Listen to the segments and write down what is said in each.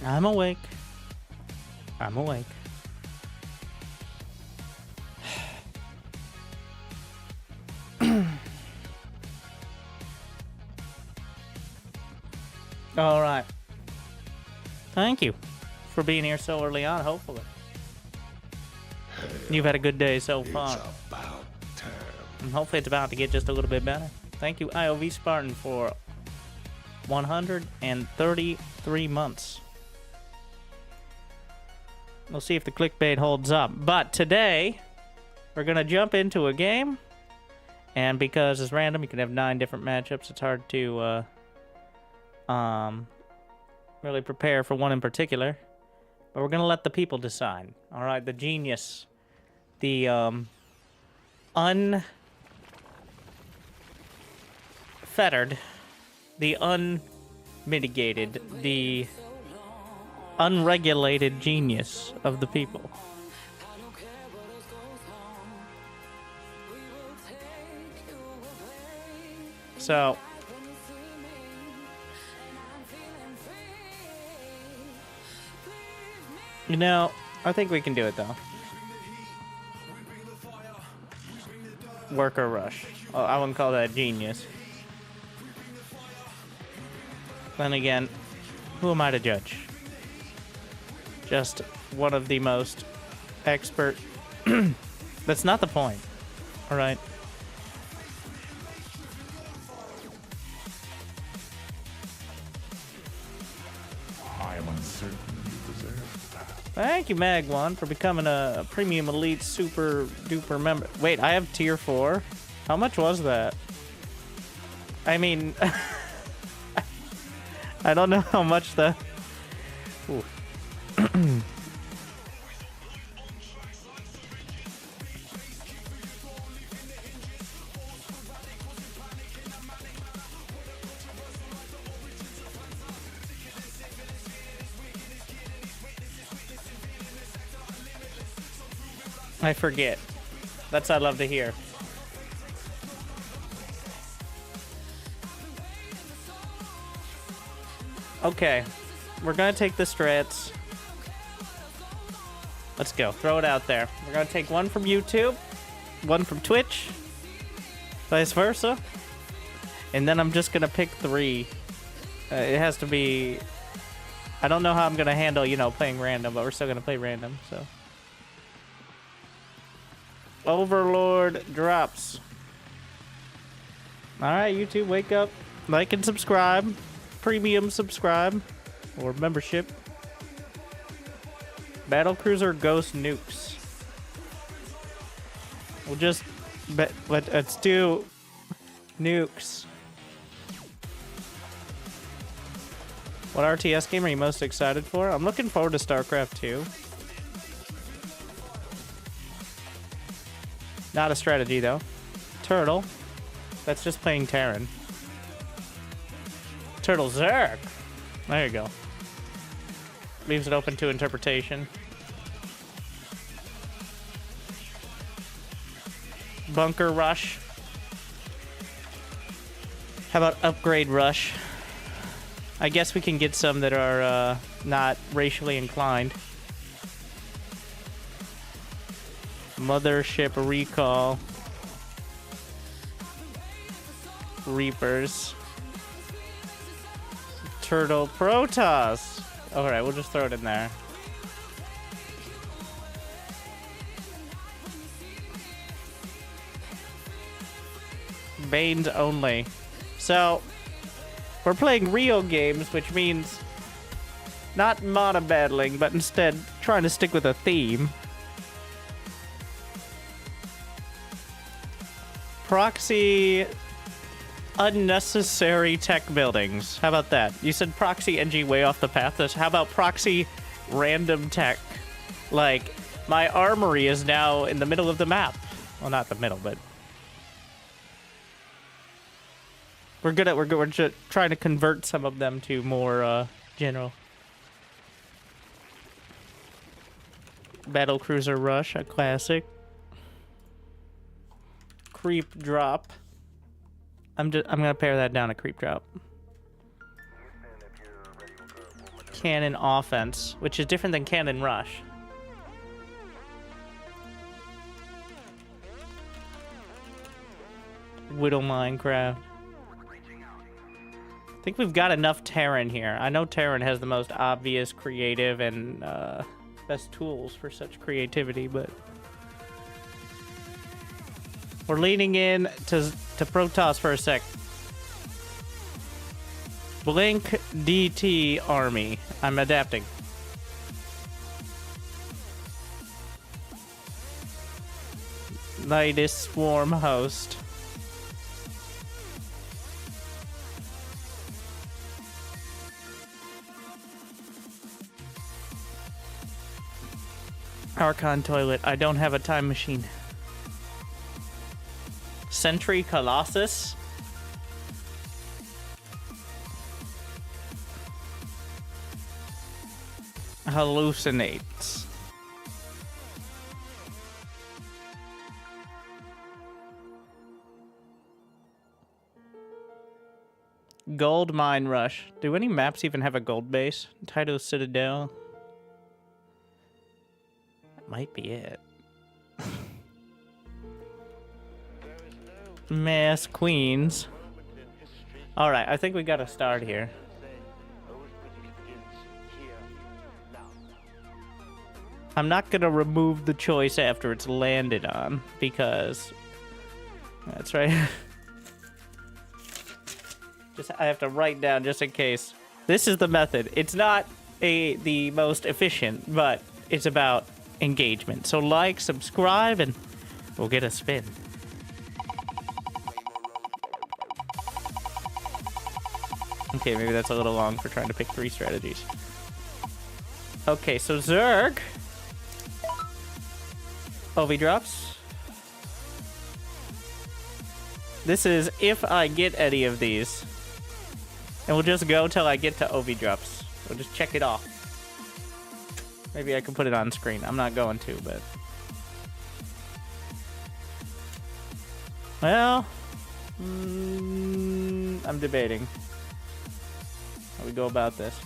I'm awake. I'm awake. All right. Thank you for being here so early on, hopefully. You've had a good day so far. It's about time. And hopefully it's about to get just a little bit better. Thank you, IOV Spartan, for 133 months. We'll see if the clickbait holds up. But today, we're going to jump into a game. And because it's random, you can have 9 different matchups. It's hard to really prepare for one in particular. But we're going to let the people decide. All right, the genius. The unfettered. The unmitigated. The unregulated genius of the people. So, you know, I think we can do it though. Worker rush. Oh, I wouldn't call that genius. Then again, who am I to judge? Just one of the most expert. That's not the point. All right. I am uncertain you deserve that. Thank you, Mag1, for becoming a premium elite super duper member. Wait, I have tier 4? How much was that? I mean, I don't know how much the... Ooh. I forget. That's what I love to hear. Okay. We're gonna take the strats. Let's go. Throw it out there. We're gonna take one from YouTube, one from Twitch, vice versa. And then I'm just gonna pick 3. It has to be... I don't know how I'm gonna handle, you know, playing random, but we're still gonna play random, so... Overlord drops. Alright, YouTube, wake up. Like and subscribe. Premium subscribe. Or membership. Battlecruiser Ghost Nukes. We'll just... Let's do... Nukes. What RTS game are you most excited for? I'm looking forward to StarCraft 2. Not a strategy, though. Turtle. That's just playing Terran. Protoss Zerg. There you go. Leaves it open to interpretation. Bunker Rush. How about Upgrade Rush? I guess we can get some that are not racially inclined. Mothership Recall. Reapers. Turtle Protoss. Alright, we'll just throw it in there. Banes only. So, we're playing real games, which means not mana battling, but instead trying to stick with a theme. Proxy unnecessary tech buildings. How about that? You said proxy NG way off the path. How about proxy random tech? Like, my armory is now in the middle of the map. Well, not the middle, but we're just trying to convert some of them to more general. Battlecruiser Rush, a classic. Creep Drop. I'm gonna pare that down, a Creep Drop. cannon offense, which is different than cannon rush. Whittle Minecraft. I think we've got enough Terran here. I know Terran has the most obvious creative and best tools for such creativity, but we're leaning in to Protoss for a sec. Blink DT army. I'm adapting. Lightest swarm host. Archon toilet. I don't have a time machine. Sentry Colossus. Hallucinates. Gold Mine Rush. Do any maps even have a gold base? Tyto Citadel. That might be it. Mass Queens. Alright, I think we gotta start here. I'm not gonna remove the choice after it's landed on, because... That's right. I have to write down just in case. This is the method. It's not the most efficient, but it's about engagement. So like, subscribe, and we'll get a spin. Okay, maybe that's a little long for trying to pick 3 strategies. Okay, so Zerg. OV drops. This is if I get any of these. And we'll just go till I get to OV drops. We'll just check it off. Maybe I can put it on screen. I'm not going to, but... Well... I'm debating how we go about this.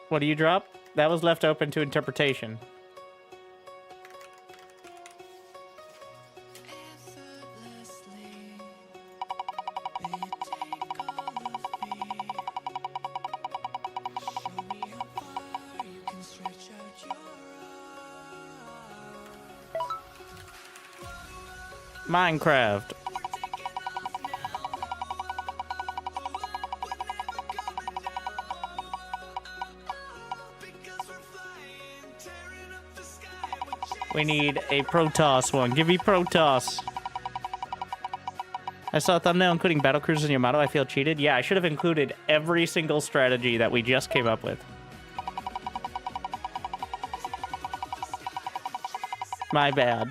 What do you drop? That was left open to interpretation. Minecraft. We need a Protoss one. Give me Protoss. I saw a thumbnail including battlecruisers in your model. I feel cheated. Yeah, I should have included every single strategy that we just came up with. My bad.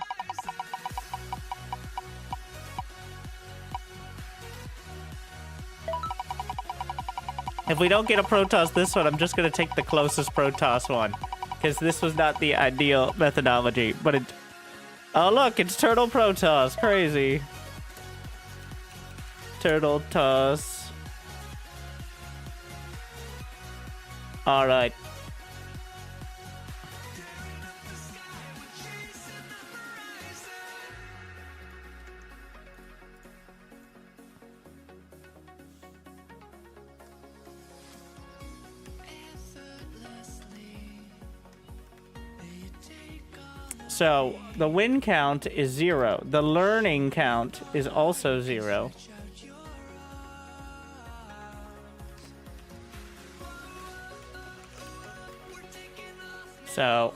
If we don't get a Protoss this one, I'm just going to take the closest Protoss one. Because this was not the ideal methodology, but it... Oh, look, it's Turtle Protoss. Crazy. Turtle Toss. Alright. So, the win count is 0. The learning count is also 0. So...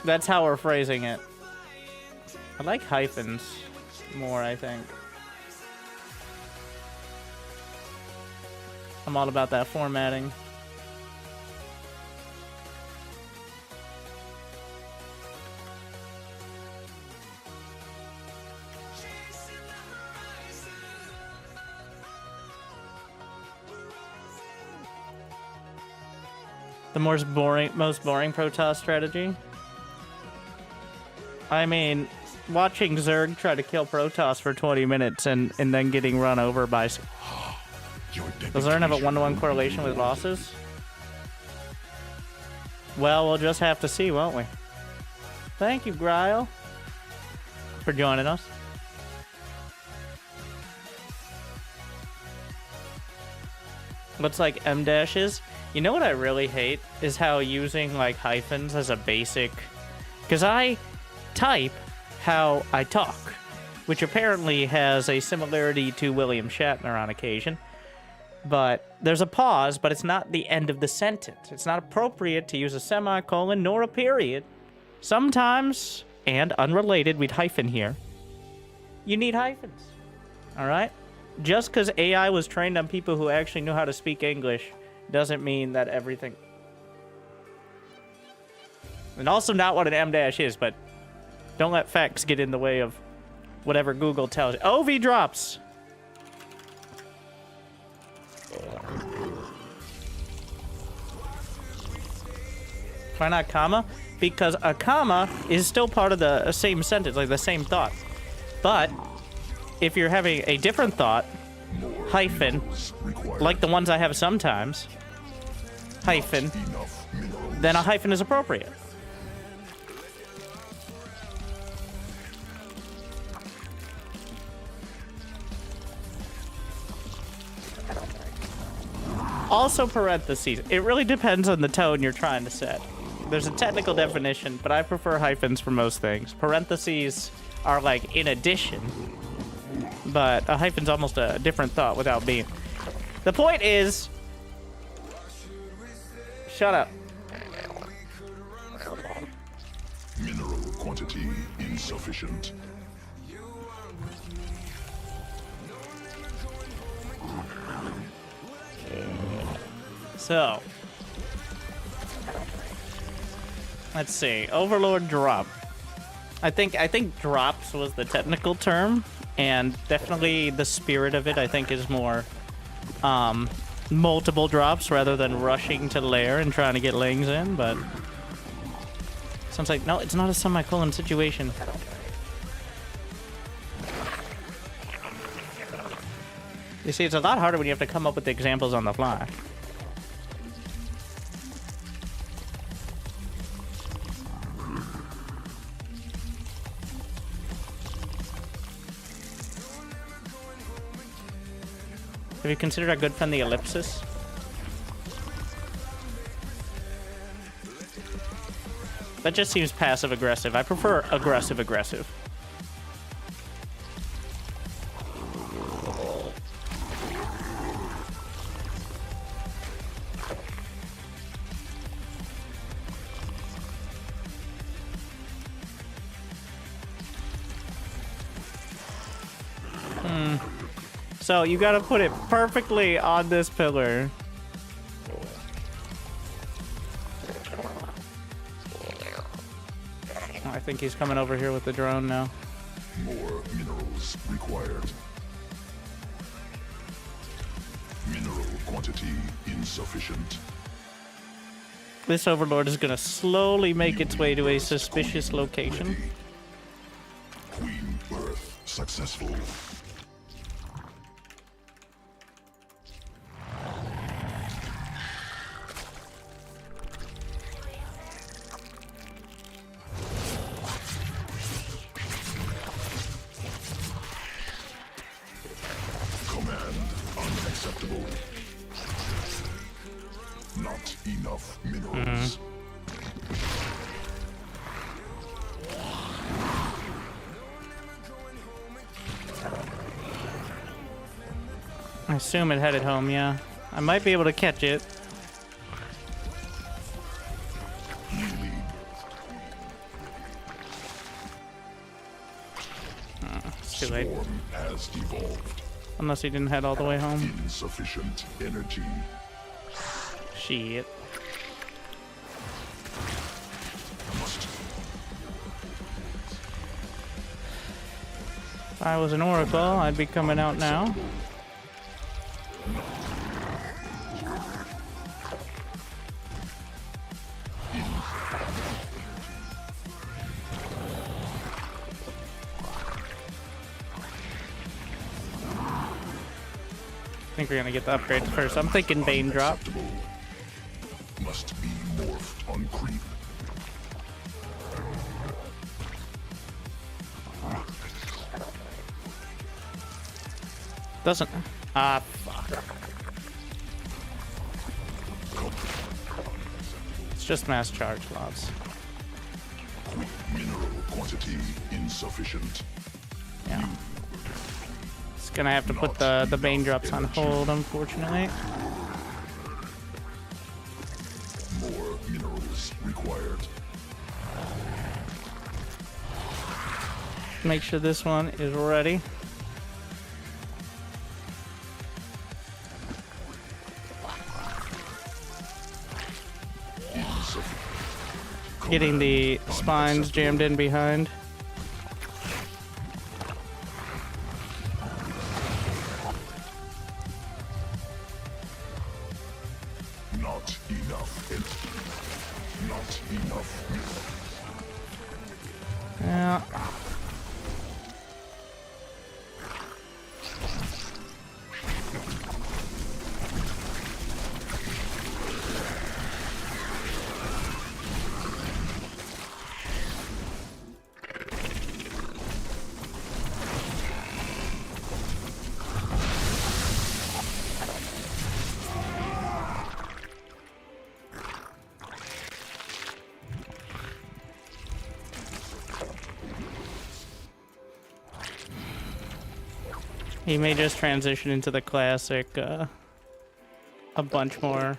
that's how we're phrasing it. I like hyphens more, I think. I'm all about that formatting. The most boring Protoss strategy? I mean, watching Zerg try to kill Protoss for 20 minutes and then getting run over by... Does Zerg have a 1-to-1 correlation with losses? Well, we'll just have to see, won't we? Thank you, Gryle, for joining us. Looks like M dashes. You know what I really hate is how using like hyphens as a basic, because I type how I talk, which apparently has a similarity to William Shatner on occasion. But there's a pause, but it's not the end of the sentence. It's not appropriate to use a semicolon nor a period. Sometimes, and unrelated, we'd hyphen here. You need hyphens, all right? Just because AI was trained on people who actually knew how to speak English doesn't mean that everything... And also not what an M dash is, but don't let facts get in the way of whatever Google tells you. OV drops! Why not comma? Because a comma is still part of the same sentence, like the same thought. But if you're having a different thought, hyphen, like the ones I have sometimes, hyphen, then a hyphen is appropriate. Also parentheses. It really depends on the tone you're trying to set. There's a technical definition, but I prefer hyphens for most things. Parentheses are like in addition, but a hyphen's almost a different thought without being. The point is... Shut up. Mineral quantity insufficient. So, let's see. Overlord drop. I think drops was the technical term, and definitely the spirit of it I think is more multiple drops rather than rushing to lair and trying to get lanes in, but sounds like no, it's not a semicolon situation. You see, it's a lot harder when you have to come up with the examples on the fly. Have you considered our good friend the ellipsis? That just seems passive-aggressive. I prefer aggressive-aggressive. So you gotta put it perfectly on this pillar. I think he's coming over here with the drone now. More minerals required. Mineral quantity insufficient. This overlord is gonna slowly make its way to a suspicious location. Queen birth successful. Not enough minerals. I assume it headed home, yeah. I might be able to catch it. It's too late. Swarm has devolved. Unless he didn't head all the way home. Insufficient energy. Shit. If I was an oracle, I'd be coming out now. think we're gonna get the upgrades first. I'm thinking Bane drop. Must be morphed on creep. Doesn't. Ah, fuck. It's just mass charge loss. Mineral quantity insufficient. Yeah. It's gonna have to put the Bane drops on hold, unfortunately. More minerals required. Make sure this one is ready. Getting the spines jammed in behind. Not enough. Not enough. Yeah. He may just transition into the classic, a bunch more.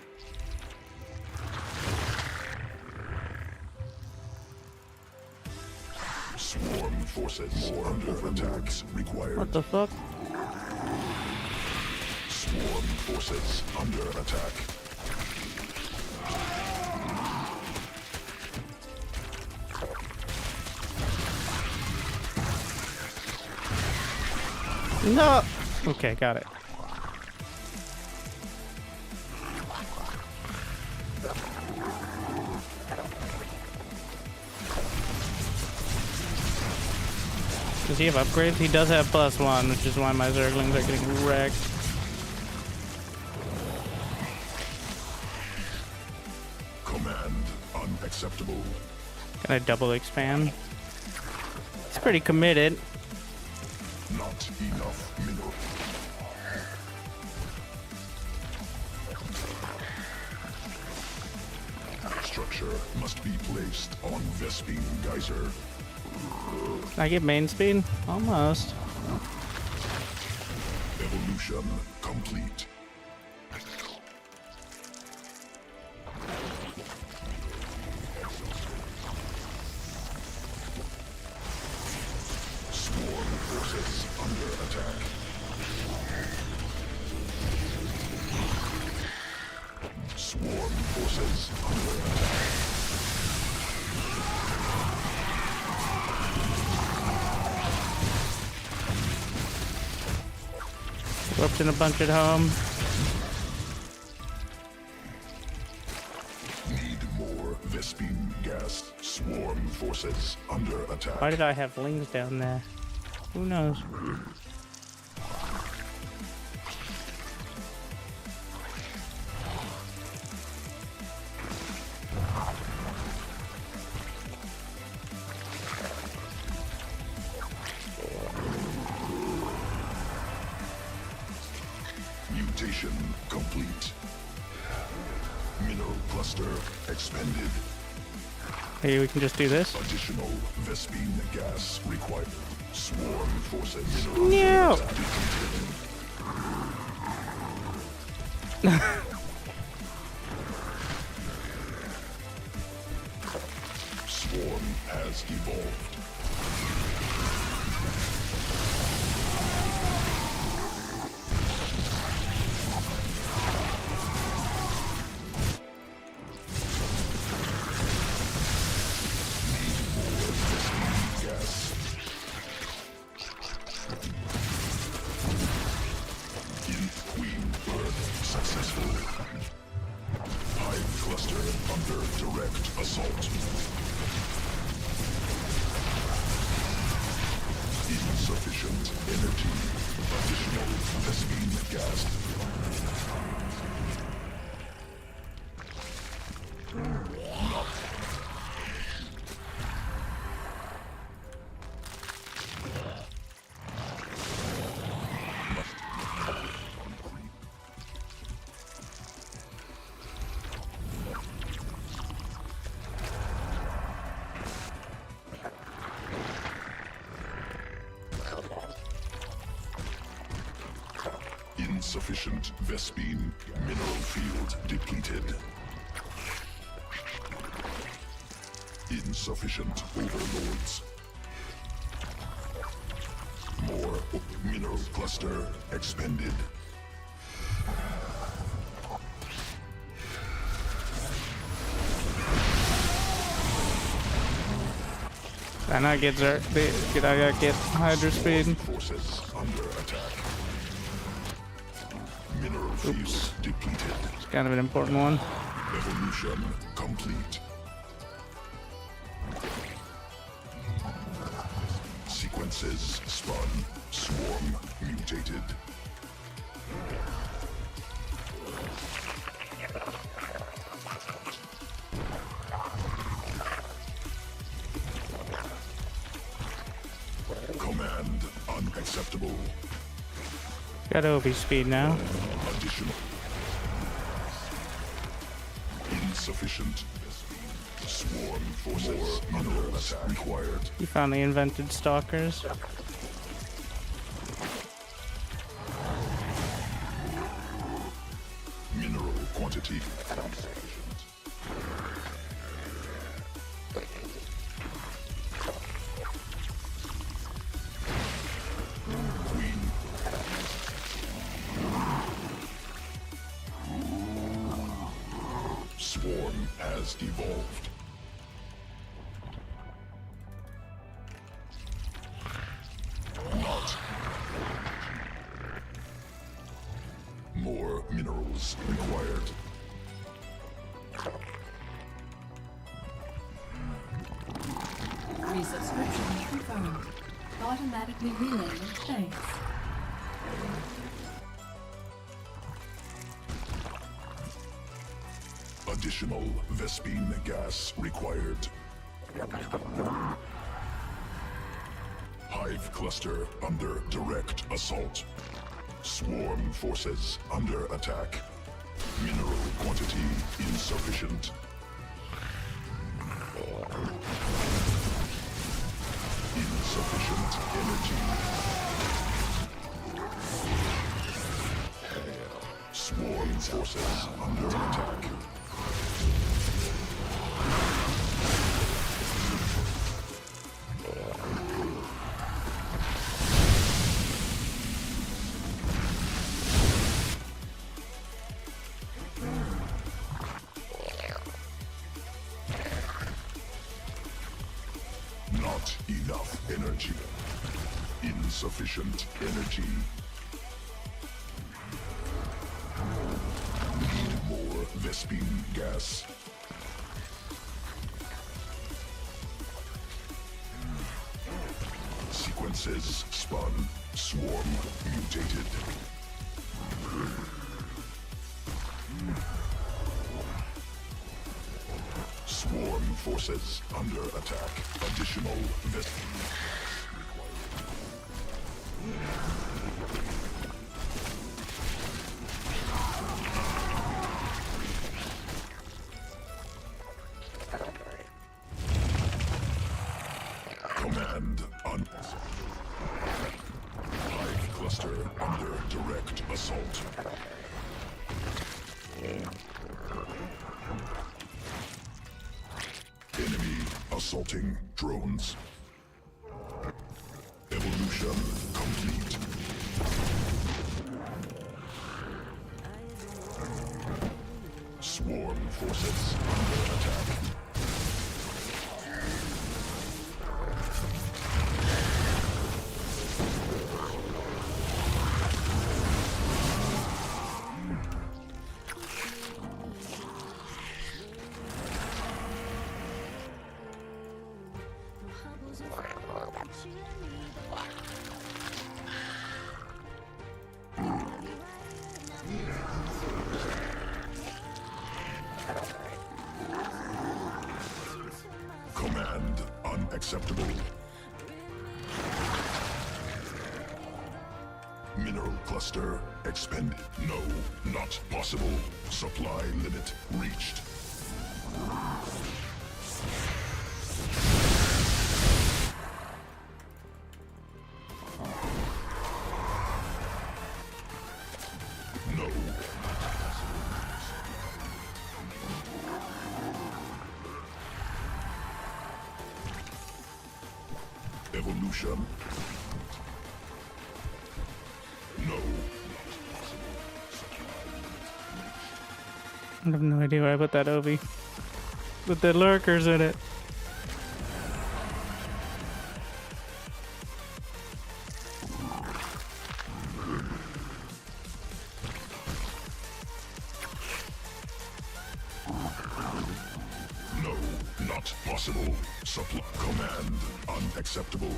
Swarm forces under attacks required. What the fuck? Swarm forces under attack. No! Okay, got it. Does he have upgrades? He does have +1, which is why my Zerglings are getting wrecked. Command unacceptable. Can I double expand? It's pretty committed. Not enough mineral. Structure must be placed on Vespine Geyser. Can I get main speed? Almost. Evolution complete. Swarm forces under attack. Swarm forces under attack. Warped in a bunch at home. Need more Vespine gas. Swarm forces under attack. Why did I have lings down there? Who knows? Mutation complete. Mineral cluster expended. Hey, we can just do this. Additional Vespine gas required. Swarm forces. Mineral No. Swarm has evolved. Gas. Queen birth successful. Insufficient Vespene mineral field depleted. Insufficient overlords. More mineral cluster expended. And I get Hydra speed. Forces under attack. Mineral field depleted. It's kind of an important one. Evolution complete. Sequences spun. Swarm mutated. Command unacceptable. Got OB speed now. Additional. Insufficient. Swarm forces under attack required. You finally invented stalkers. Mineral quantity. Queen. Swarm has evolved. Not. More minerals required. Resubscription confirmed. Automatically reloaded. Thanks. Additional Vespene gas required. Hive cluster under direct assault. Swarm forces under attack. Mineral quantity insufficient. Insufficient energy. Swarm forces under attack. Not enough energy. Insufficient energy. Need more Vespene gas. Sequences spun. Swarm mutated. Swarm forces under attack. Additional Vespene Command on Hive cluster under direct assault. Enemy assaulting drones. Evolution complete. Swarm forces under attack. Command unacceptable. Mineral cluster expended. No, not possible. Supply limit reached. Evolution. No. I have no idea why I put that Obi. With the lurkers in it. No, not possible. Supply command unacceptable.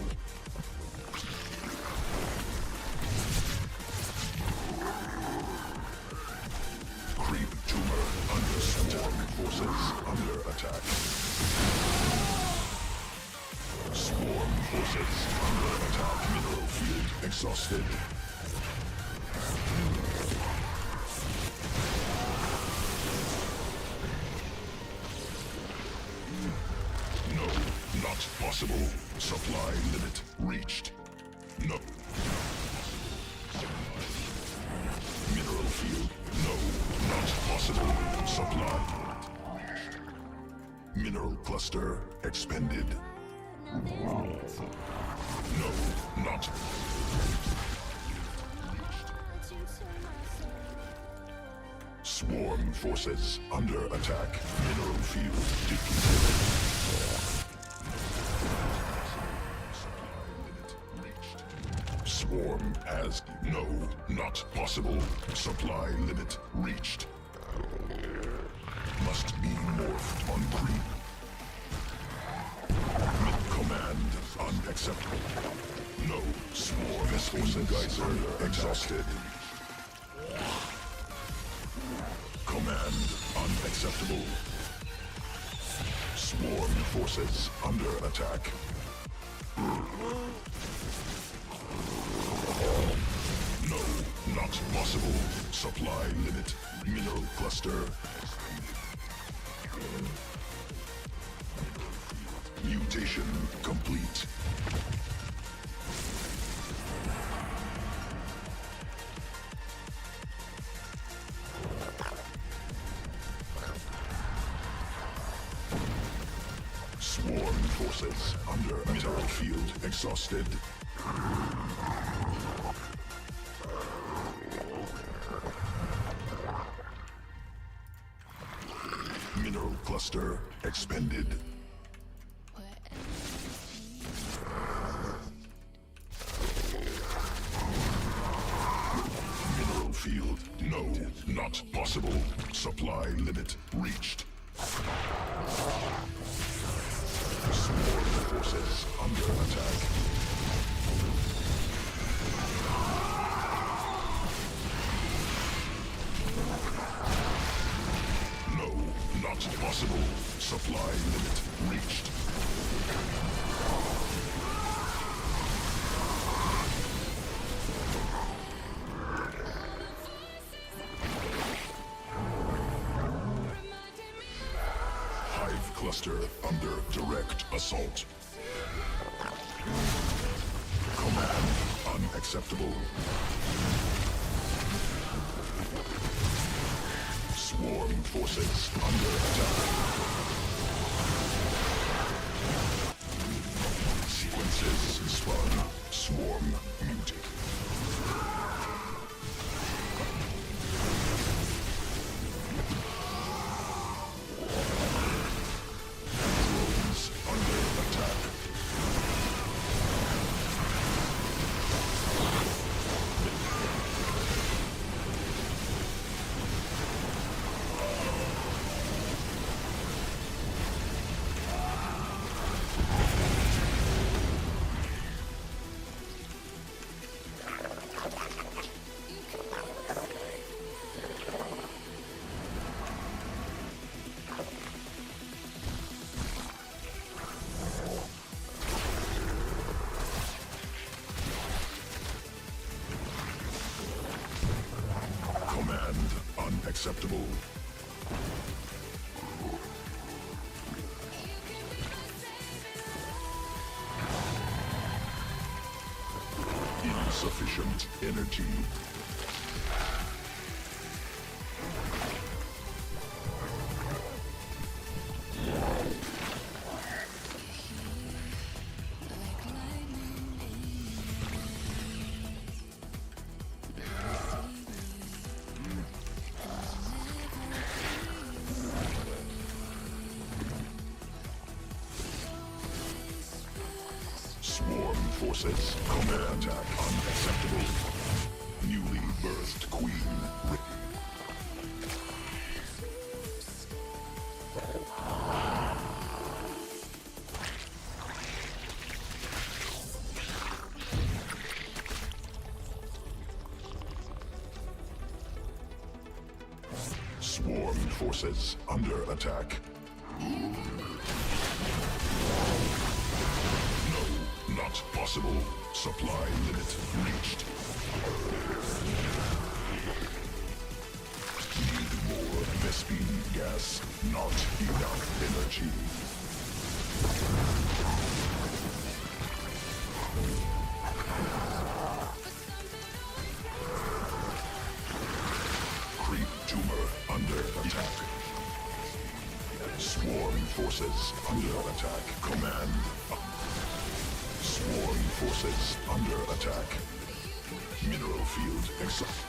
Creep tumor under swarm forces under attack. Swarm forces under attack. Mineral field exhausted. No, not possible. Supply limit reached. No. Mineral field. No, not possible. Supply. Mineral cluster expended. No, not. Swarm forces under attack. Mineral field depleted. Swarm has no, not possible. Supply limit reached. Must be morphed on creep. Command unacceptable. No, swarm forces geyser exhausted. Command unacceptable. Swarm forces under attack. No, not possible. Supply limit. Mineral cluster. Mutation complete. Swarm forces under mineral field exhausted. Mineral cluster expended. Mineral field, no, not possible. Supply limit reached. Swarm forces under attack. No, not possible. Supply limit reached. Hive cluster under direct assault. Command unacceptable. Swarm forces under attack. Sequences spun. Swarm muted. Drones under attack. Command unacceptable. Insufficient energy. forces. Command attack unacceptable. Newly birthed queen. Swarm forces under attack. No, not possible. Supply limit reached. Need more Vespene gas. Not enough energy. Creep tumor under attack. Swarm forces under attack. Command. Swarm forces under attack. Mineral field exhaust.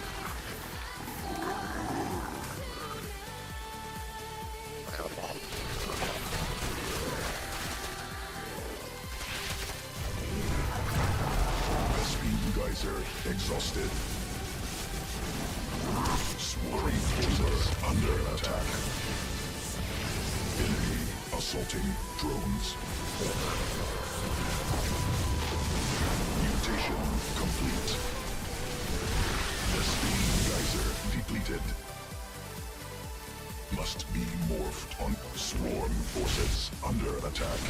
Vespene geyser exhausted. Swarm forces under attack. Enemy assaulting drones. Mutation complete. Vespene geyser depleted. Must be morphed on. Swarm forces under attack.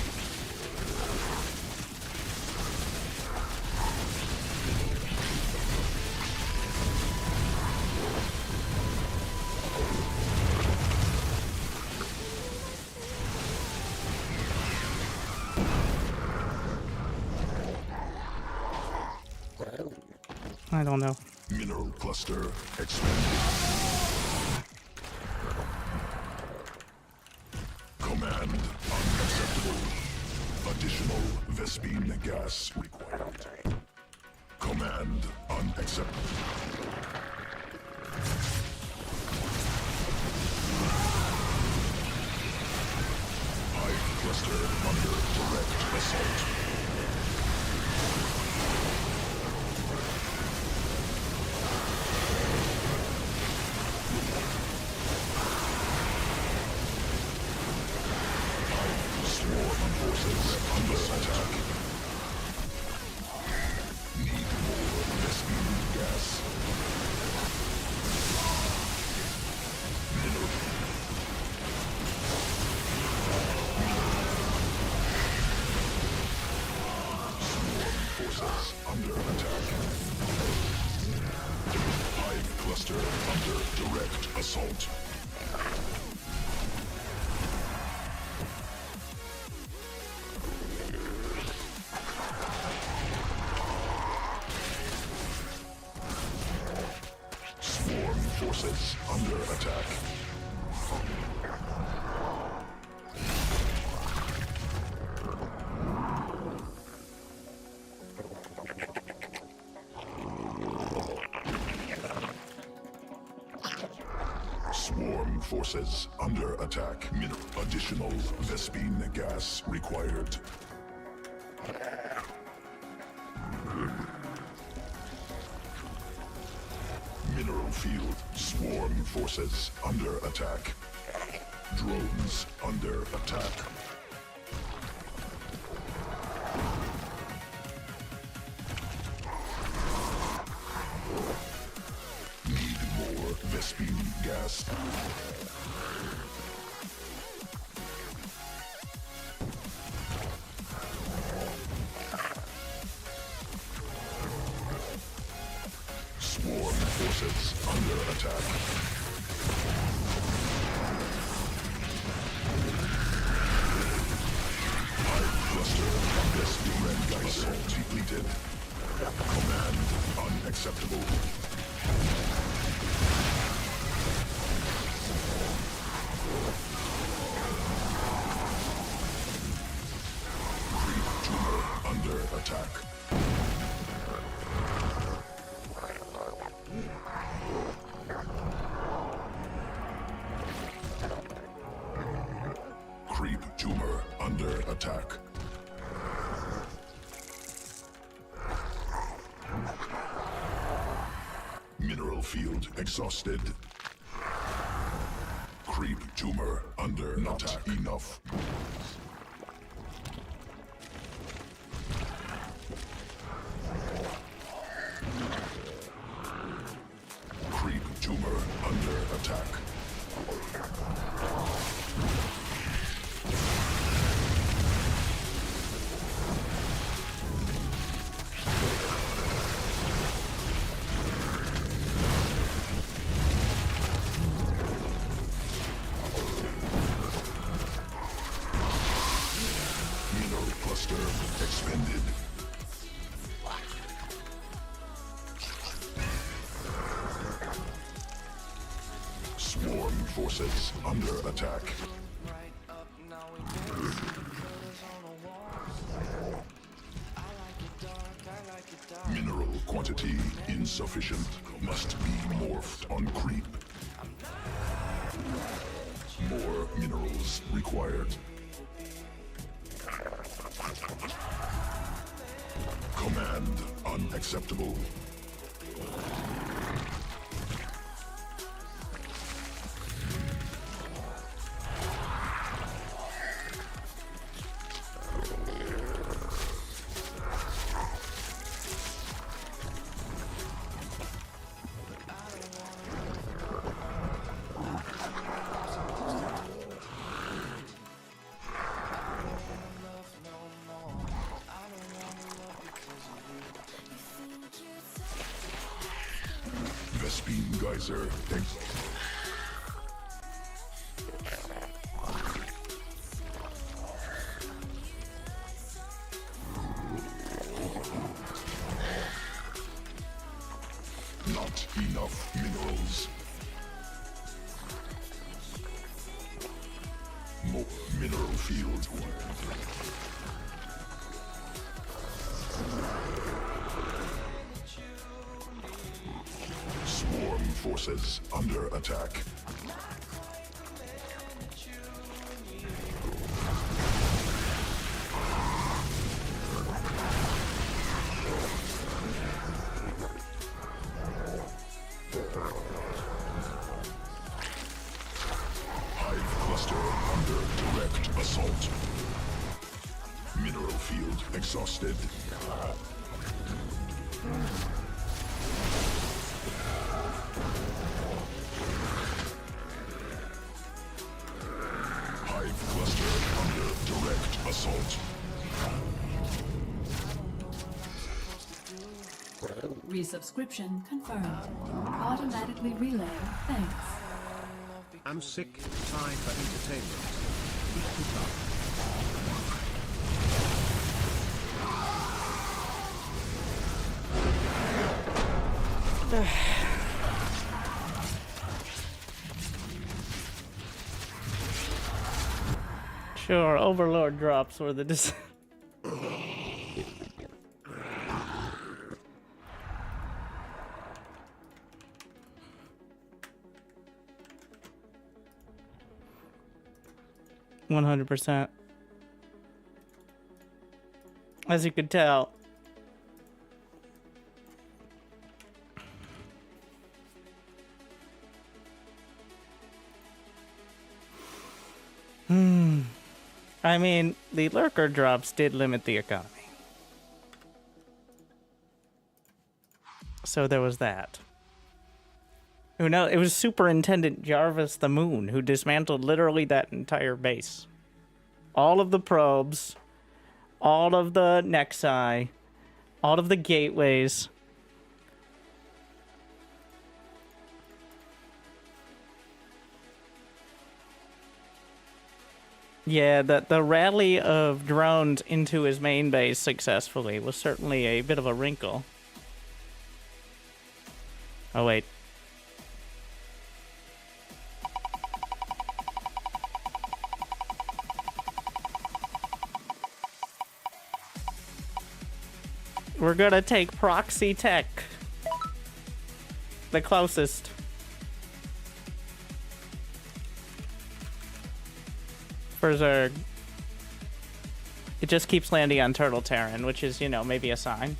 I don't know. Mineral cluster expanded. Command unacceptable. Additional Vespene gas required. Command unacceptable. Hive cluster under direct assault. Swarm forces under attack. Need more Vespene gas. Mineral. Swarm forces under attack. Hive cluster under direct assault. Swarm forces under attack. Swarm forces under attack. Additional Vespene gas required. Mineral field. Swarm forces under attack. Drones under attack. Need more Vespene gas. Swarm forces under attack. Hive cluster Vespene geyser depleted. Command unacceptable. Creep tumor under attack. Creep tumor under attack. field exhausted. Creep tumor under attack. Enough. Creep tumor under attack. Mineral cluster expended. Swarm forces under attack. Mineral quantity insufficient. Must be morphed on creep. More minerals required. Command unacceptable. Vespine geyser. Not enough minerals. More mineral field. Swarm forces under attack. Hive cluster under direct assault. Mineral field exhausted. Hive cluster under direct assault. Resubscription confirmed. Automatically relay. Thanks. I'm sick, time for entertainment. Keep it up. Sure, Overlord drops were the 100%. As you could tell. I mean, the lurker drops did limit the economy. So there was that. Who knows? It was Superintendent Jarvis the Moon who dismantled literally that entire base. All of the probes, all of the nexi, all of the gateways. Yeah, the rally of drones into his main base successfully was certainly a bit of a wrinkle. Oh, wait. We're gonna take proxy tech. The closest. For Zerg. It just keeps landing on Turtle Terran, which is, you know, maybe a sign.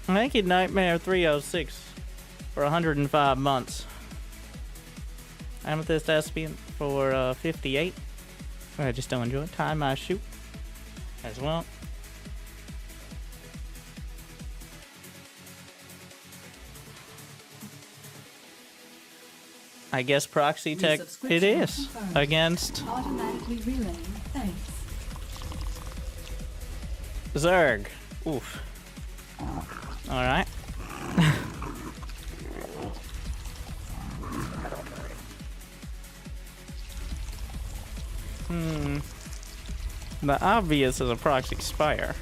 Thank you, Nightmare 306, for 105 months. Amethyst Espion for 58. I just don't enjoy it. Time I shoot as well. I guess proxy tech it is against Automatically relaying thanks. Zerg. Oof. Alright. The obvious is a proxy spire.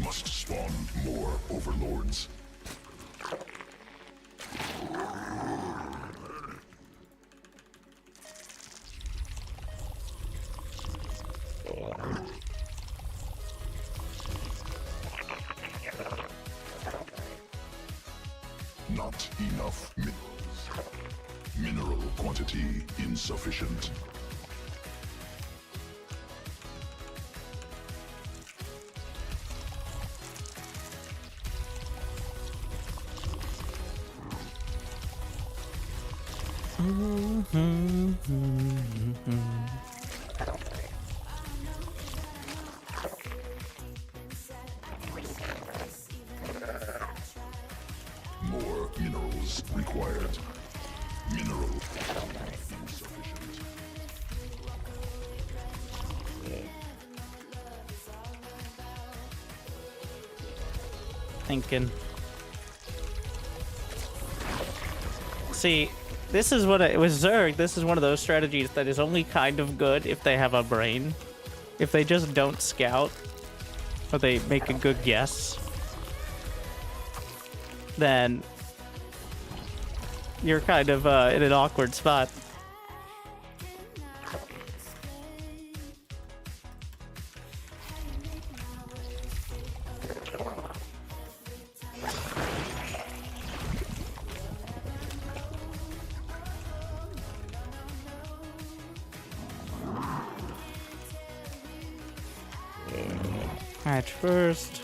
Must spawn more overlords. Not enough minerals. Mineral quantity insufficient. More minerals required. Mineral insufficient. Thinking. See, this is what with Zerg, this is one of those strategies that is only kind of good if they have a brain. If they just don't scout, or they make a good guess, then you're kind of in an awkward spot. Hatch first.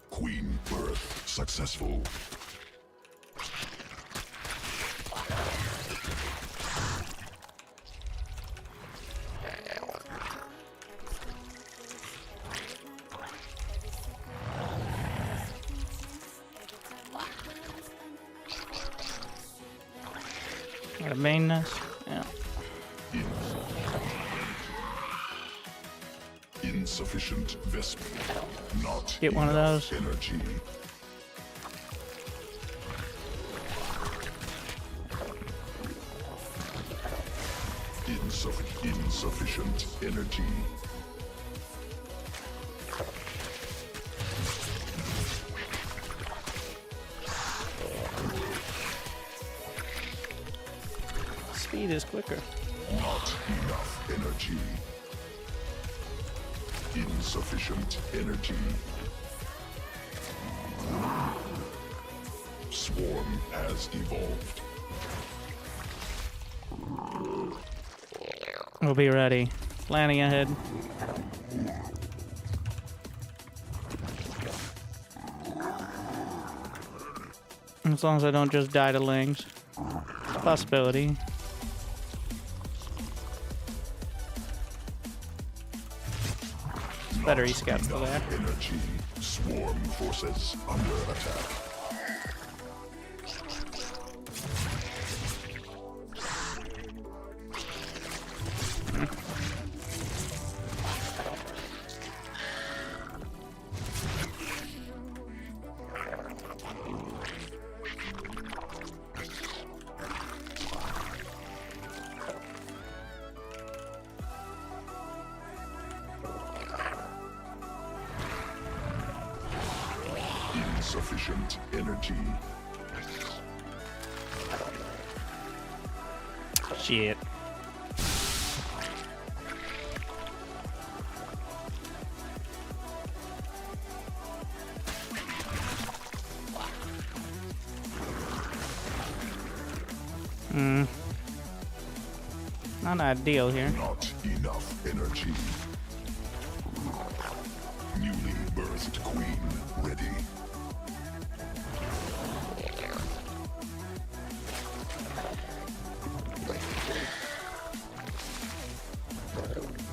Queen birth successful. Got a main nest. Yeah. Insufficient Vesp. Not Get one of enough those. Energy. Insufficient energy. Speed is quicker. Not enough energy. Insufficient energy. Swarm has evolved. We'll be ready. Planning ahead. As long as I don't just die to lings. Possibility. Better he scouts to there. Energy. Swarm forces under attack. Insufficient energy. Shit. Not ideal here. Not enough energy. Newly birthed queen ready.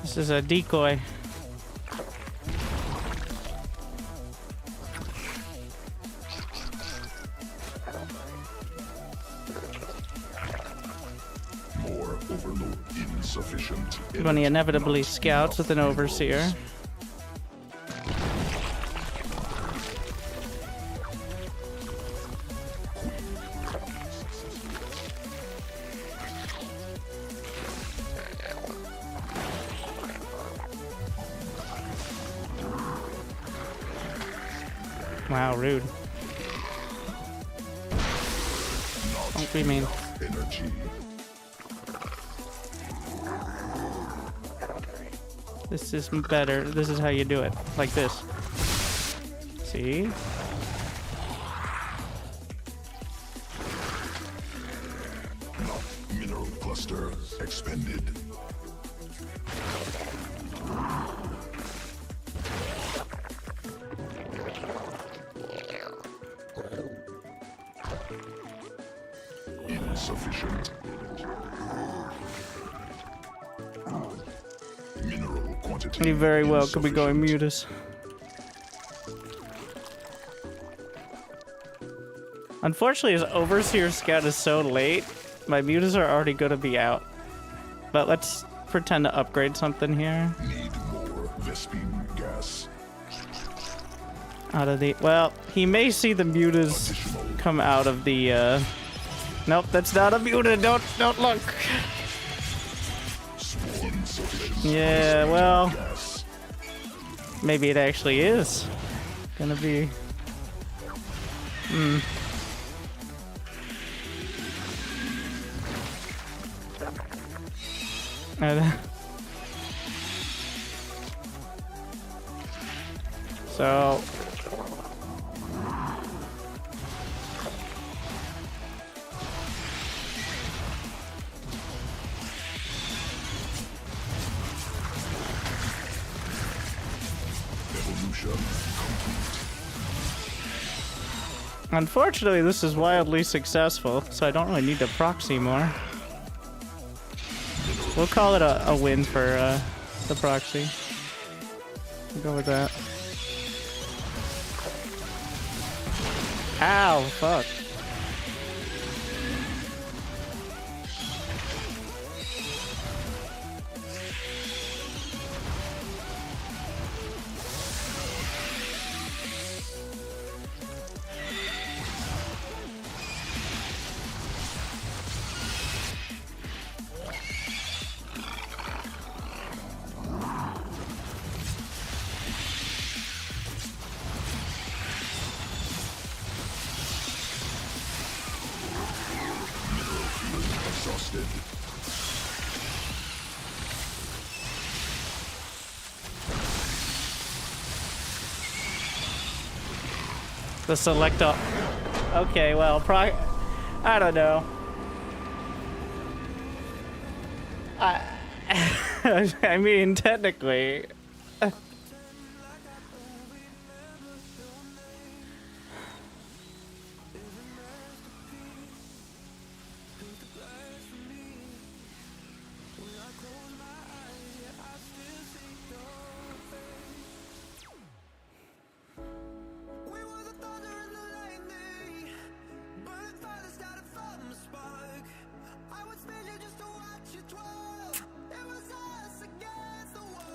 This is a decoy. More overload. Insufficient When he energy. inevitably Not scouts with an enough overseer. minerals. Wow, rude. Don't be mean. Energy. This is better. This is how you do it. Like this. See? Mineral cluster expended. Insufficient mineral quantity. He very well could be going insufficient. mutus. Unfortunately, his overseer scout is so late, my mutas are already going to be out. But let's pretend to upgrade something here. Need more Vespine gas. Out of the... Well, he may see the mutas Additional come out of the... Nope, that's not a muta. Don't look. insufficient Yeah, well, gas. maybe it actually is gonna be... So... Evolution complete. Unfortunately, this is wildly successful, so I don't really need to proxy more. We'll call it a win for the proxy. We'll go with that. Ow, fuck. Exhausted. The select all. Okay, well, I don't know. I mean, technically.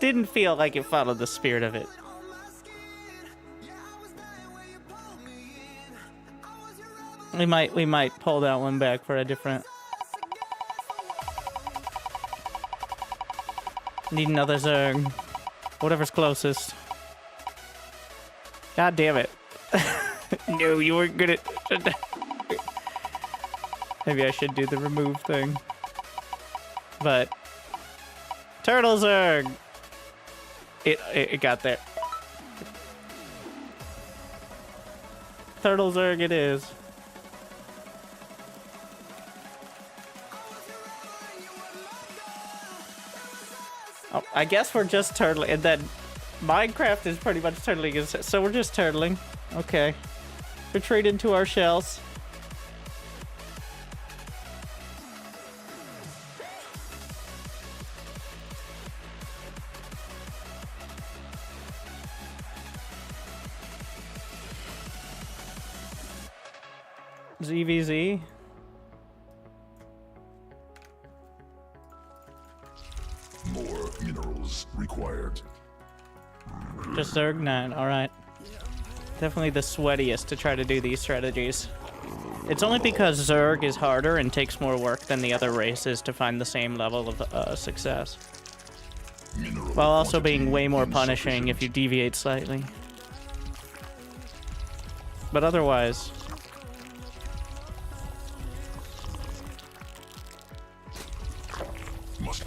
Didn't feel like it followed the spirit of it. We might pull that one back for a different. Need another Zerg. Whatever's closest. God damn it. No, you weren't gonna. Maybe I should do the remove thing. But Turtle Zerg. It got there. Turtle Zerg it is. Oh, I guess we're just turtling, and then Minecraft is pretty much turtling, so we're just turtling. Okay. Retreat into our shells. ZVZ. More minerals required. Just Zerg 9, alright. Definitely the sweatiest to try to do these strategies. It's only because Zerg is harder and takes more work than the other races to find the same level of success. Mineral While also being quantity way more punishing if you deviate slightly. But otherwise... must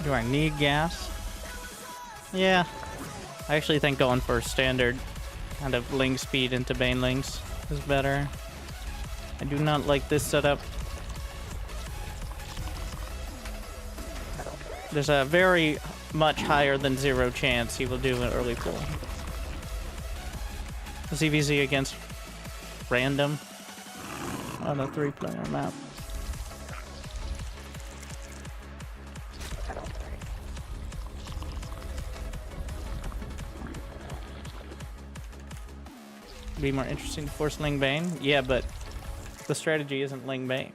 Do I need gas? Yeah. I actually think going for standard kind of ling speed into banelings is better. I do not like this setup. There's a very much higher than 0 chance he will do an early pull. ZVZ against random on a 3-player map. Be more interesting to force Ling Bane? Yeah, but the strategy isn't Ling Bane.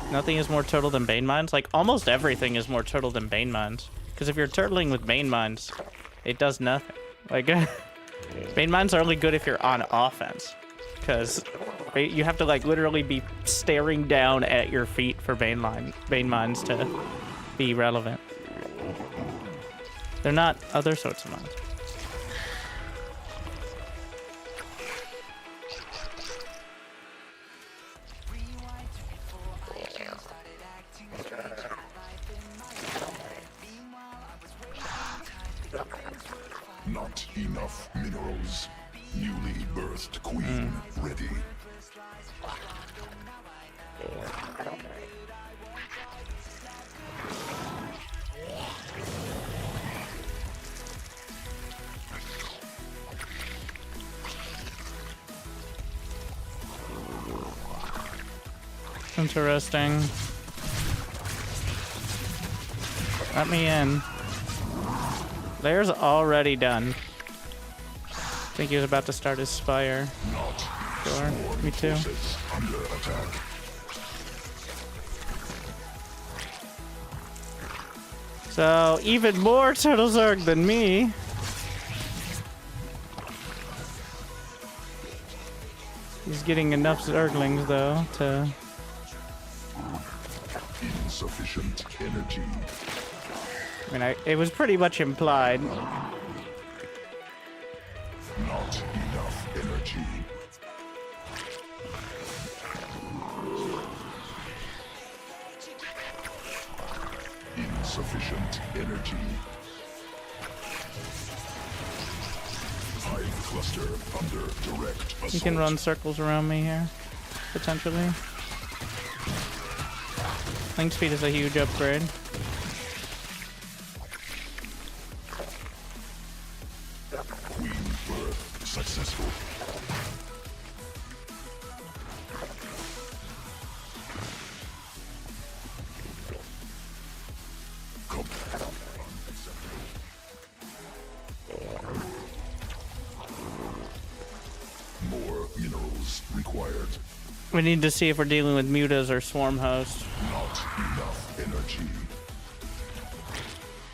Nothing is more turtle than Bane Mines. Like, almost everything is more turtle than Bane Mines. Because if you're turtling with Bane Mines, it does nothing. Like, Bane Mines are only good if you're on offense. Because you have to, like, literally be staring down at your feet for Bane Mines to be relevant. They're not other sorts of mines. not enough minerals. Newly birthed queen ready. Interesting. Let me in. Layer's already done. I think he was about to start his spire. Not Sure, me too. forces under attack. So, even more Turtle Zerg than me. He's getting enough Zerglings, though, to... Insufficient energy. I mean, it was pretty much implied. Not enough energy. Insufficient energy. Hive cluster under direct assault. You can run circles around me here, potentially. Link speed is a huge upgrade. Queen birth successful. required. We need to see if we're dealing with mutas or swarm host. Not enough energy.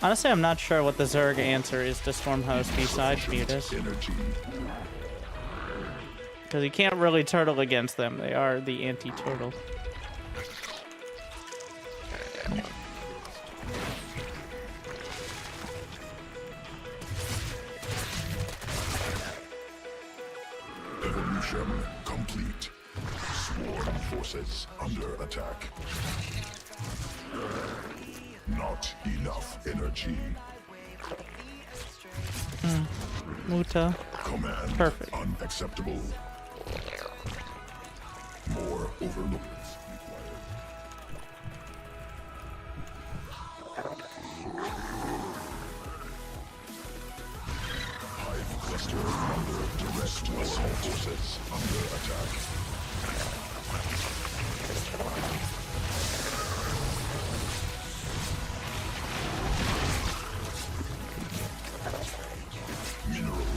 Honestly, I'm not sure what the Zerg answer is to swarm host besides mutas. Energy. Because you can't really turtle against them. They are the anti-turtle. Evolution complete. Swarm forces under attack. Not enough energy. Muta. Command Perfect. unacceptable. More overlords required. Hive cluster under direct assault forces under attack. Mineral.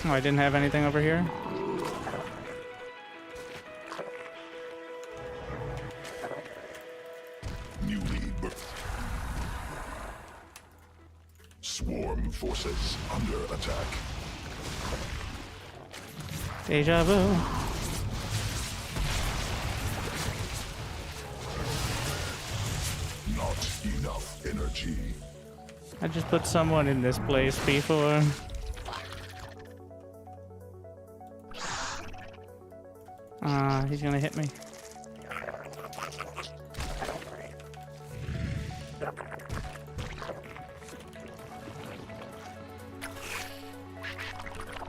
Oh, I didn't have anything over here. Newly Swarm forces under attack. Deja vu. Not enough energy. I just put someone in this place before. He's gonna hit me.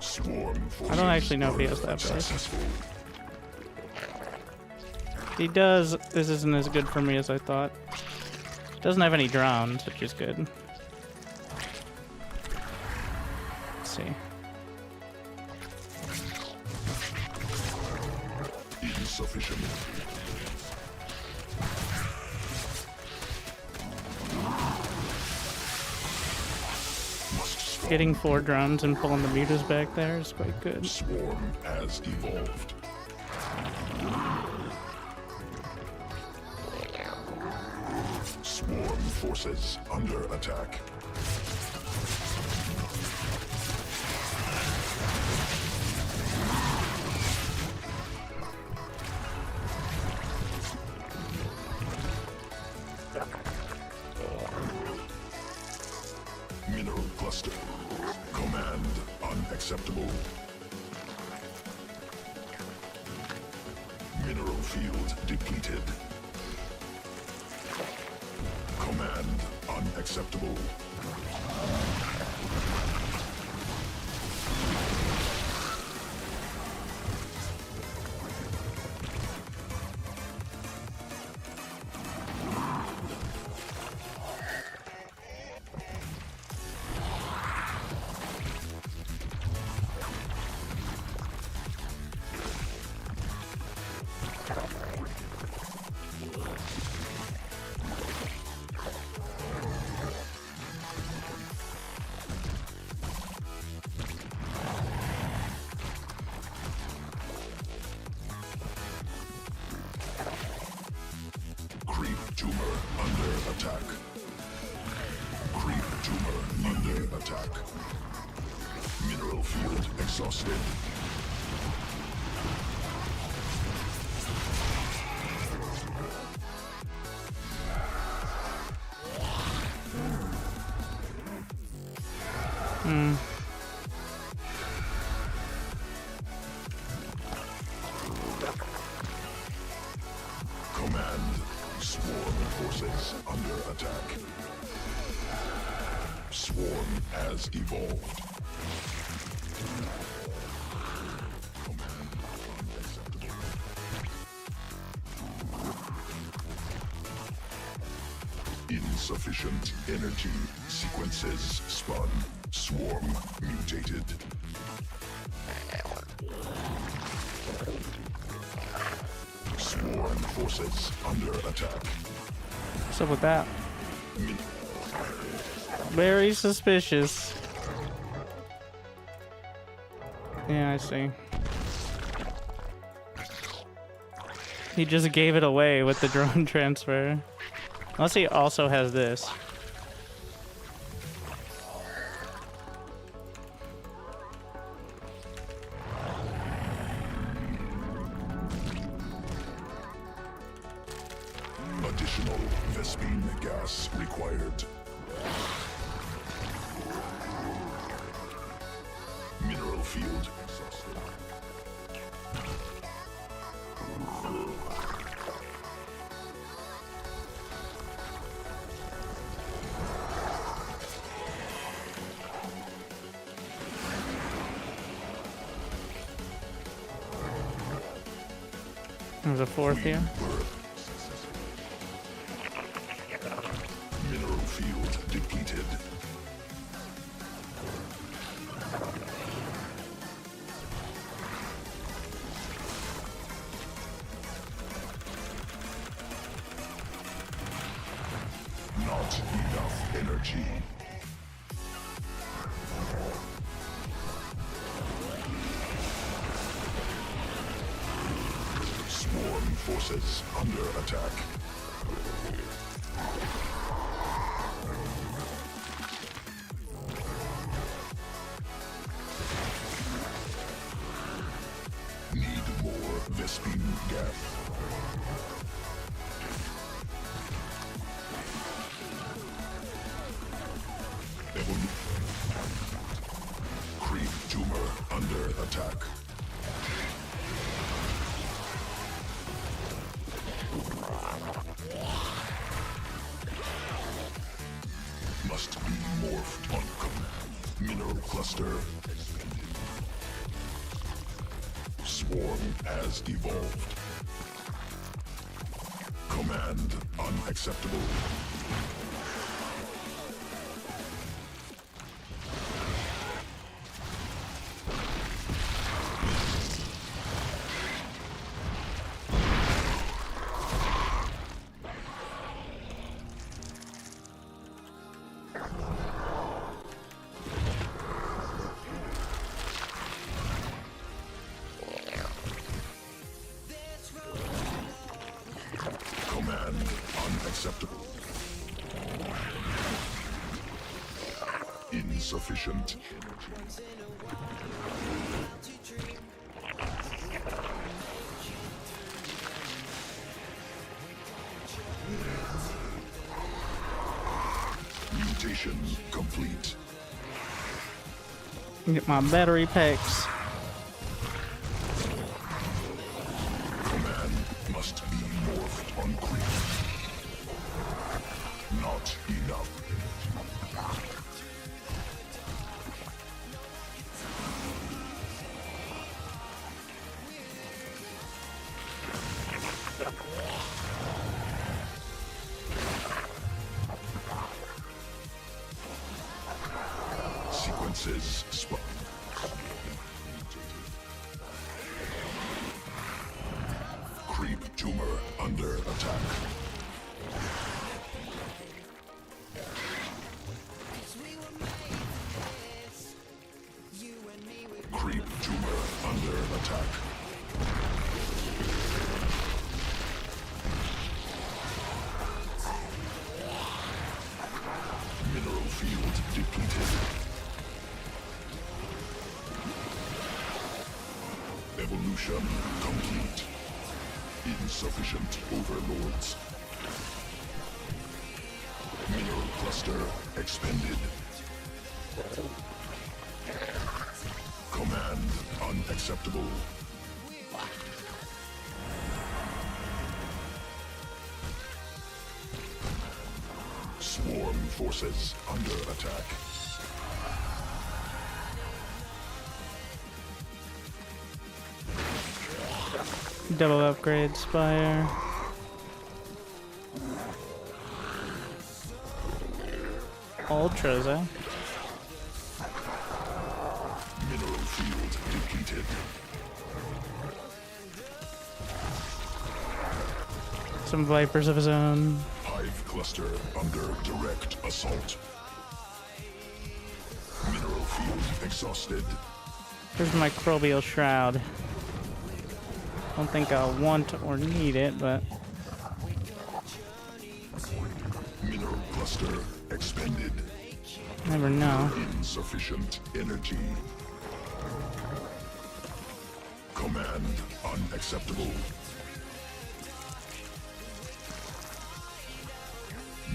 Swarm I don't actually know if he has that base. successful. He does. This isn't as good for me as I thought. Doesn't have any drowns, which is good. Let's see. Insufficient. Must spawn. Getting 4 drones and pulling the mutas back there is quite good. Swarm has evolved. Swarm forces under attack. Mineral cluster. Command unacceptable. Mineral field depleted. Command unacceptable. Creep tumor under attack. Creep tumor under attack. Mineral field exhausted. Command. Swarm forces under attack. Swarm has evolved. Command unacceptable. Insufficient energy. Sequences spun. Swarm mutated. Swarm Swarm forces under attack. What's up with that? Very suspicious. Yeah, I see. He just gave it away with the drone transfer. Unless he also has this. Additional Vespine gas required. Mineral field exhausted. There's a fourth here. Mineral field depleted. Not enough energy. Swarm forces under attack. Need more Vespine gas. Creep tumor under attack. Must be morphed on command. Mineral cluster. Swarm has evolved. Command unacceptable. Command unacceptable. Insufficient energy. Mutation complete. Get my battery packs. Command must be morphed on creep. Not enough. Sequences spun. Creep tumor under attack. Creep tumor under attack. Mineral field depleted. Evolution complete. Insufficient overlords. Mineral cluster expended. Command unacceptable. Swarm forces under attack. Double upgrade spire. Ultras, eh? Mineral field depleted. some Vipers of his own. Hive cluster under direct assault. Mineral field exhausted. Here's my Microbial Shroud. Don't think I'll want or need it, but Mineral cluster expended. never know. Insufficient energy. Command unacceptable.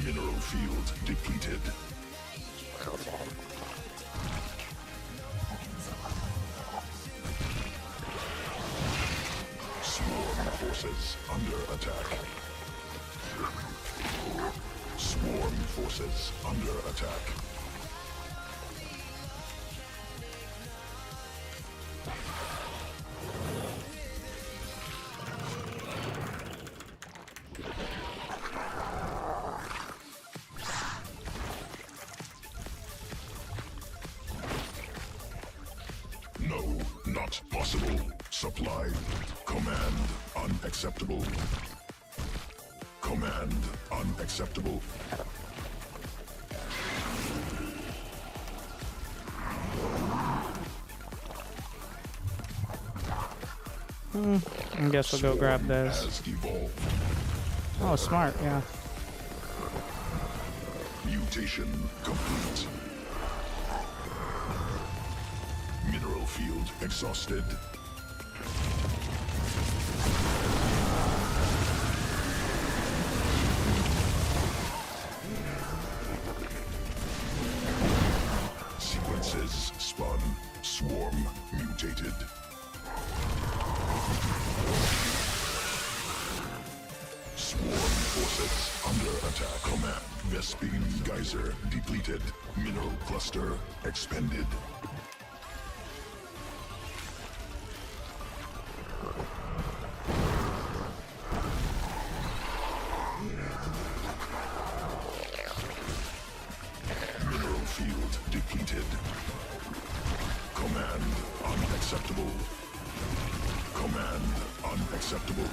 Mineral field depleted. Swarm forces under attack. Swarm forces under attack. No, not possible. Supply. Command unacceptable. Command unacceptable. I guess we'll go grab this. Has evolved. Oh, smart, yeah. Mutation complete. Mineral field exhausted. Sequences spun. Swarm mutated. Swarm forces under attack. Command. Vespene geyser depleted. Mineral cluster expended. Mineral field depleted. Command unacceptable. Command unacceptable.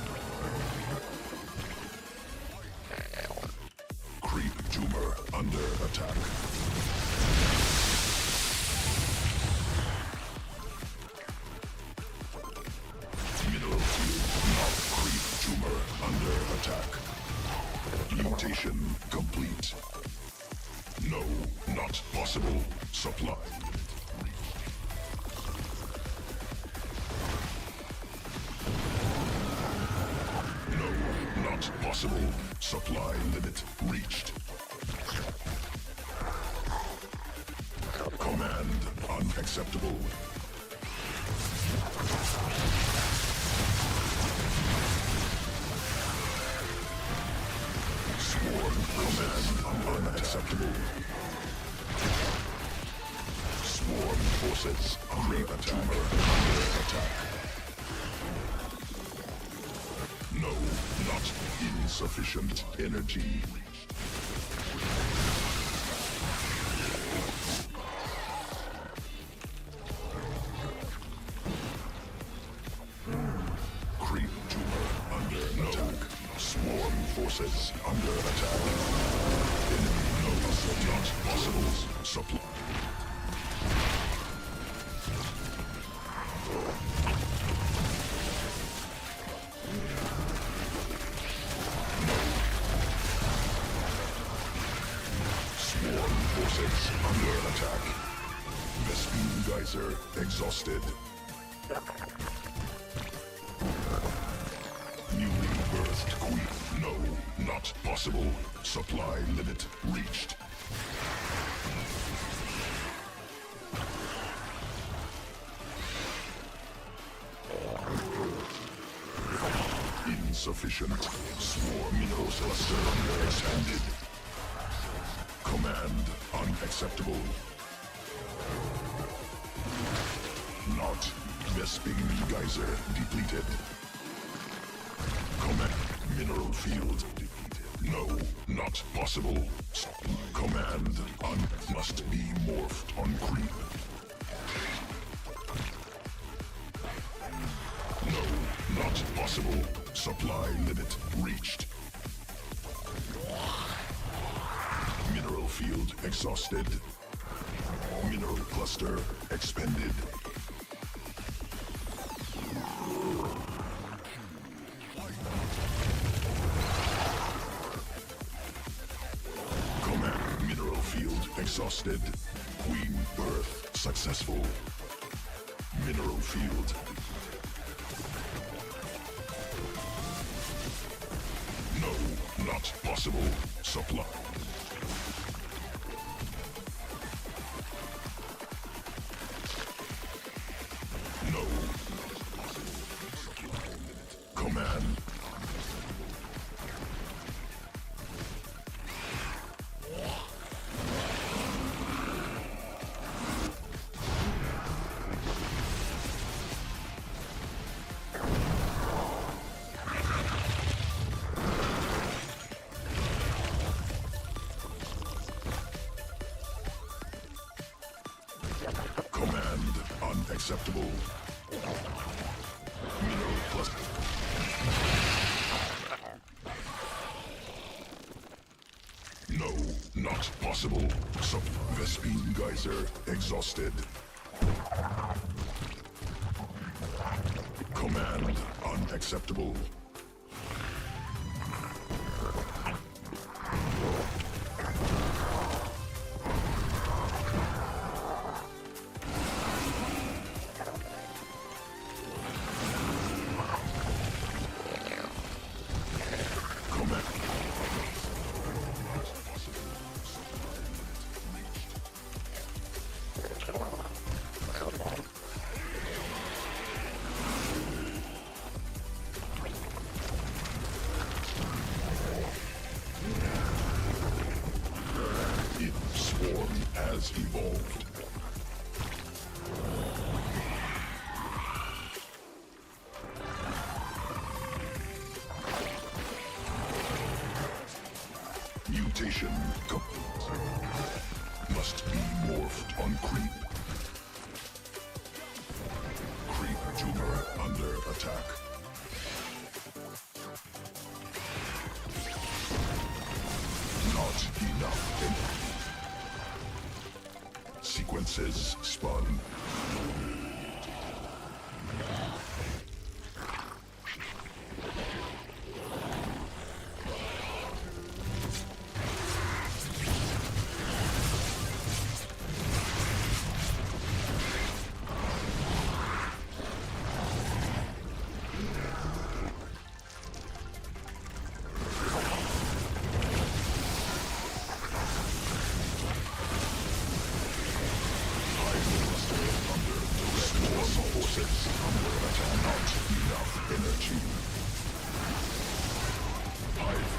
Creep tumor under attack. Mineral field not creep tumor under attack. Mutation complete. No, not possible. Supply. No, not possible. Supply limit reached. Command unacceptable. Sworn command unacceptable. Swarm forces under attack. No, not insufficient energy. Creep tumor under attack. Swarm forces under attack. Enemy nodes not possible. Supply. Swarm forces under attack. Vespene geyser exhausted. Newly birthed queen. No, not possible. Supply limit reached. Insufficient. Swarm mineral cluster expanded. Command unacceptable. Not. Vespene geyser depleted. Command. Mineral field depleted. No, not possible. Command must be morphed on creep. No, not possible. Supply limit reached. exhausted. Mineral cluster expended. Command mineral field exhausted. Queen Earth successful. Mineral field. No, not possible. Supply. No. Command. Command unacceptable. Mineral cluster. No, not possible. Vespine geyser exhausted. Command unacceptable. Command. Swarm has evolved. Mutation complete. Must be morphed on creep. Creep tumor under attack. Not enough. Sequences spun.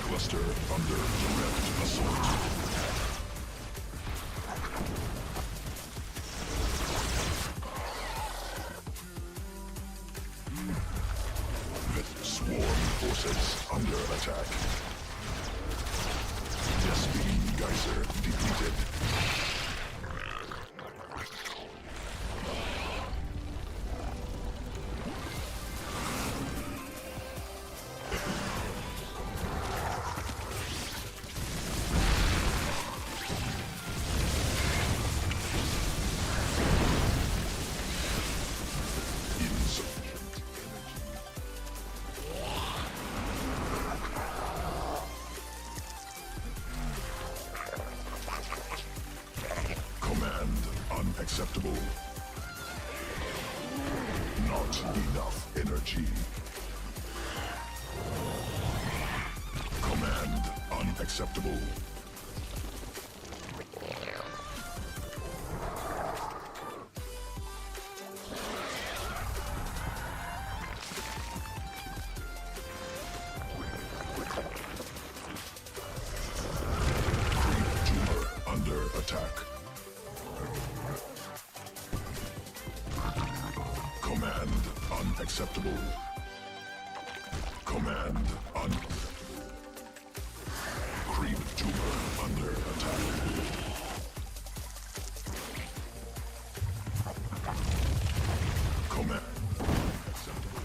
Cluster under direct assault. Swarm forces under attack. Vespine geyser depleted. Unacceptable. Not enough energy. Command unacceptable. Creep tumor under attack. Command unacceptable. Command un... Creep tumor under attack. Command acceptable.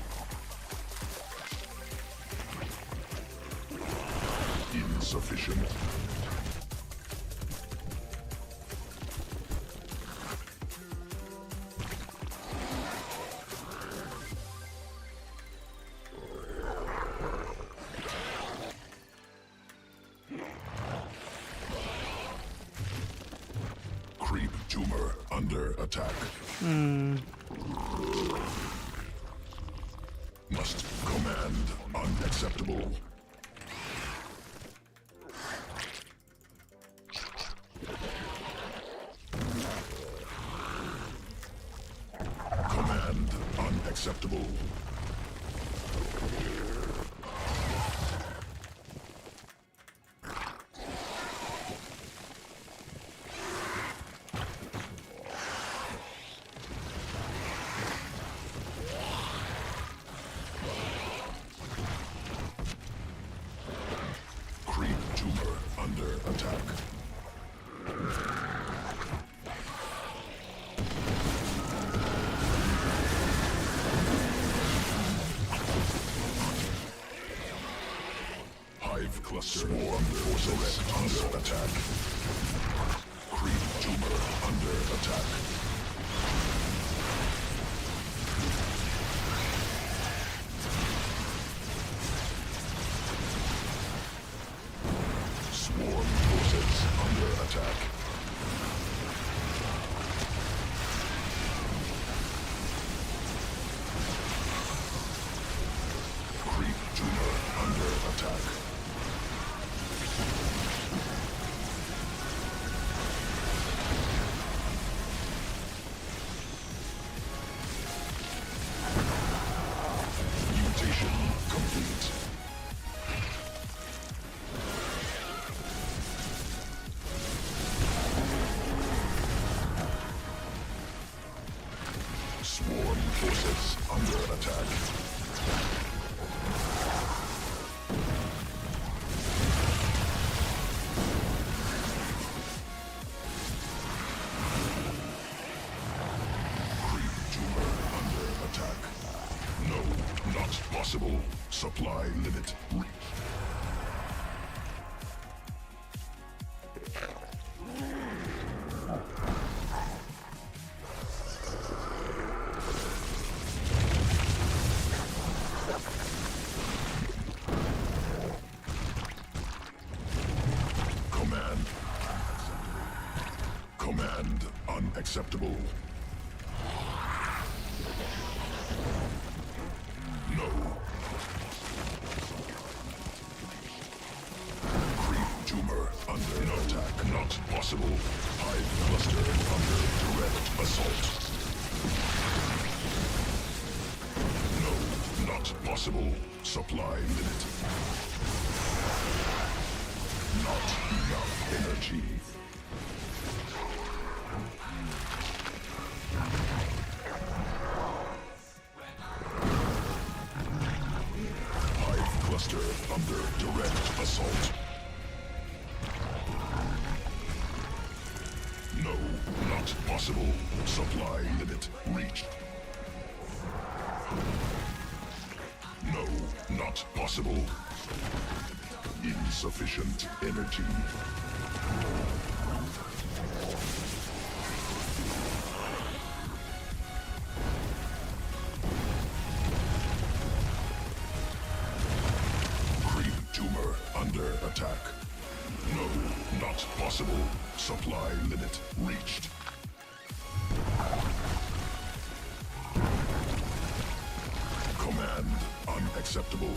Insufficient. tumor under attack. Must command unacceptable. Command unacceptable. Creep tumor under attack. Hive cluster swarm forces under attack. Creep tumor under attack. Swarm forces under attack. Creep tumor under attack. Mutation complete. Swarm forces under attack. Creep tumor under attack. No, not possible. Supply limit reached. Command. Command unacceptable. No. Creep tumor under attack. Not possible. Hive cluster under direct assault. No, not possible. Supply limit. Not enough energy. Hive cluster under direct assault. No, not possible. Supply limit reached. No, not possible. Insufficient energy. Creep tumor under attack. No, not possible. Supply limit reached. Command unacceptable.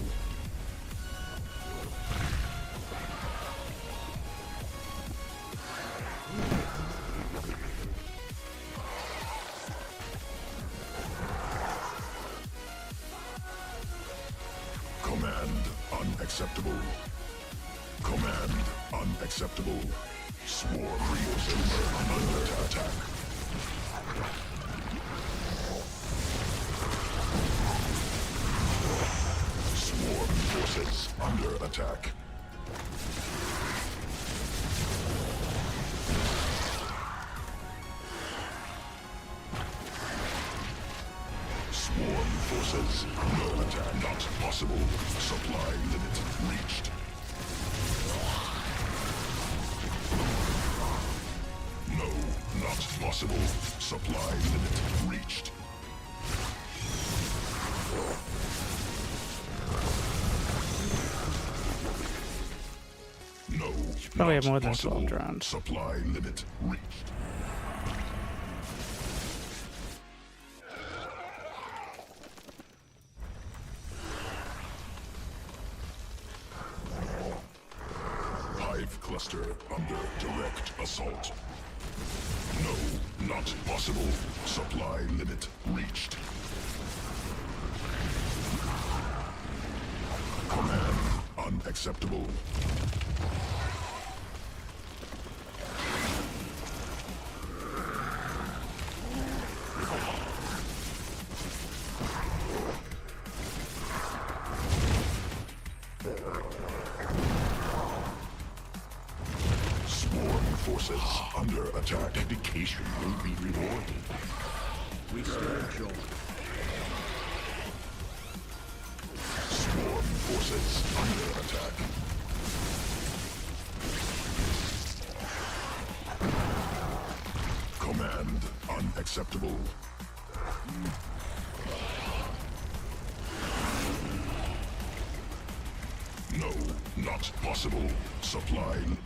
Command unacceptable. Command unacceptable. Swarm tumor under attack. Swarm forces under attack. Swarm forces no attack. Not possible. Supply limit reached. No, not possible. Supply limit reached. No, Probably have not more than possible. 12 drones. Supply limit reached. cluster under direct assault. No, not possible. Supply limit reached. Command unacceptable. Swarm forces under attack. Dedication will be rewarded. Restore joy. Swarm forces under attack. Command unacceptable. No, not possible. Supply limit.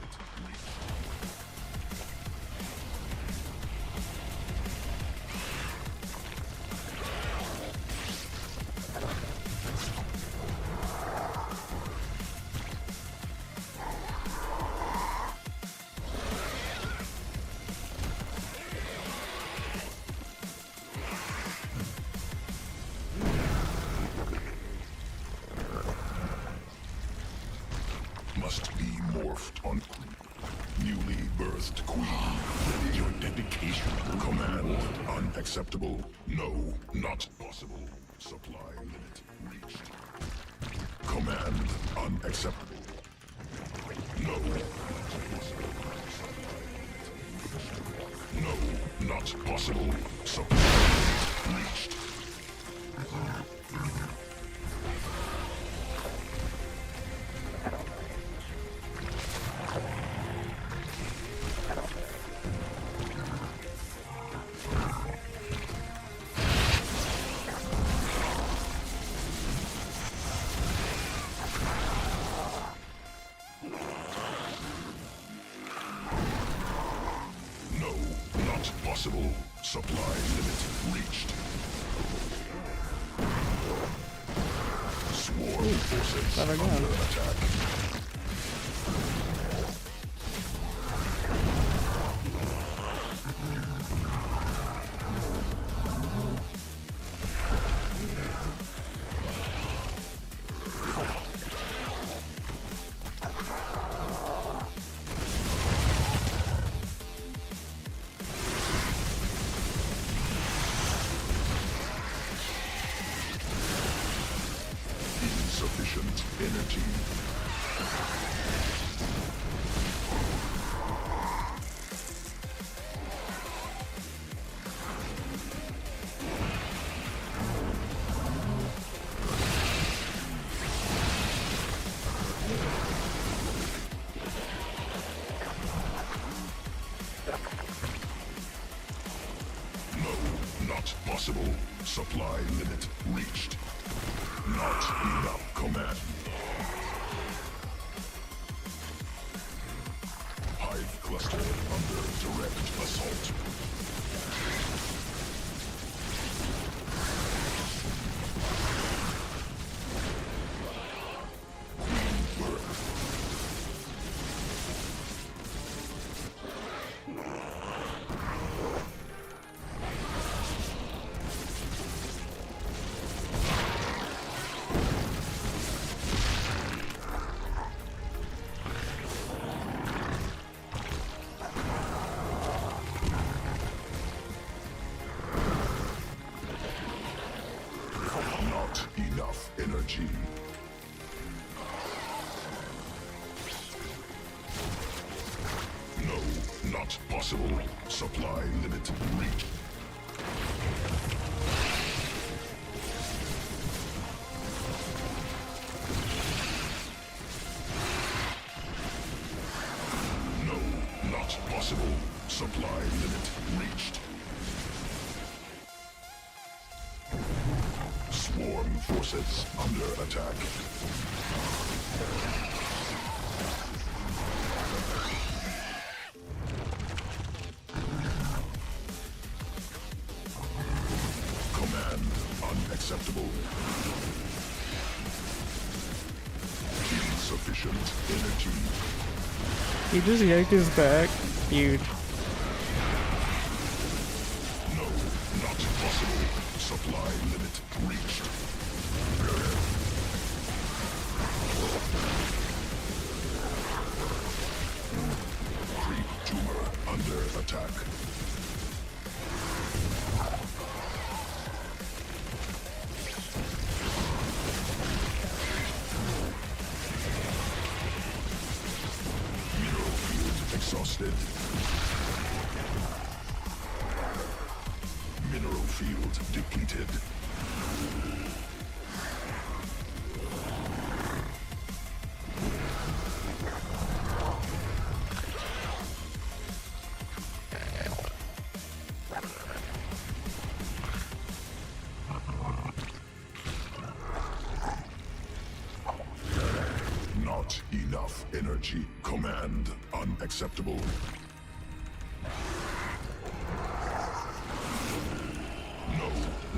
Must be morphed on newly birthed queen. Your dedication. Command unacceptable. No, not possible. Supply limit reached. Command unacceptable. No. No, not possible. Supply limit reached. No, not possible. Supply limit reached. Swarm forces under attack. Insufficient energy. No, not possible. Supply limit reached. Not enough command. Hive cluster under direct assault. Not enough energy. No, not possible. Supply limit reached. No, not possible. Supply limit reached. Swarm forces under attack. Command unacceptable. Insufficient energy. He just yanked his back. Huge. No, not possible. Supply limit reached. Creep tumor under attack. Mineral field exhausted. Mineral field depleted. Not enough energy. Command unacceptable. No,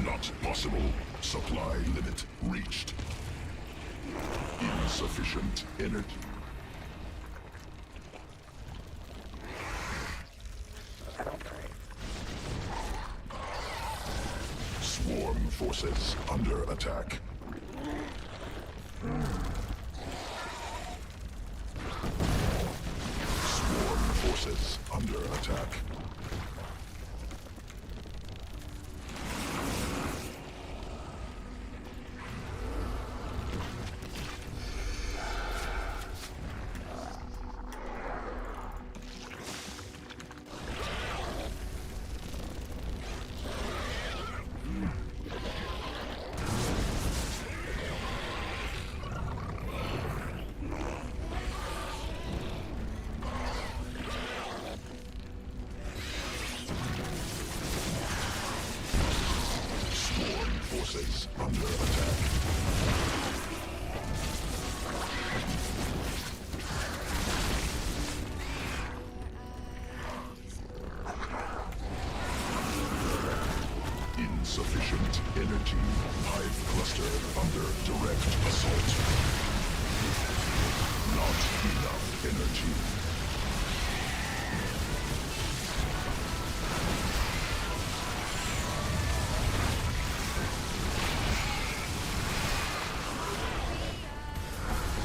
not possible. Supply limit reached. Insufficient energy. Swarm forces under attack. Swarm forces under attack. Swarm forces under attack. Insufficient energy. Hive cluster under direct assault. Not enough energy.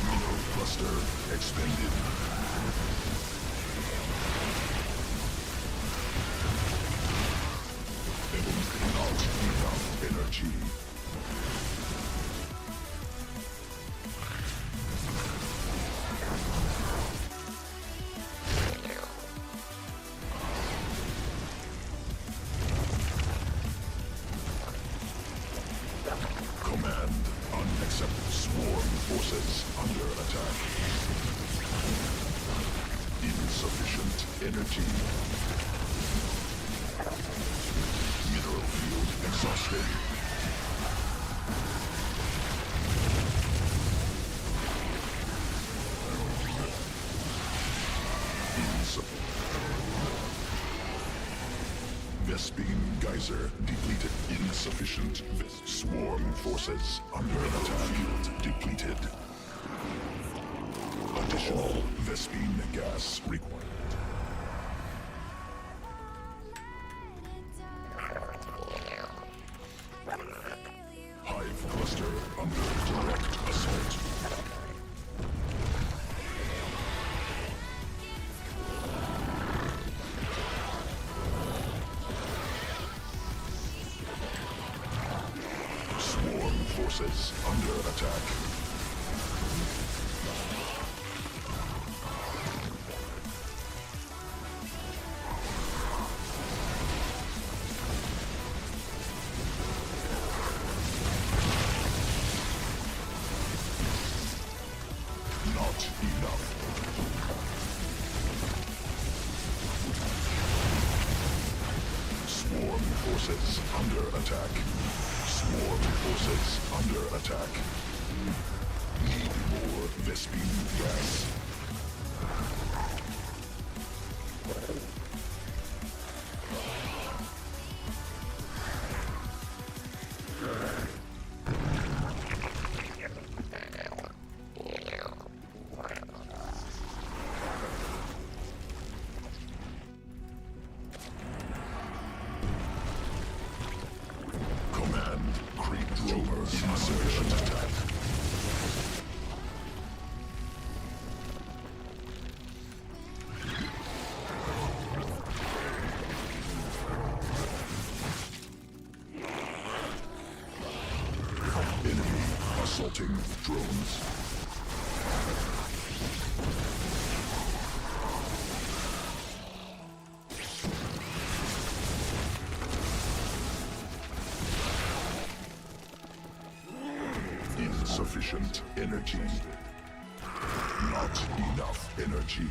Mineral cluster expended. Not enough energy. Command unacceptable. Swarm forces under attack. Insufficient energy. Mineral field exhausted. Vespine geyser depleted. Insufficient. Swarm forces under attack. Field depleted. Additional Vespine gas required. Hive cluster under direct assault. Swarm forces under attack. Not enough. Swarm forces under attack. Swarm forces under attack. Need more Vespine gas. Insufficient energy. Not enough energy.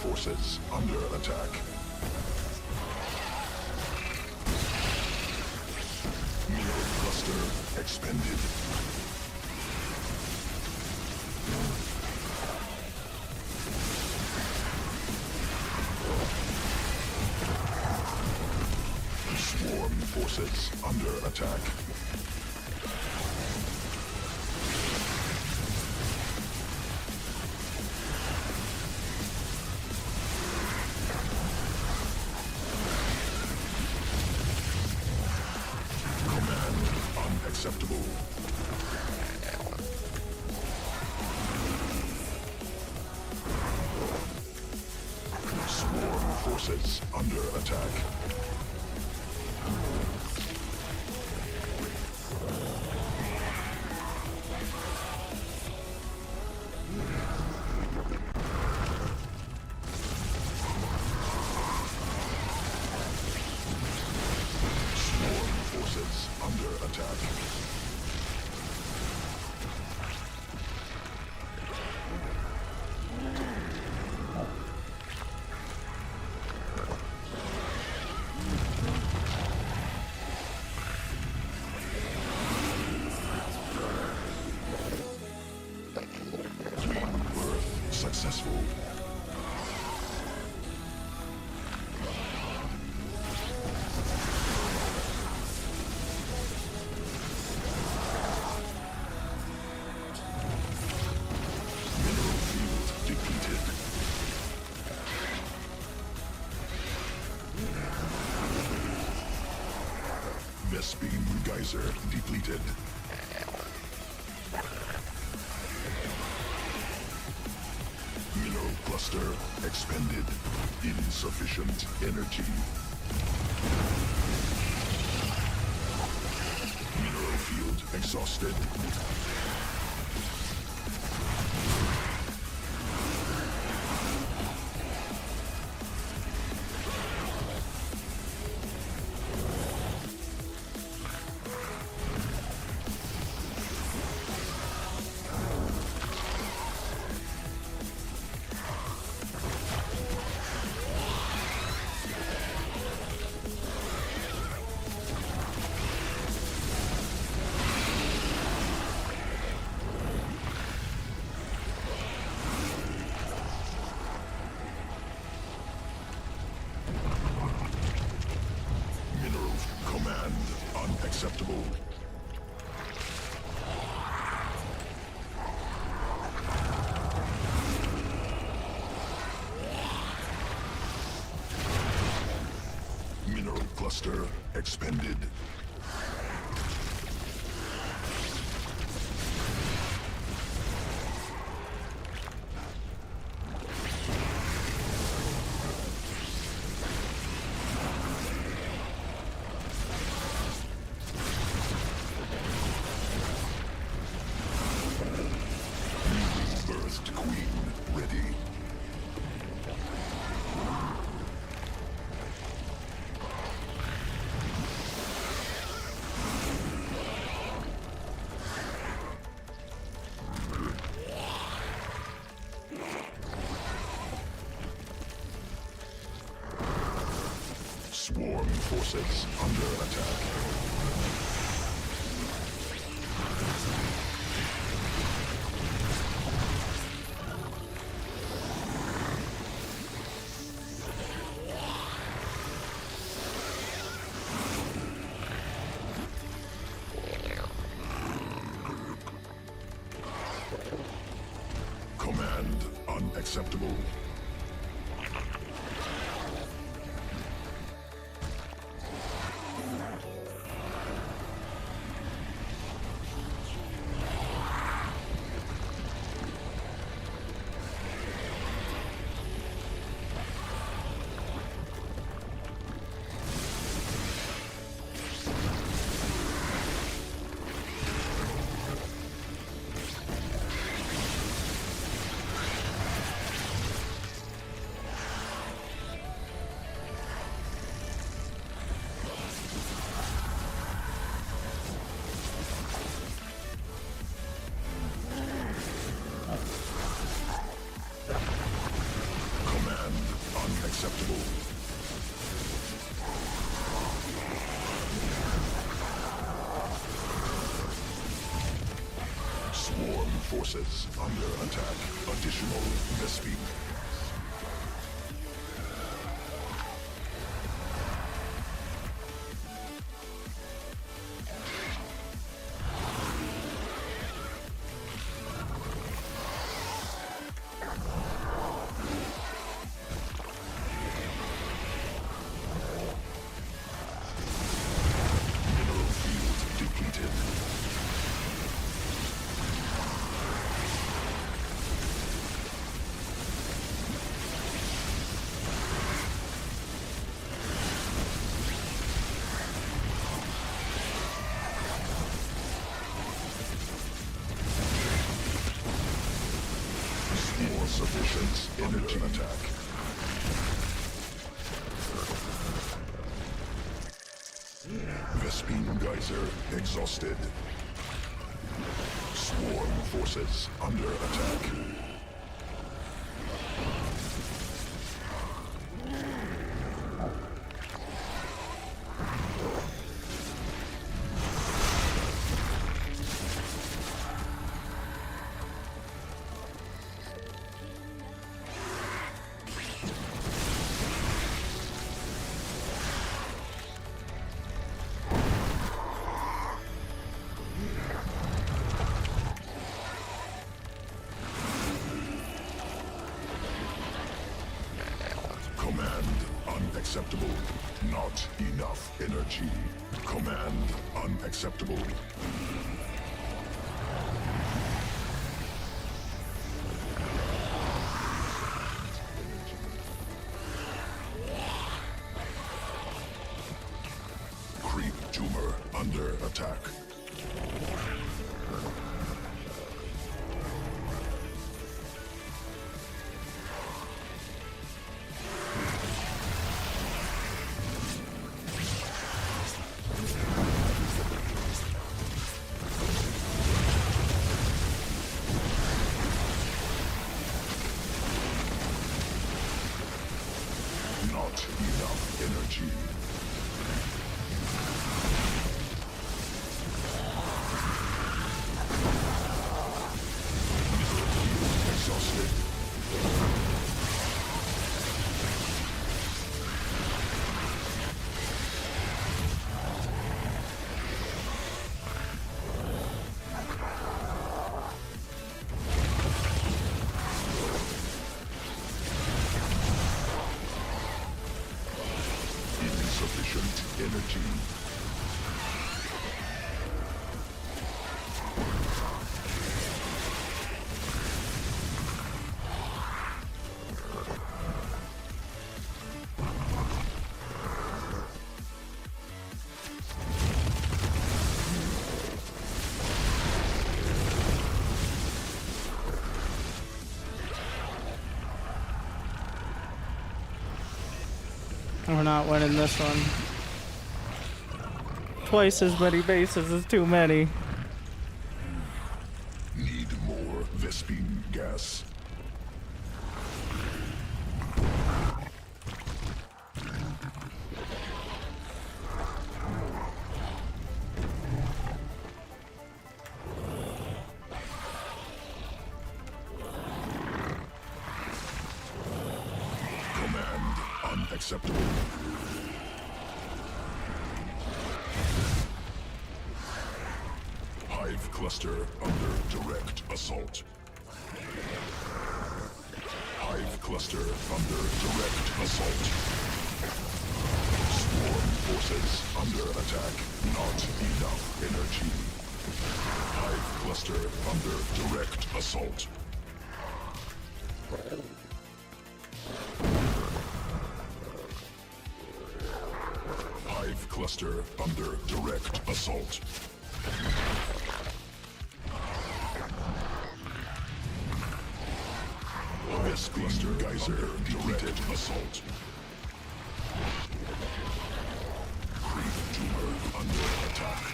Forces under attack. Mineral cluster expended. Swarm forces under attack. Unacceptable. Swarm forces under attack. Swarm forces under attack. Successful. Mineral field depleted. Vespene geyser depleted. Mineral cluster expended. Insufficient energy. Mineral field exhausted. Unacceptable. Mineral cluster expended. Birthed queen ready. Swarm forces under attack. Command unacceptable. forces under attack. Additional Vespene. Mineral field depleted. More sufficient energy attack. Vespene geyser exhausted. Swarm forces under attack. Command unacceptable. Not enough energy. Command unacceptable. Creep tumor under attack. Not enough energy. Exhausted. Insufficient energy. We're not winning this one. Twice as many bases is too many. Need more Vespene gas. Command unacceptable. Hive cluster under direct assault. Hive cluster under direct assault. Swarm forces under attack. Not enough energy. Hive cluster under direct assault. Hive cluster under direct assault. This cluster geyser direct assault. Creep tumor under attack.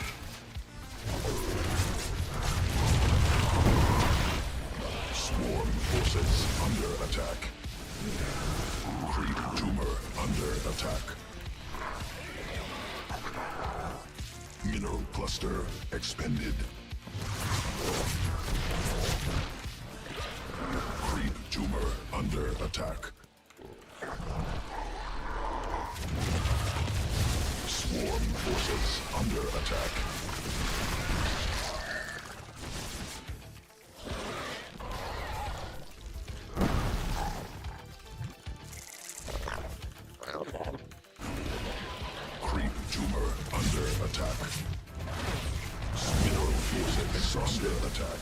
Swarm forces under attack. Creep tumor under attack. Mineral cluster expended. under attack. Swarm forces under attack. Creep tumor under attack. Spiral forces under attack.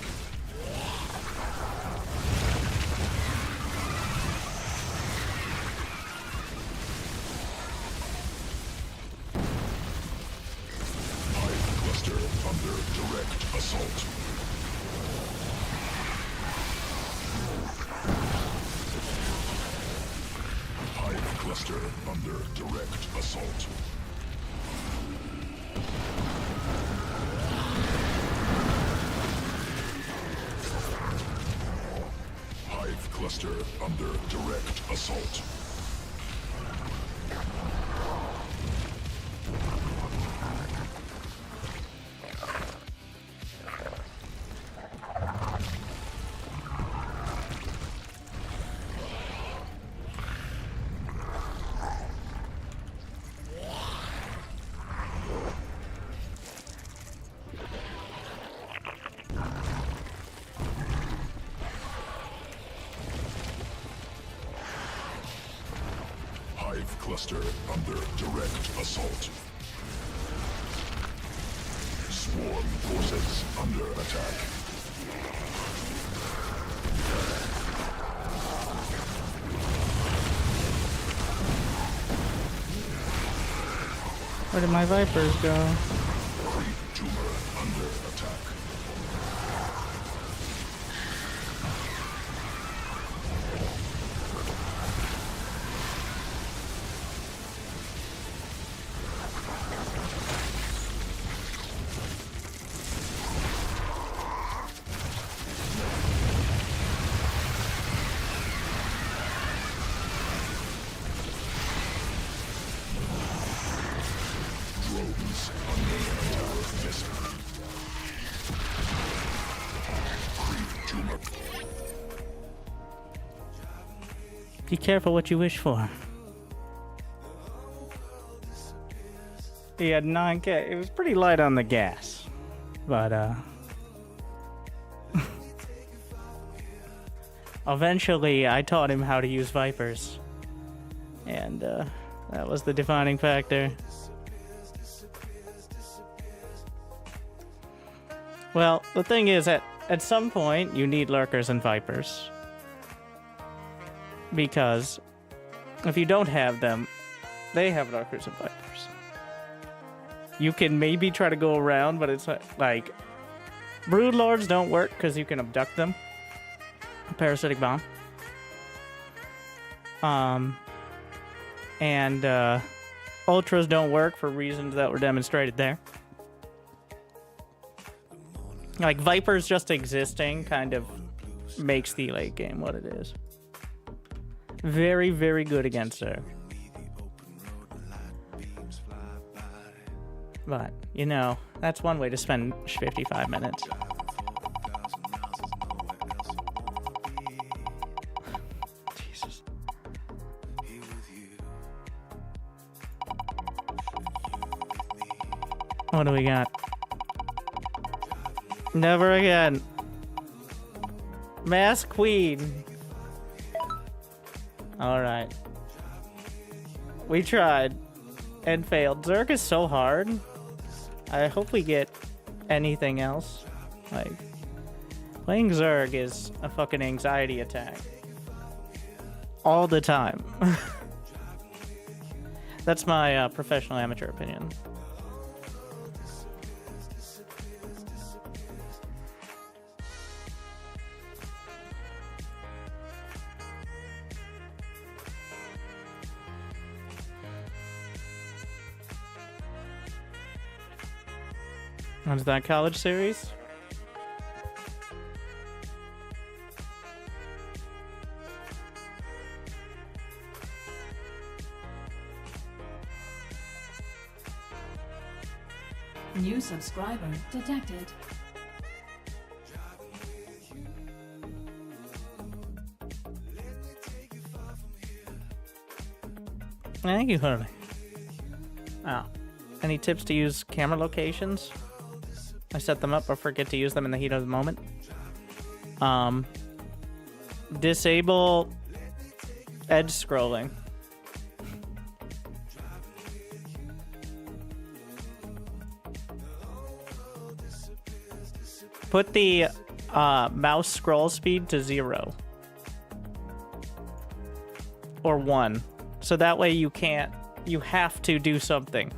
Hive cluster under direct assault. Hive cluster under direct assault. Hive cluster under direct assault. Hive cluster under direct assault. Swarm forces under attack. Where did my Vipers go? Creep tumor under attack. Drones under tower missile. Creep tumor. Be careful what you wish for. He had 9K. It was pretty light on the gas. But, eventually, I taught him how to use Vipers. And, that was the defining factor. Well, the thing is, at some point, you need Lurkers and Vipers. Because if you don't have them, they have Lurkers and Vipers. You can maybe try to go around, but it's like... Broodlords don't work because you can abduct them. Parasitic Bomb. And Ultras don't work for reasons that were demonstrated there. Like, Vipers just existing kind of makes the late game what it is. Very, very good against her. But, you know, that's one way to spend 55 minutes. Jesus. What do we got? Never again. Mass Queen. Alright. We tried. And failed. Zerg is so hard. I hope we get anything else. Like, playing Zerg is a fucking anxiety attack. All the time. That's my professional amateur opinion. When's that college series? New subscriber detected. Thank you, honey. Oh. Any tips to use camera locations? I set them up but forget to use them in the heat of the moment. Disable edge scrolling. Put the mouse scroll speed to 0 or 1, so that way you have to do something.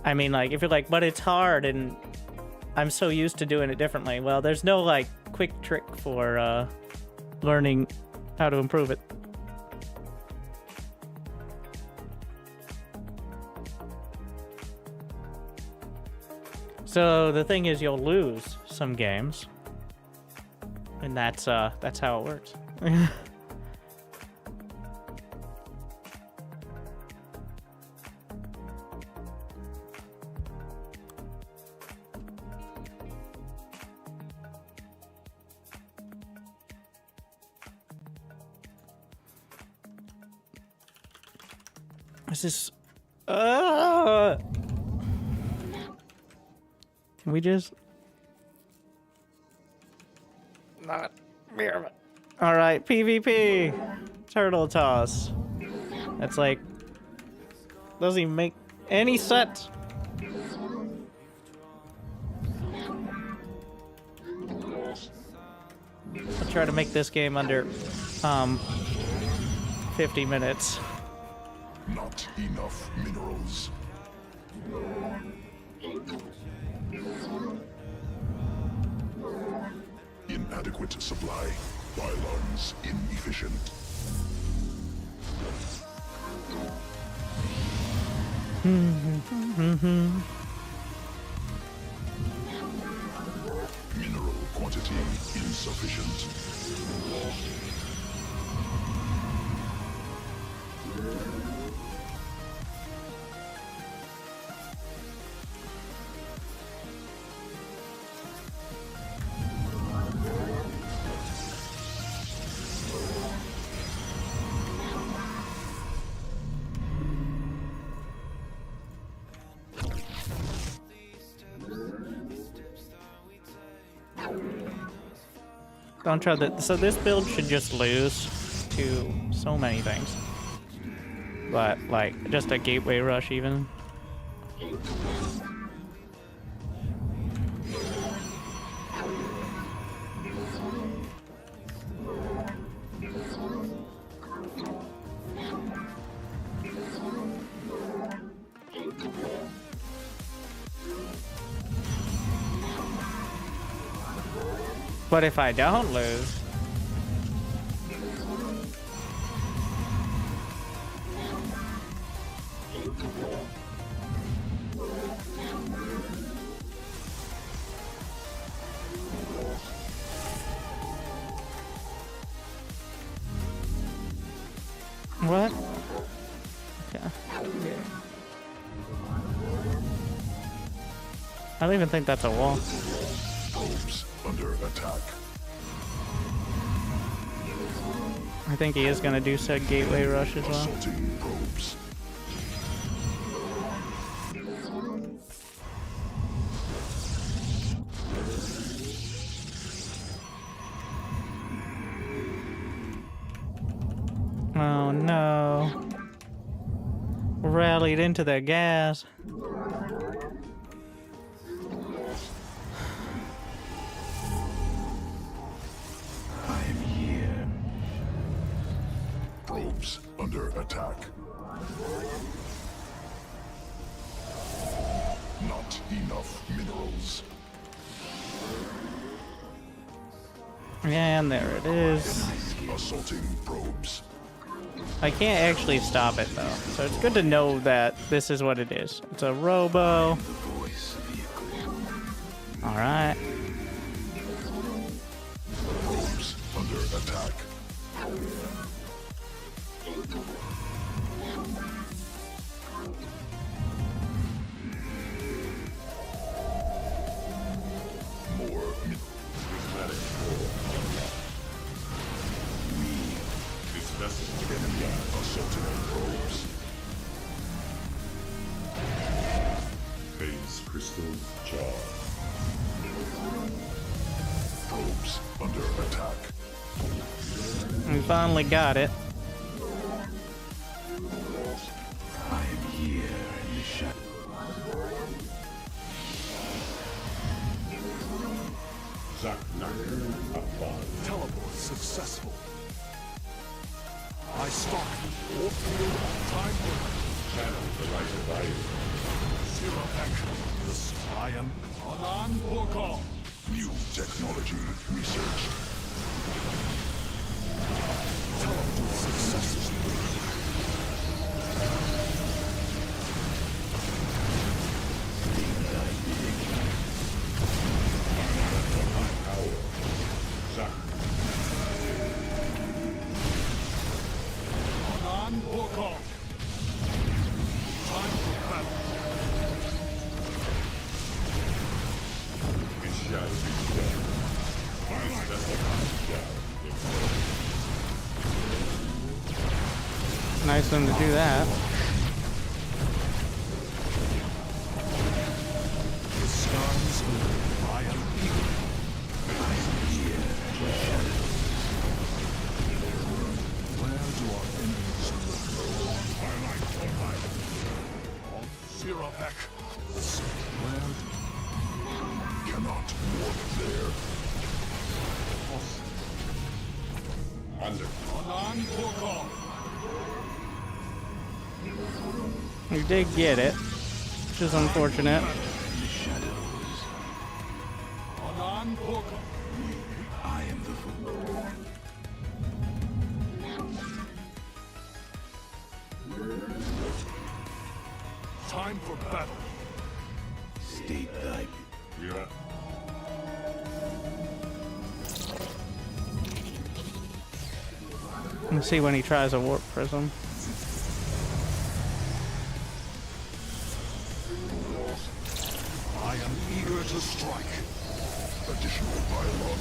I mean, like, if you're like, but it's hard and I'm so used to doing it differently. Well, there's no, like, quick trick for learning how to improve it. So the thing is, you'll lose some games, and that's how it works. This is. Can we just not mirror? All right, PvP turtle toss. That's like doesn't even make any sense. I'll try to make this game under 50 minutes. Not enough minerals. Inadequate supply. Pylons inefficient. Mineral quantity insufficient. Don't try that. So this build should just lose to so many things. But, like, just a gateway rush even. But if I don't lose... What? Okay. I don't even think that's a wall. Probes under attack. I think he is gonna do said gateway rush as well. Assaulting probes. Oh no. Rallied into the gas. I'm here. Probes under attack. Not enough minerals. And there it is. Assaulting probes. I can't actually stop it though, so it's good to know that this is what it is. It's a robo. Alright. Probes under attack. More Sentinel probes. Phase crystals charged. Probes under attack. We finally got it. I am here in the shadow. Teleport successful. I start. Warp field time for Channel the light of life. zero action. I am on Borgal. New technology researched. Teleport successful. On Borgal. Time for battle. It shall be done. Nice of them to do that. The stars will I am eager. Where do our enemies lurk? Zerofek. Where Cannot warp there. Under. on Borgal. We did get it, which is unfortunate. On Borgal. I am the fool. Time for battle. State thy. Yeah. Let's see when he tries a warp prism. I am eager to strike. Additional pylon.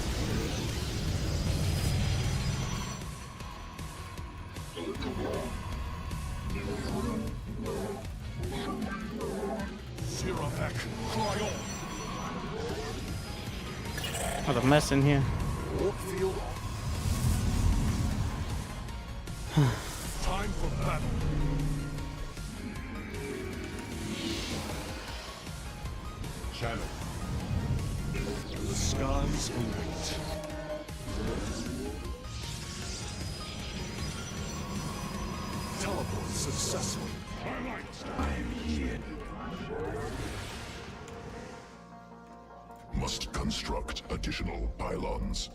Zerofek. Cry on. What a mess in here. Warp field on. Time for battle. Channel. The skies await. Teleport successful. I am here. Must construct additional pylons.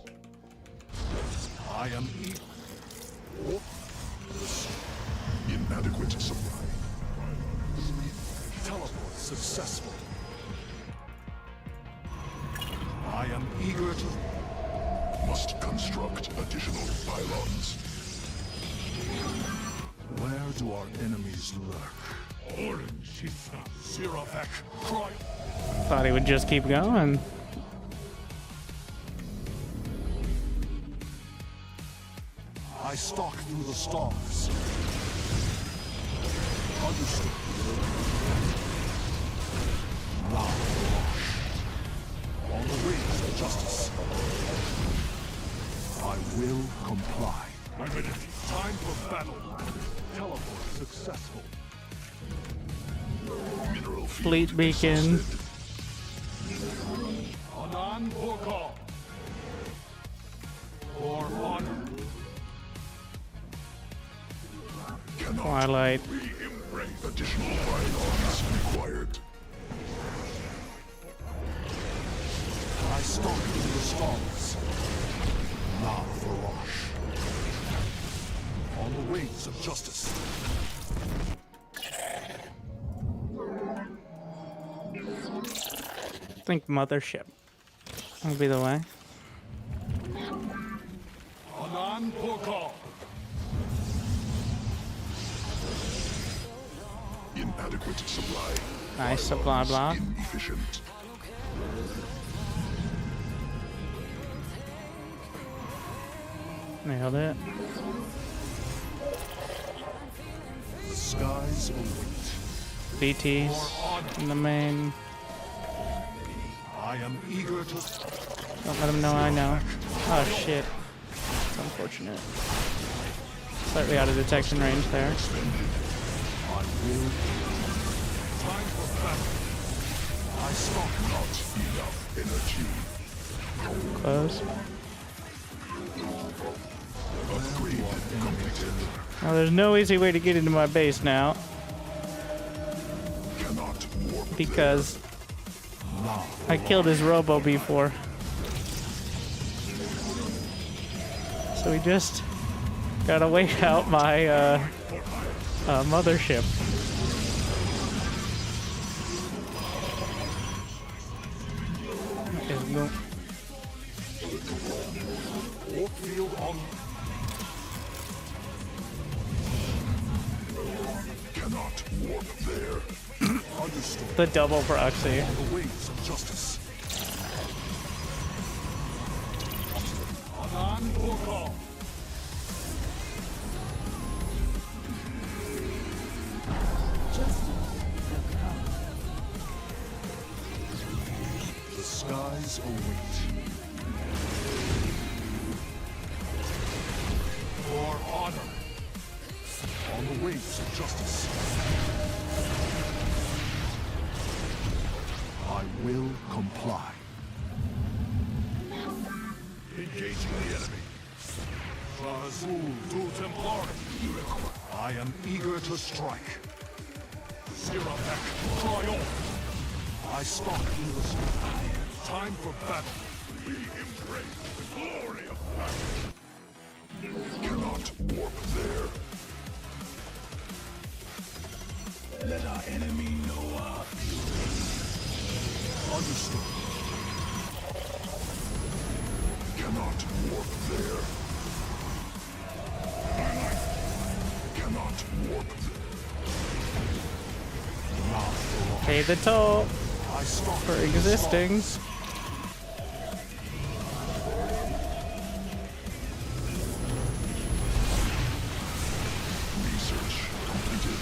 I am eager. Inadequate supply. Teleport successful. I am eager to. Must construct additional pylons. Where do our enemies lurk? Zerofek. Cry. Thought he would just keep going. I stalk through the stars. Understood. Now, on the wings of justice, I will comply. Time for battle. Teleport successful. Mineral field Fleet beacon. exhausted. Anan Borgal. For honor. Cannot. Twilight. Additional pylons required. I stalk through the stars. Now for Rosh. On the wings of justice. I think mothership will be the way. Anan Borgal. Inadequate supply. Nice supply block. Inefficient. Nailed it. skies await. BTs in the main. I am eager to. Don't let him know I know. Oh shit. It's unfortunate. Slightly out of detection range there. I will. Time for battle. I stock Not enough energy. Close. Upgrade completed. Now there's no easy way to get into my base now Cannot warp because I killed his robo before. So we just gotta wait out my mothership. Is no- warp field on. Cannot warp there. Understood. the double proxy. On the wings of justice. On or call. The skies await. For honor. On the wings of justice. I will comply. Engaging the enemy. Azul tu Templari. I am eager to strike. Zirapek, triumph. I stalk through the sky. Time for battle. We embrace the glory of battle. Cannot warp there. Let our enemy know our Understood. cannot warp there. Cannot warp there. Pay the toll I stalk for through the existing. stars. Research completed.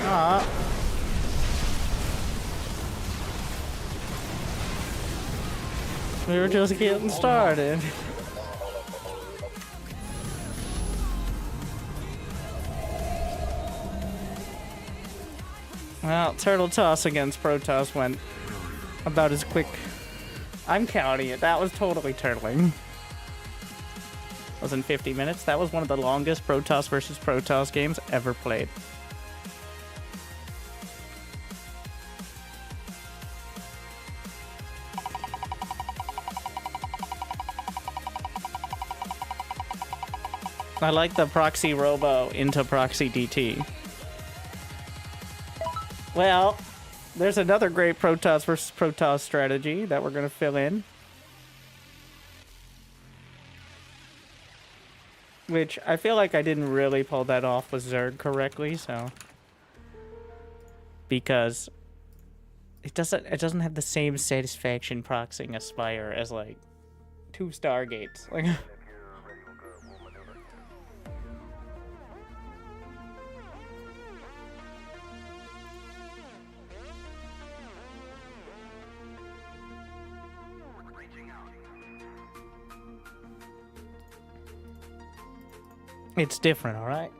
Ah. We were just getting started. Well, Turtle Toss against Protoss went about as quick. I'm counting it. That was totally turtling. Wasn't 50 minutes. That was one of the longest Protoss versus Protoss games ever played. I like the proxy robo into proxy DT. Well, there's another great Protoss versus Protoss strategy that we're going to fill in. Which I feel like I didn't really pull that off with Zerg correctly, so. Because it doesn't have the same satisfaction proxying a Spire as like 2 Stargates. Like it's different, all right?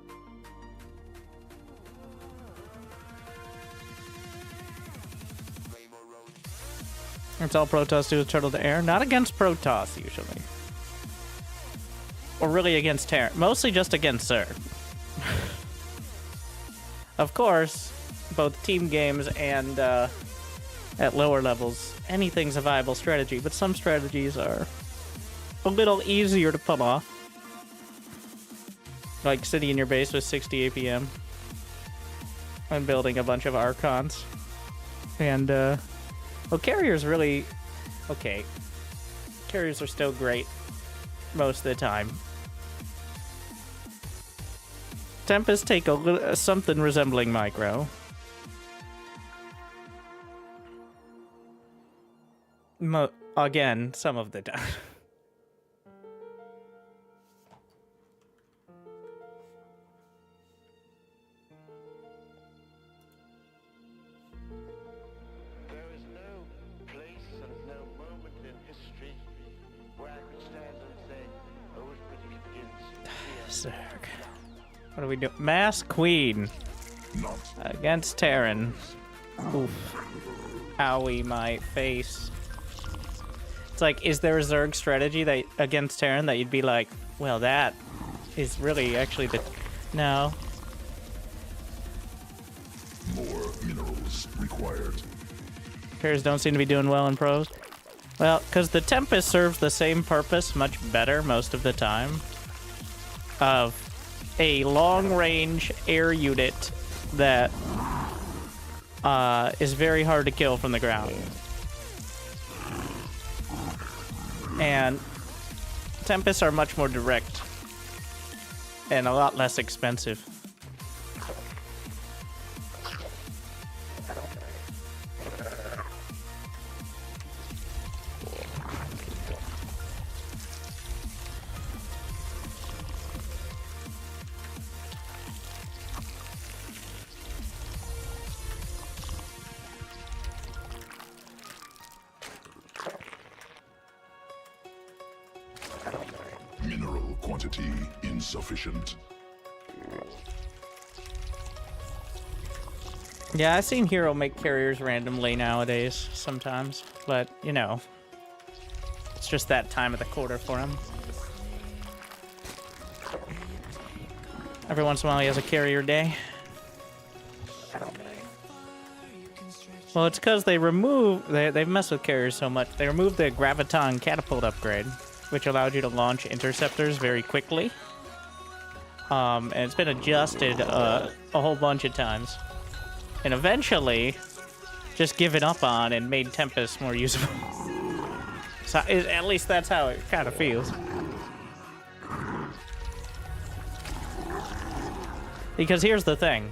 That's all Protoss do is turtle to air. Not against Protoss, usually. Or really against Terran. Mostly just against Zerg. Of course, both team games and at lower levels, anything's a viable strategy, but some strategies are a little easier to pull off. Like sitting in your base with 60 APM and building a bunch of Archons. And, well, carriers really... Okay. Carriers are still great most of the time. Tempests take a little, something resembling micro. Again, some of the time. Zerg. What do we do? Mass Queen Not against Terran. Oof. Owie, my face. It's like, is there a Zerg strategy that against Terran that you'd be like, well, that is really actually the... No. more minerals required. Pairs don't seem to be doing well in pros. Well, because the Tempest serves the same purpose much better most of the time. Of a long-range air unit that is very hard to kill from the ground. And Tempests are much more direct and a lot less expensive. Mineral quantity insufficient. Yeah, I've seen Hero make carriers randomly nowadays sometimes, but, you know, it's just that time of the quarter for him. Every once in a while he has a carrier day. Well, it's because they they've messed with carriers so much. They removed the Graviton catapult upgrade, which allowed you to launch interceptors very quickly. And it's been adjusted a whole bunch of times. And eventually, just given up on and made Tempest more usable. So at least that's how it kind of feels. Because here's the thing.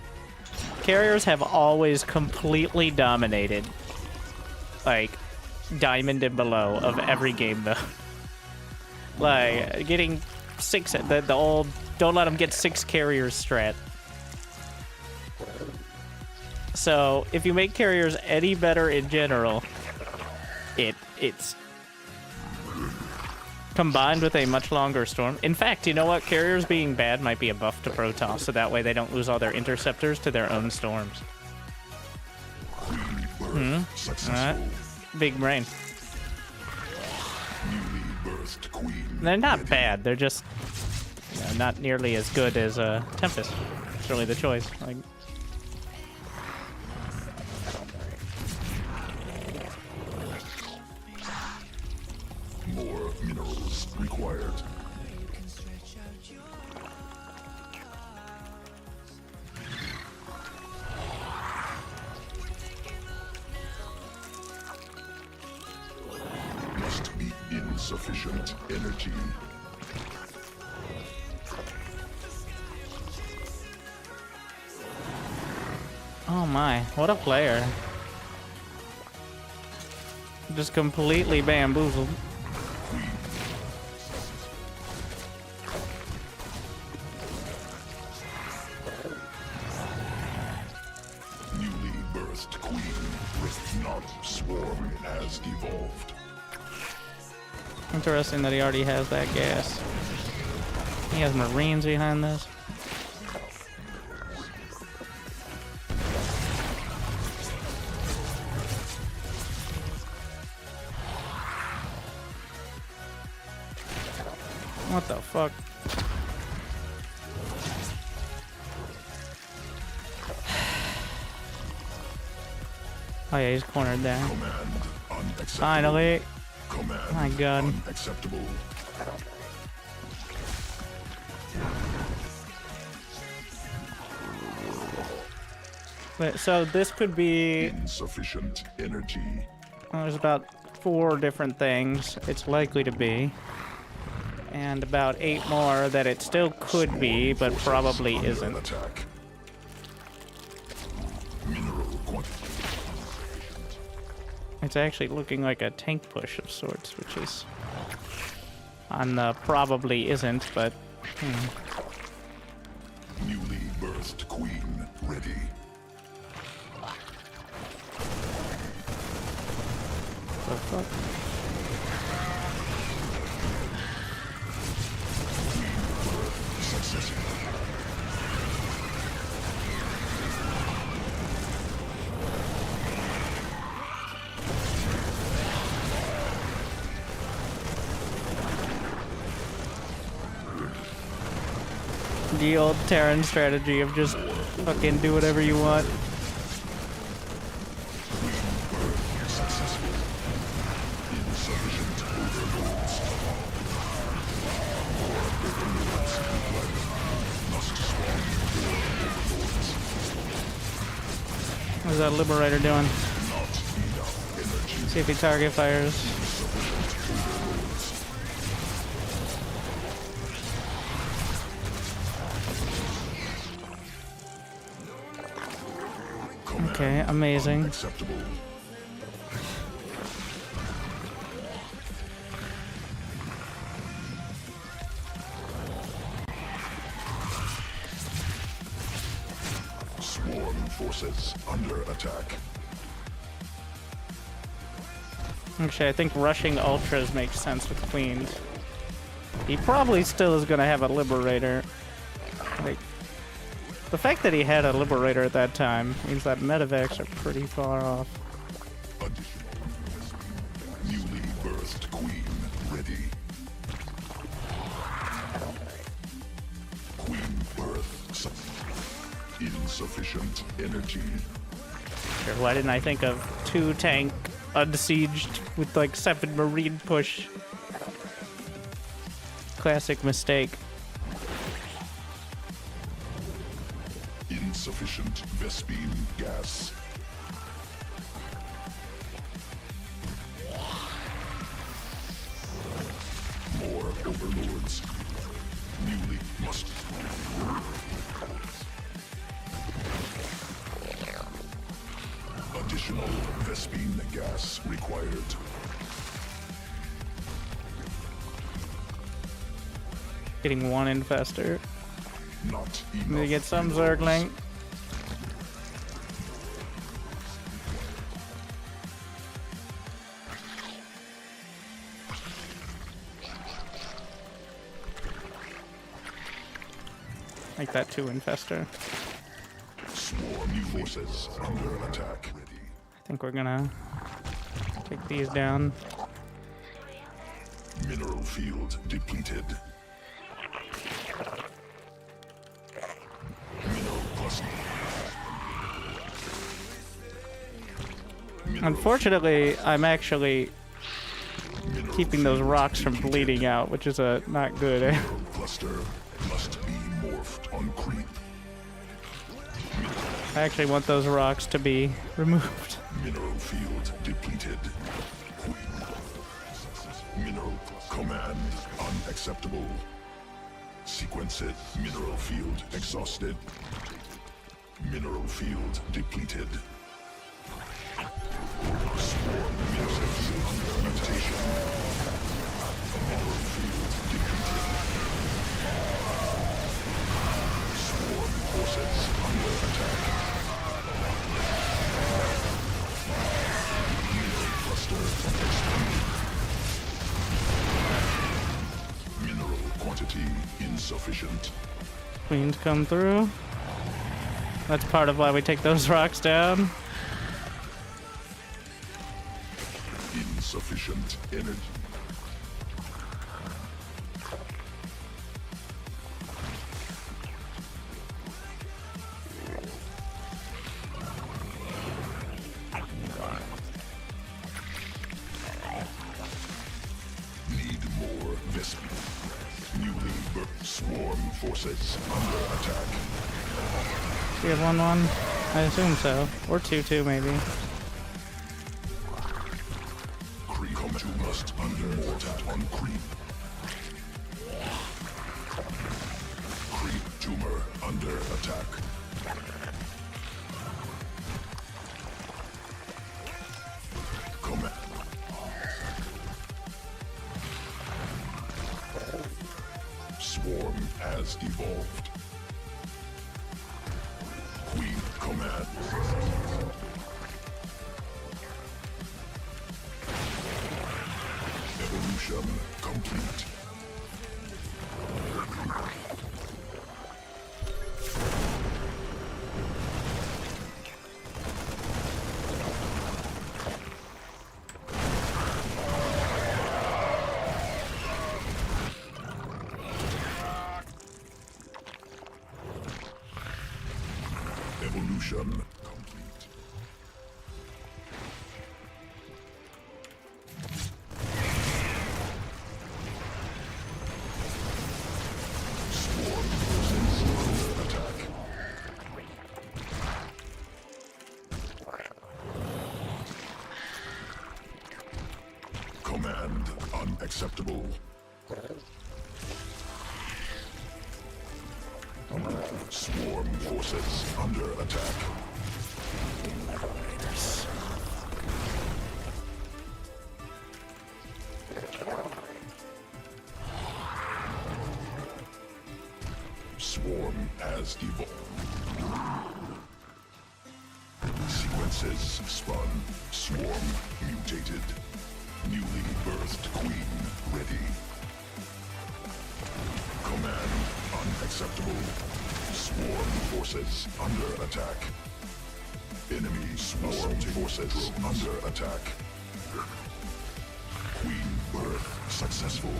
Carriers have always completely dominated, like, diamond and below of every game mode. Like, getting 6, the old, don't let them get 6 carriers strat. So, if you make carriers any better in general, it's combined with a much longer storm. In fact, you know what? Carriers being bad might be a buff to Protoss, so that way they don't lose all their interceptors to their own storms. Alright. Big brain. Newly birthed queen. They're not bad, they're just, you know, not nearly as good as Tempest. It's really the choice. Like, More minerals required. Must be insufficient energy. oh my, what a player. Just completely bamboozled. Newly birthed queen with not swarm has evolved. Interesting that he already has that gas. He has Marines behind this. What the fuck? Oh yeah, he's cornered there. Command unacceptable. Finally. Command My God. unacceptable. Wait, so this could be... Insufficient energy. Well, there's about 4 different things it's likely to be. And about 8 more that it still could be, but probably Under isn't. attack. Mineral quantity. It's actually looking like a tank push of sorts, which is on the probably isn't, but Newly birthed queen ready. the fuck? Success. The old Terran strategy of just fucking do whatever you want. Successful. Insufficient overlords. More overlords required. Must spawn more overlords. What's that Liberator doing? Not enough energy. See if he target fires. Okay, amazing. Acceptable. Swarm forces under attack. Actually, I think rushing Ultras makes sense with Queens. He probably still is gonna have a Liberator. Like, the fact that he had a Liberator at that time means that medevacs are pretty far off. Additional. Newly birthed queen ready. Queen birth. Insufficient energy. Sure, why didn't I think of 2 tank unsieged with like 7 marine push? Classic mistake. Insufficient Vespine gas. More overlords. Newly must. Additional Vespine gas required. Getting 1 infester. Not enough. I'm gonna get some rewards. Zergling. Like that 2 infester. Swarm forces under attack. I think we're gonna take these down. Mineral field depleted. Mineral cluster. Unfortunately, I'm actually keeping those rocks from bleeding out, which is not good. Mineral cluster must be morphed on creep. I actually want those rocks to be removed. Mineral field depleted. Mineral command unacceptable. Sequence it. Mineral field exhausted. Mineral field depleted. Swarm mineral field mutation. Mineral field depleted. Swarm forces under attack. Mineral cluster expanded. Mineral quantity insufficient. Queens come through. That's part of why we take those rocks down. Insufficient energy. Need more Vespine. Newly birthed swarm forces under attack. Do you have 1/1? I assume so. Or 2/2 maybe. Creep must under attack on creep. Creep tumor under attack. Command. Swarm has evolved. Queen command. Evolution complete. Evolution complete. Swarm forces under attack. Command unacceptable. Swarm forces under attack. Swarm has evolved. Sequences spun. Swarm mutated. Newly birthed queen ready. Command unacceptable. Swarm forces under attack. Enemy swarm forces under attack. Queen birth successful.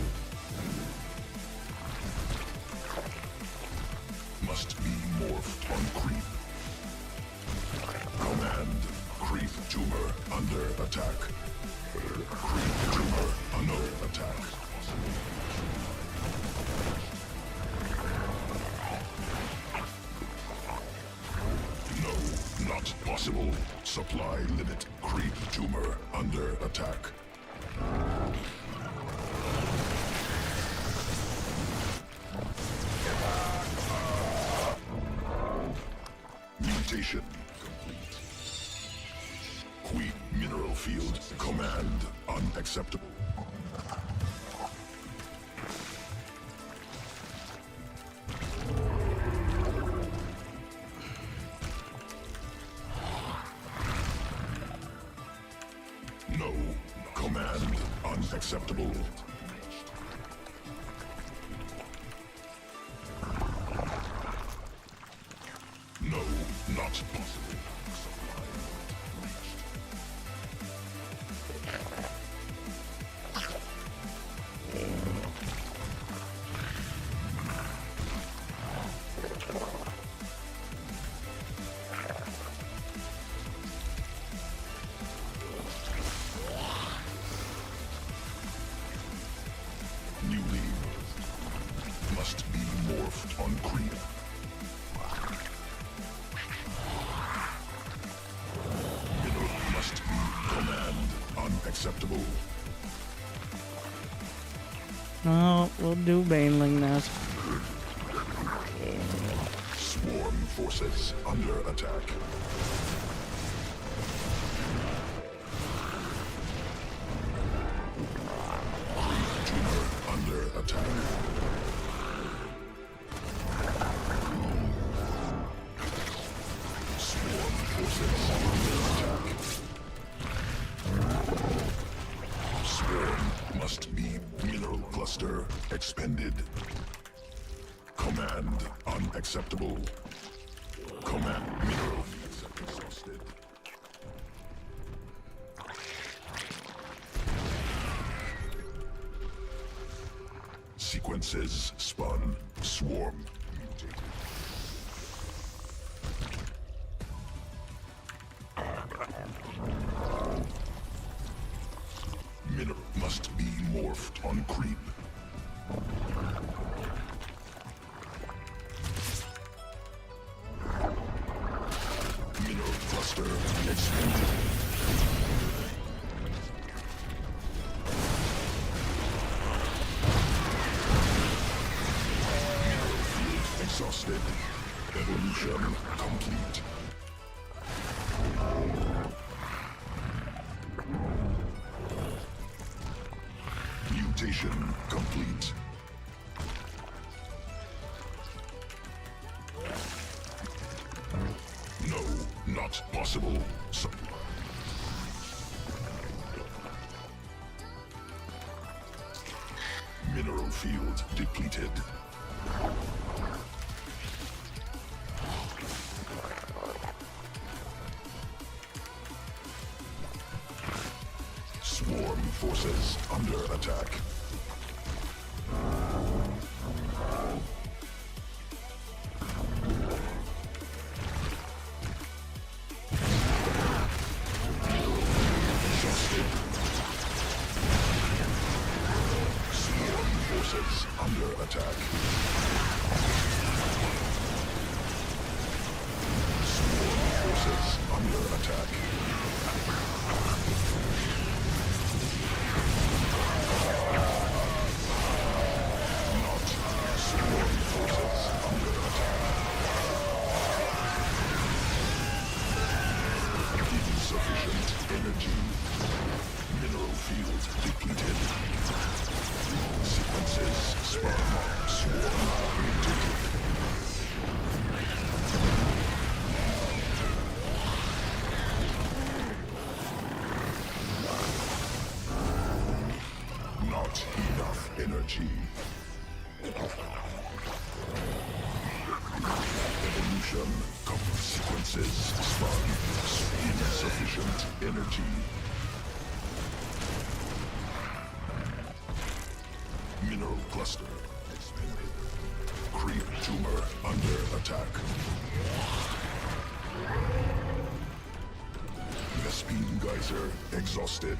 Must be morphed on creep. Command creep tumor under attack. Creep tumor under attack. No, not possible. Supply limit. Creep tumor under attack. Mutation complete. Queen mineral field. Command unacceptable. No. Command unacceptable. No, not possible. Newly must be morphed on creep. Must be command unacceptable. No, we'll do Baneling now. Swarm forces under attack. Creep tumor under attack. Swarm forces under attack. Swarm must be mineral cluster expended. Command unacceptable. Command mineral exhausted. Sequences spun. Swarm mutated. Mineral must be morphed on creep. Mineral cluster expanded. Mineral field exhausted. Evolution complete. Mutation complete. No, not possible. Mineral field depleted. Swarm forces under attack. Forces under attack. Not sworn forces under attack. Insufficient energy. Mineral field depleted. Sequences swarm mutated. Not enough energy. Evolution sequences spun. Insufficient energy. Mineral cluster expanded. Creep tumor under attack. Vespene geyser exhausted.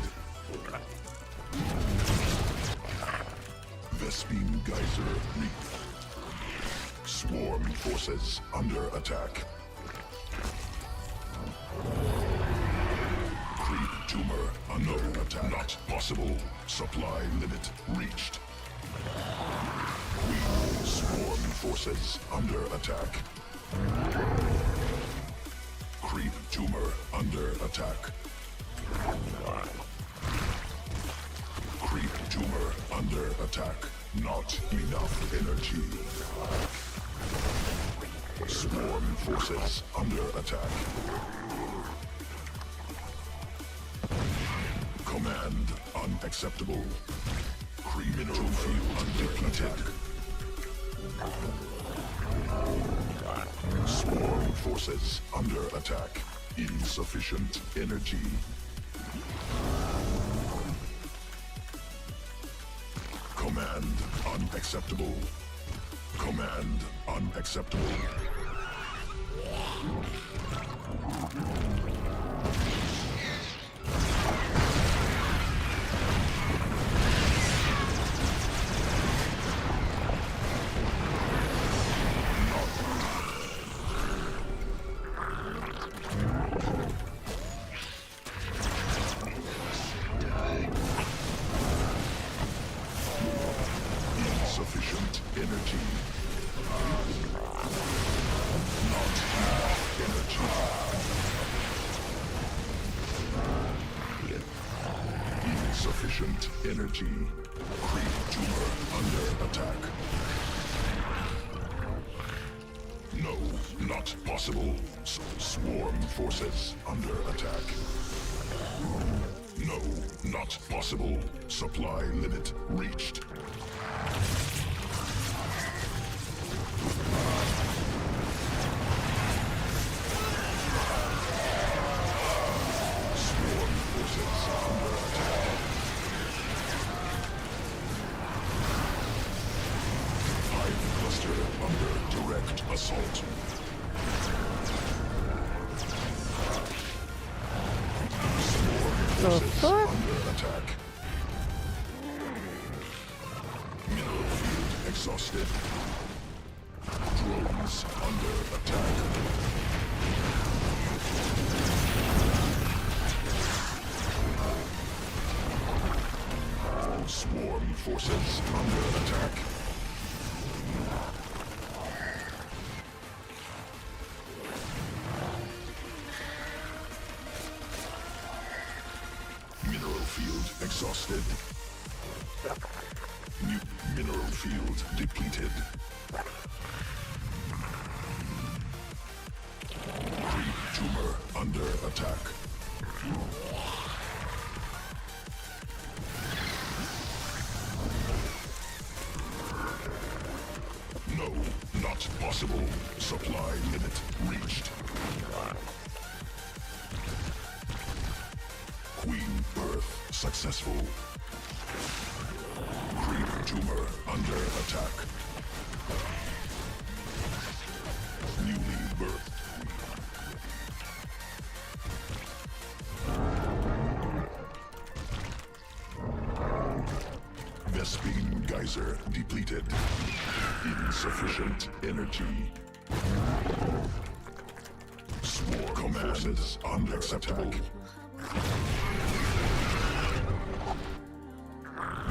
Vespene geyser leaked. Swarm forces under attack. Creep tumor under attack. Not possible. Supply limit reached. Queen swarm forces under attack. Creep tumor under attack. Creep tumor under attack. Not enough energy. Swarm forces under attack. Command unacceptable. Mineral field undepleted. Swarm forces under attack. Insufficient energy. Command unacceptable. Command unacceptable. Insufficient energy. Not enough energy. Insufficient energy. Creep tumor under attack. No, not possible. Swarm forces under attack. No, not possible. Supply limit reached. Swarm forces under attack. Hive cluster under direct assault. The fuck? Under attack. Mineral field exhausted. Drones under attack. Swarm forces under attack. Mineral field exhausted. New mineral field depleted. Creep tumor under attack. No, not possible. Supply limit reached. Queen birth successful. Creep tumor under attack. Newly birthed. Vespene geyser geyser depleted. Insufficient energy. Swarm forces unacceptable.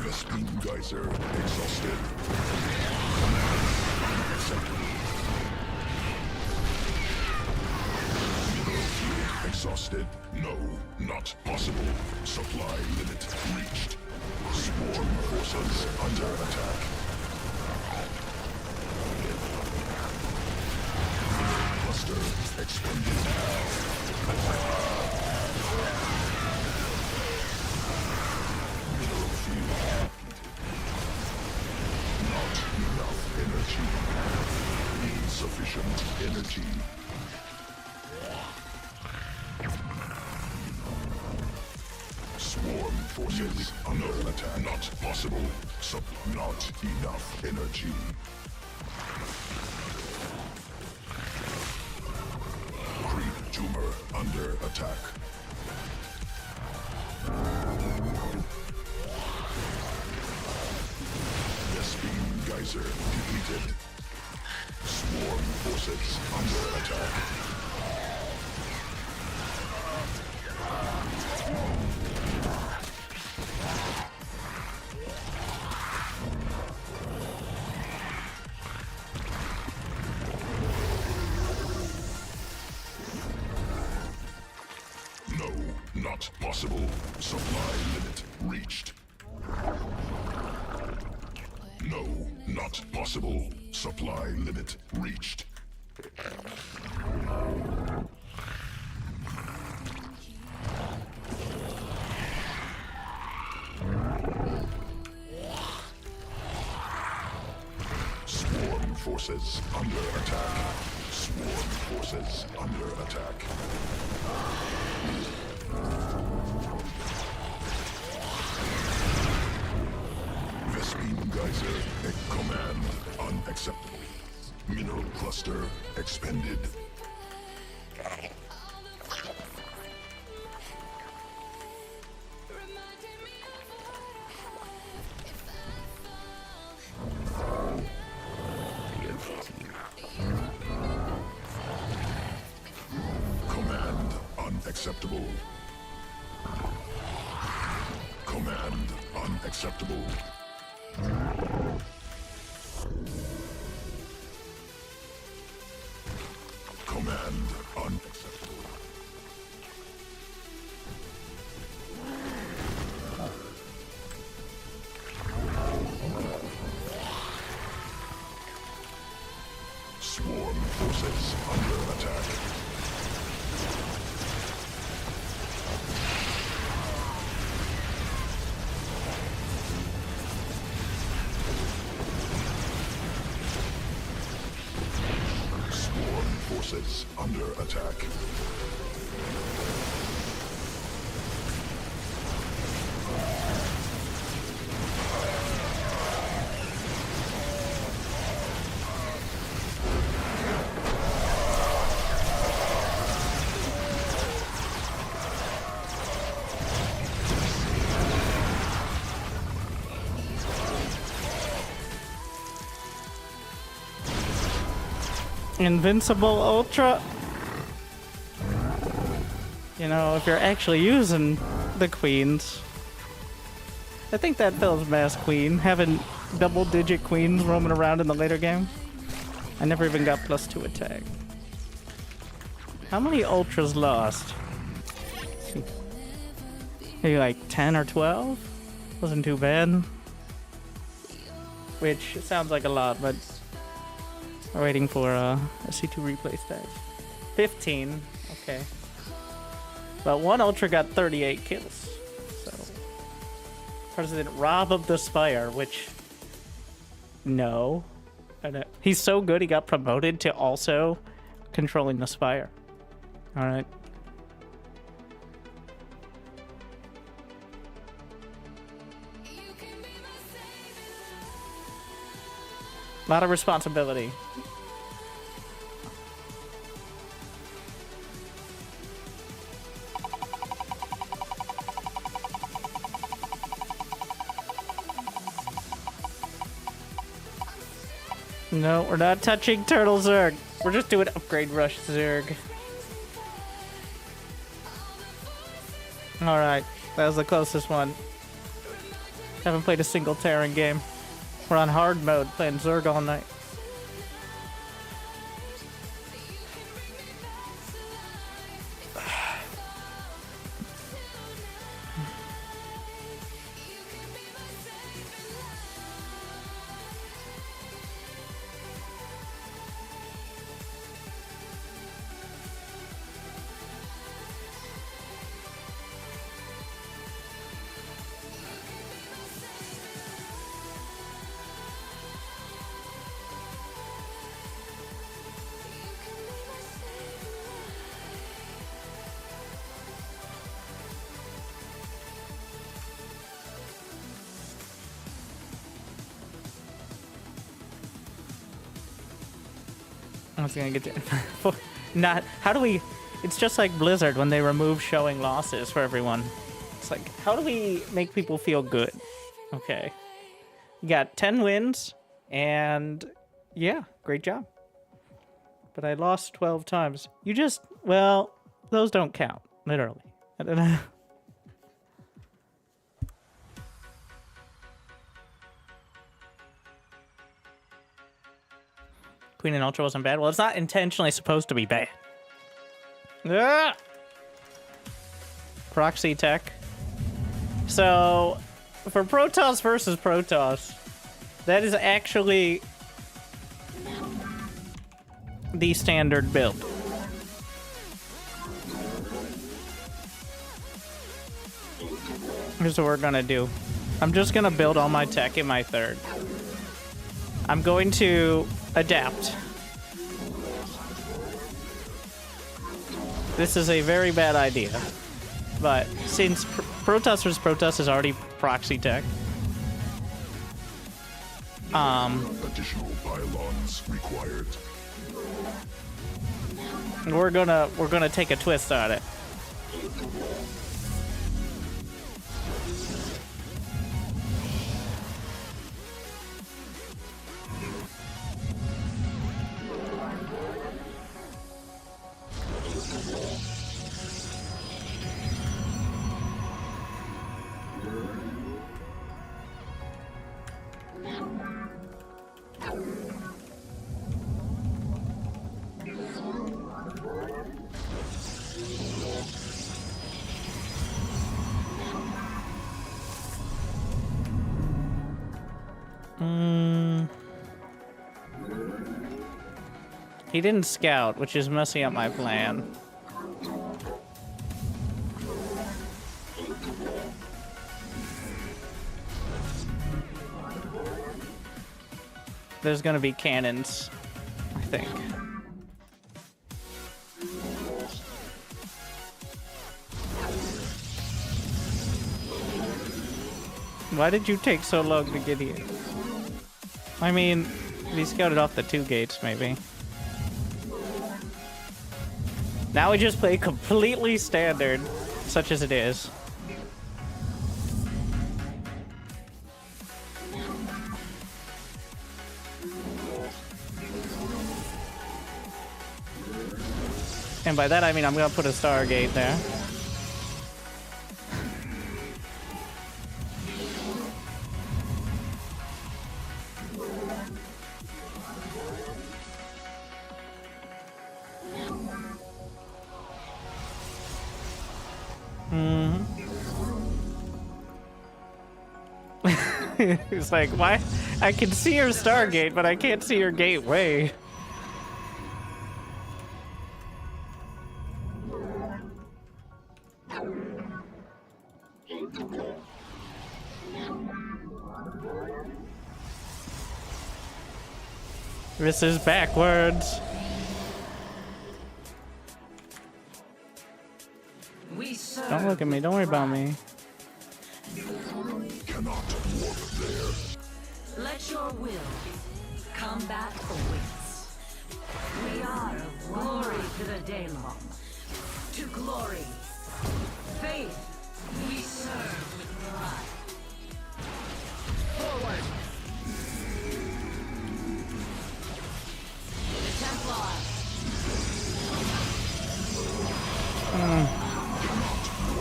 Vespene geyser exhausted. Unacceptable. Mineral field exhausted. No, not possible. Supply limit reached. Swarm forces under attack. Cluster expended. Mineral field. Not enough energy. Insufficient energy. Swarm forces under attack. Not possible. Not enough energy. Creep tumor under attack. Vespene geyser depleted. Swarm forces under attack. No, not possible. Supply limit reached. No, not possible. Supply limit reached. Swarm forces under attack. Swarm forces under attack. Vespene geyser command unacceptable. Mineral cluster expended. Command unacceptable. Command unacceptable. Command unacceptable. Swarm forces under attack. Swarm forces under attack. Invincible Ultra. You know, if you're actually using the queens. I think that fills Mass Queen, having double-digit queens roaming around in the later game. I never even got +2 attack. How many Ultras lost? Maybe like 10 or 12? Wasn't too bad. Which sounds like a lot, but we're waiting for a C2 replay stat. 15, okay. But one Ultra got 38 kills. So, President Rob of the Spire, which, no. He's so good he got promoted to also controlling the Spire. Alright. A lot of responsibility. No, we're not touching Turtle Zerg. We're just doing upgrade rush Zerg. Alright, that was the closest one. Haven't played a single Terran game. We're on hard mode, playing Zerg all night. I was gonna get to not how do we it's just like Blizzard when they remove showing losses for everyone. It's like, how do we make people feel good? Okay, you got 10 wins and yeah, great job, but I lost 12 times. You just, well, those don't count, literally. I don't know. Queen and Ultra wasn't bad. Well, it's not intentionally supposed to be bad. Ah! Proxy tech. So, for Protoss versus Protoss, that is actually the standard build. Here's what we're gonna do. I'm just gonna build all my tech in my third. I'm going to adapt. This is a very bad idea, but since Protoss vs. Protoss is already proxy tech, Additional pylons required. we're gonna take a twist on it. He didn't scout, which is messing up my plan. There's gonna be cannons, I think. Why did you take so long to get here? I mean, he scouted off the 2 gates, maybe. Now we just play completely standard, such as it is. And by that I mean I'm gonna put a Stargate there. It's like, why? I can see your Stargate, but I can't see your gateway. This is backwards. Don't look at me. Don't worry about me. Cannot warp there. Let your will. Combat awaits. We are of glory to the day long. To glory. Faith. We serve with pride. Forward.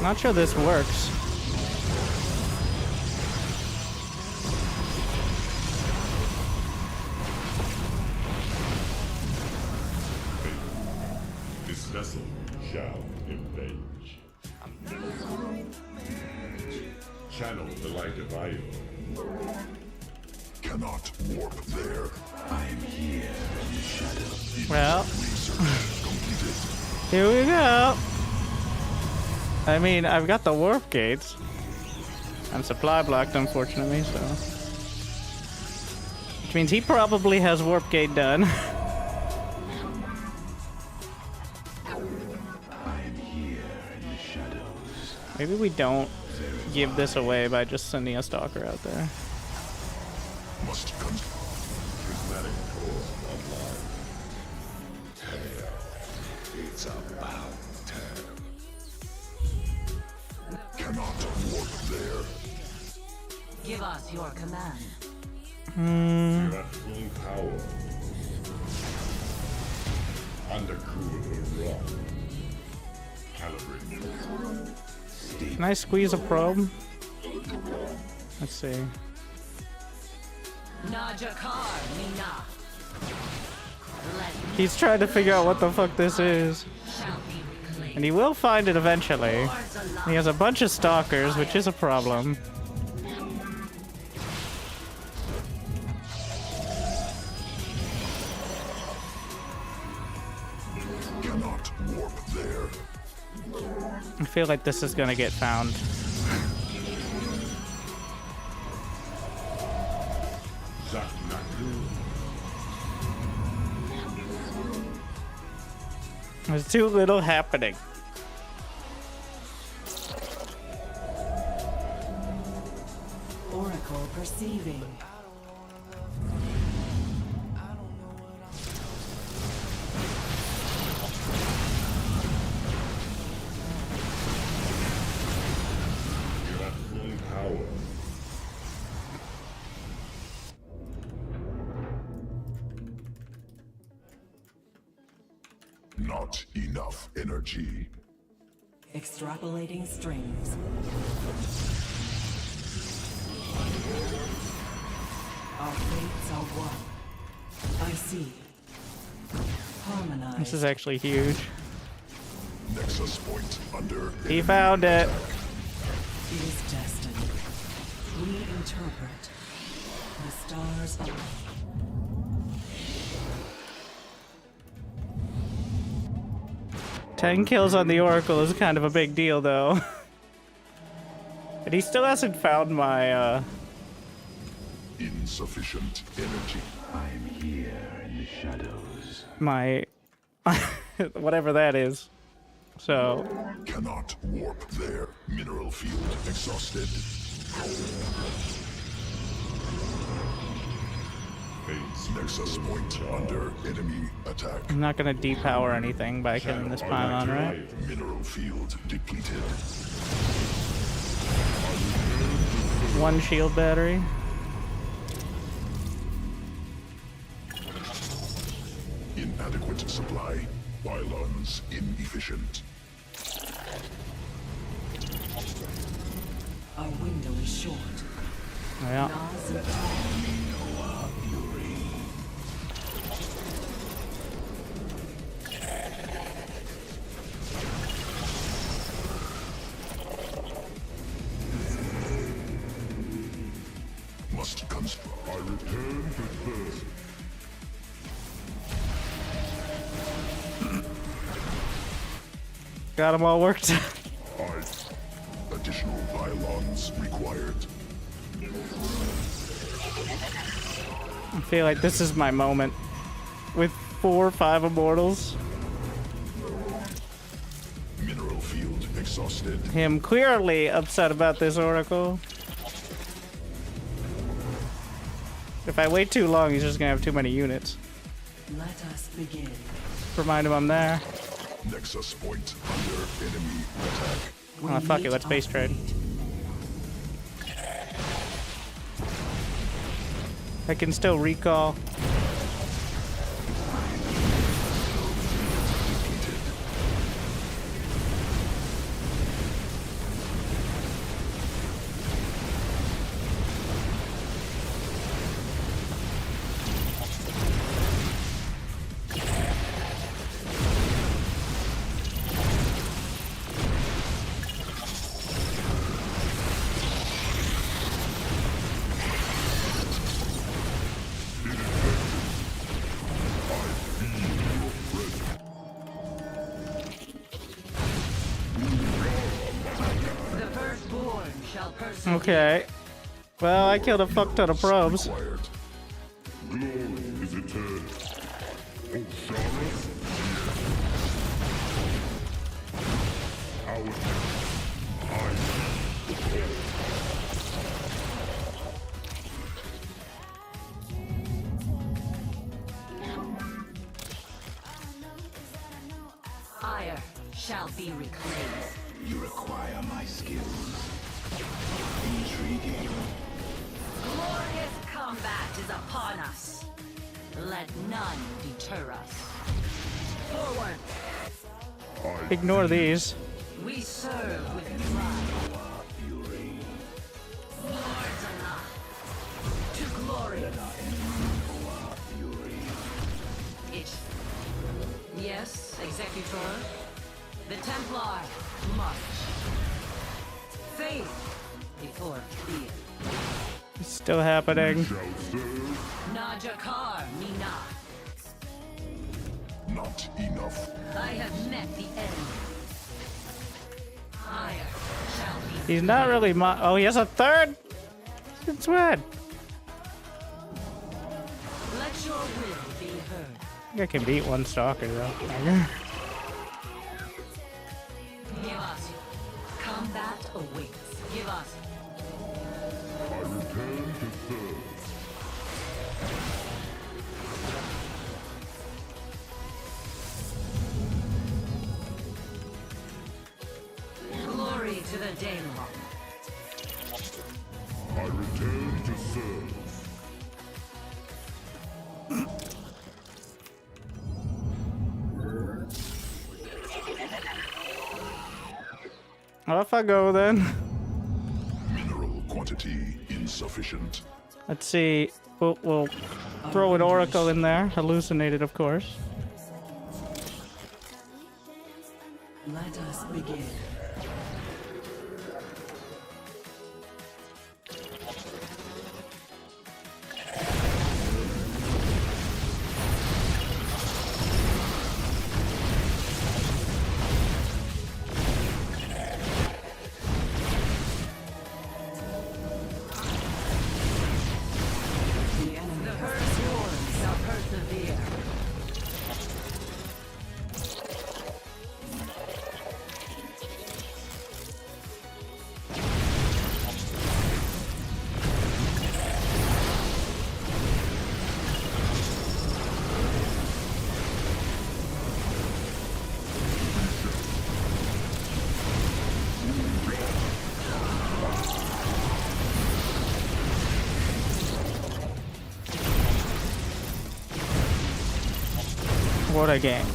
Not sure this works. This vessel shall engage. Channel the light of Io. Cannot warp there. I'm here in the shadow. Well, Research completed. here we go. I mean, I've got the warp gates. I'm supply blocked, unfortunately, so. Which means he probably has warp gate done. I'm here in the shadows. Maybe we don't give this away by just sending a stalker out there. Must come. Prismatic core online. Tear. It's about time. Cannot warp there. Give us your command. You're at full power. Undercooled rock. Calibrate. Can I squeeze a probe? Let's see. Najakar Mina. Let He's trying to figure out what the fuck this is. shall be reclaimed. And he will find it eventually. Wars alive. He has a bunch of stalkers, which is a problem. Cannot warp there. I feel like this is gonna get found. Zaknaku. There's too little happening. Oracle perceiving. You're at full power. Not enough energy. Extrapolating strings. Our fates are one. I see. Harmonize. This is actually huge. Nexus point under. He found it. It is destined. We interpret. The stars align. 10 kills on the Oracle is kind of a big deal, though. But he still hasn't found my, Insufficient energy. I'm here in the shadows. my... whatever that is. So, Cannot warp there. Mineral field exhausted. Nexus point under enemy attack. I'm not gonna depower anything by killing this pylon, right? Mineral field depleted. One shield battery. Inadequate supply. Pylons inefficient. Our window is short. Yeah. Nas and time. Must construct. I return to birth. Got them all worked. Additional pylons required. I feel like this is my moment. With 4 or 5 immortals. Mineral field exhausted. Him clearly upset about this Oracle. If I wait too long, he's just gonna have too many units. Let us begin. Remind him I'm there. Nexus point under enemy attack. Oh, fuck it, let's base trade. I can still recall. The firstborn shall persevere. Okay. Well, I killed a fuck ton of probes. Required. Glory is eternal. Oh, Ire shall be reclaimed. you require my skills. Intriguing. Glorious combat is upon us. Let none deter us. Forward. Ignore these. We serve with pride. Lords enough. To glory. It. Yes, Executor. The Templar march. Faith before fear. It's still happening. Najakar Mina. Not enough. I have met the enemy. Ire shall be. He's not really oh, he has a third? Since when? Let your will be heard. I think I can beat one stalker though. Give us. Combat awaits. Give us. I return to serve. Glory to the Daemon. I return to serve. Off I go then. Mineral quantity insufficient. Let's see. We'll throw an oracle in there. Hallucinated, of course. Let us begin. The firstborn shall persevere. What a game.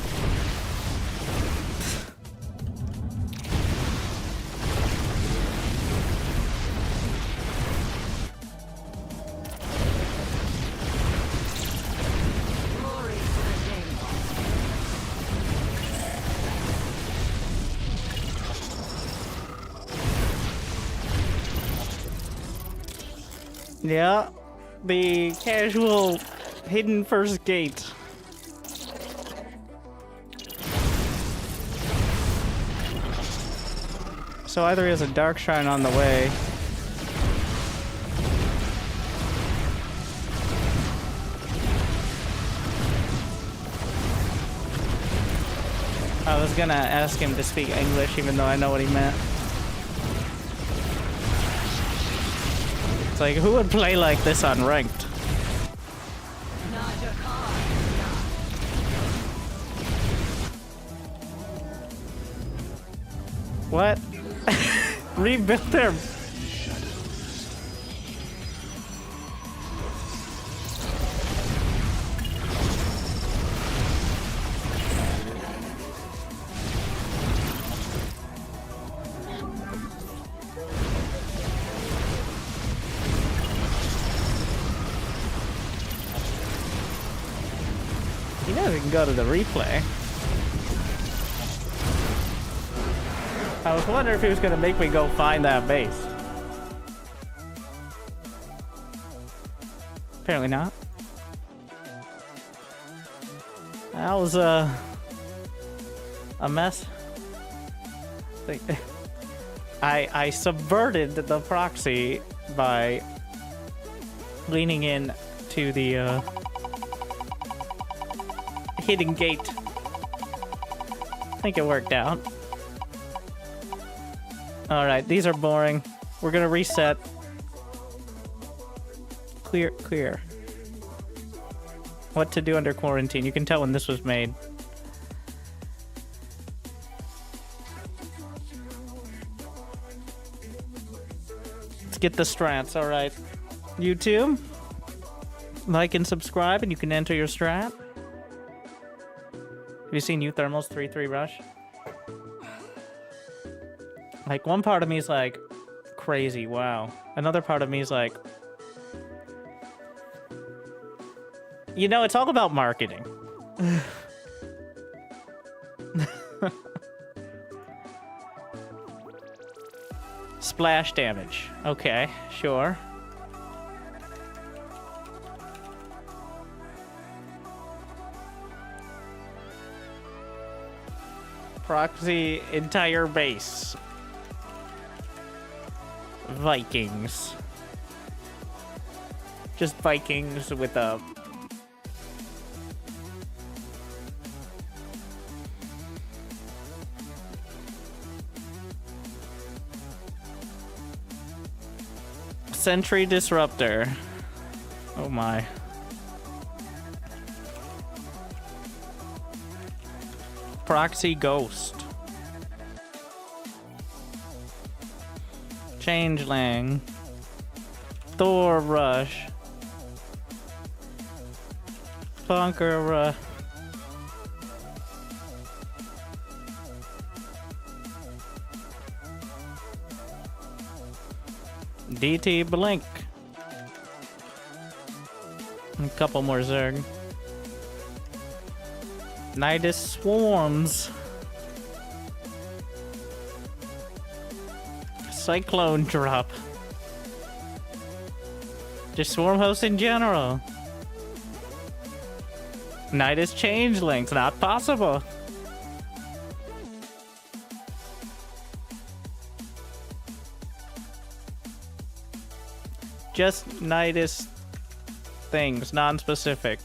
Glory to the Daemon. Yeah. The casual hidden first gate. So either he has a dark shrine on the way. I was gonna ask him to speak English even though I know what he meant. It's like, who would play like this on ranked? What? Rebuild their... You know we can go to the replay. I was wondering if he was gonna make me go find that base. Apparently not. That was a mess. I subverted the proxy by leaning in to the hidden gate. I think it worked out. Alright, these are boring. We're gonna reset. Clear. What to do under quarantine. You can tell when this was made. Let's get the strats, alright. YouTube, like and subscribe, and you can enter your strat. Have you seen Thermal's 3-3 rush? Like, one part of me is like, crazy, wow. Another part of me is like, you know, it's all about marketing. Splash damage. Okay, sure. Proxy entire base. Vikings. Just Vikings with a... Sentry Disruptor. Oh my. Proxy Ghost. Changeling. Thor Rush. Bunker Rush. DT Blink. A couple more Zerg. Nidus Swarms. Cyclone Drop. Just Swarm Host in general. Nidus Changelings, not possible. Just Nidus things, non-specific.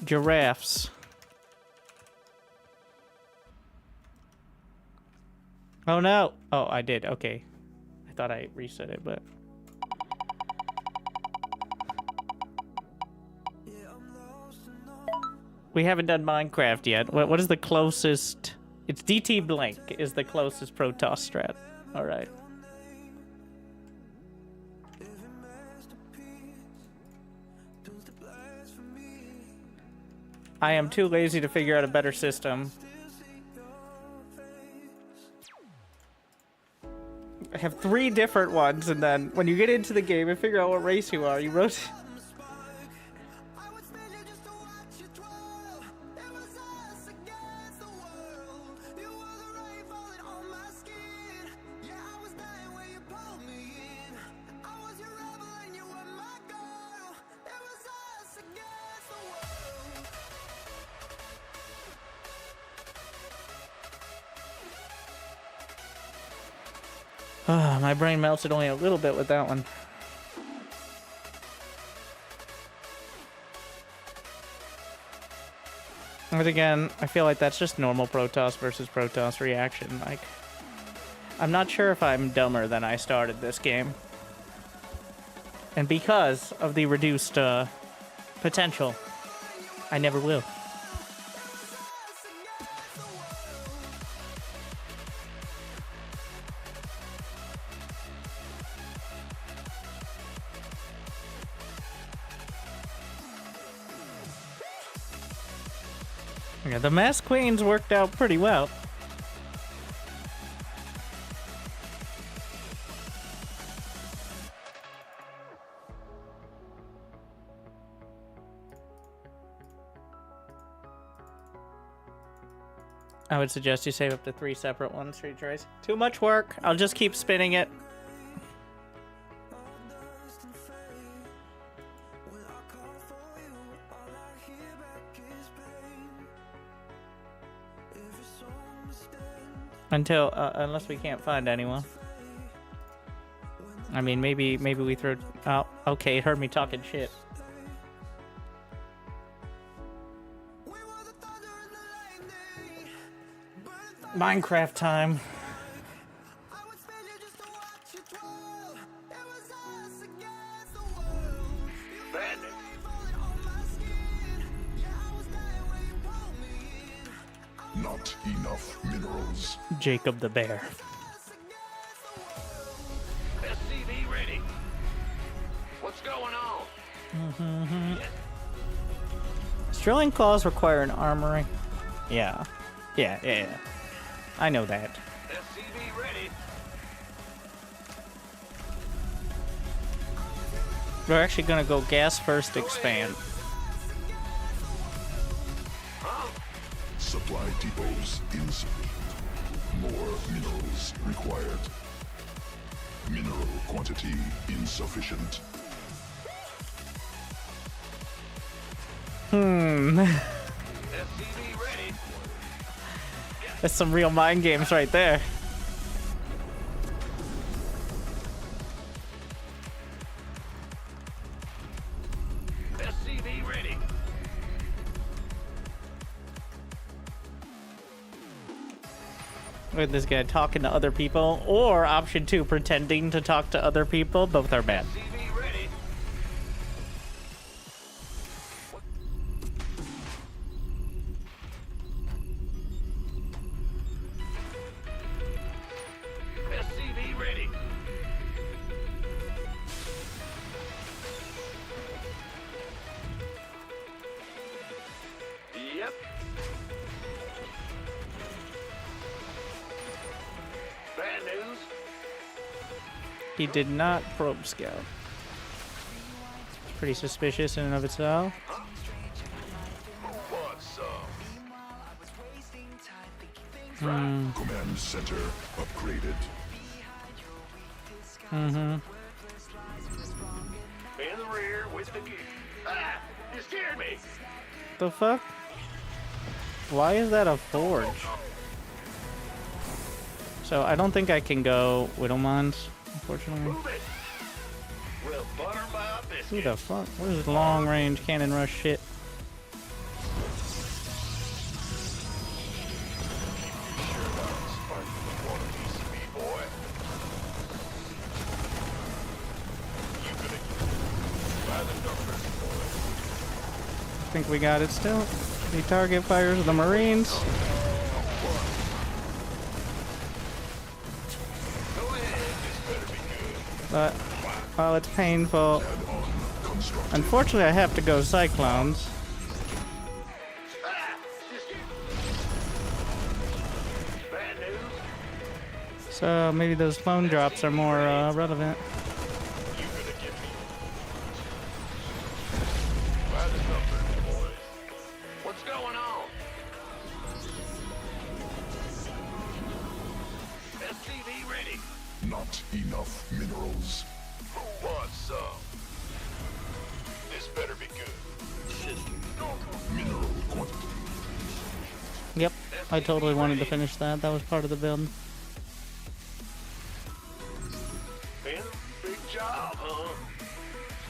Giraffes. Oh no! Oh, I did. Okay. I thought I reset it, but... We haven't done Minecraft yet. What is the closest... It's DT Blink is the closest Protoss strat. Alright. I am too lazy to figure out a better system. I have 3 different ones, and then when you get into the game and figure out what race you are, you rotate. My brain melted only a little bit with that one. But again, I feel like that's just normal Protoss versus Protoss reaction. Like, I'm not sure if I'm dumber than I started this game. And because of the reduced potential, I never will. Yeah, the Mass Queens worked out pretty well. I would suggest you save up to 3 separate ones for your choice. Too much work. I'll just keep spinning it. Until, unless we can't find anyone. I mean, maybe we throw... Oh, okay, it heard me talking shit. Minecraft time. Not enough minerals. Jacob the Bear. SCV ready. What's going on? Drilling claws require an armory. Yeah. Yeah. I know that. SCV ready. We're actually gonna go gas first, expand. Supply depots insufficient. More minerals required. Mineral quantity insufficient. SCV ready. That's some real mind games right there. SCV ready. With this guy talking to other people, or option 2, pretending to talk to other people. Both are bad. SCV ready. SCV ready. Yep. Bad news. He did not probe scout. Pretty suspicious in and of itself. What's Command center upgraded. in the rear with the gear? Ah! You scared me. The fuck? Why is that a forge? So I don't think I can go Widowmines, unfortunately. Move it. We'll butter my Who biscuit. the fuck? What is long range cannon rush shit? I think we got it still. The target fires the Marines. But while it's painful, unfortunately I have to go Cyclones. Bad news. So maybe those phone drops are more relevant. What's going on? SCV ready. Not enough minerals. Who wants some? This better be good. Mineral quantity. Yep, I totally wanted to finish that. That was part of the build. Man, big job, huh?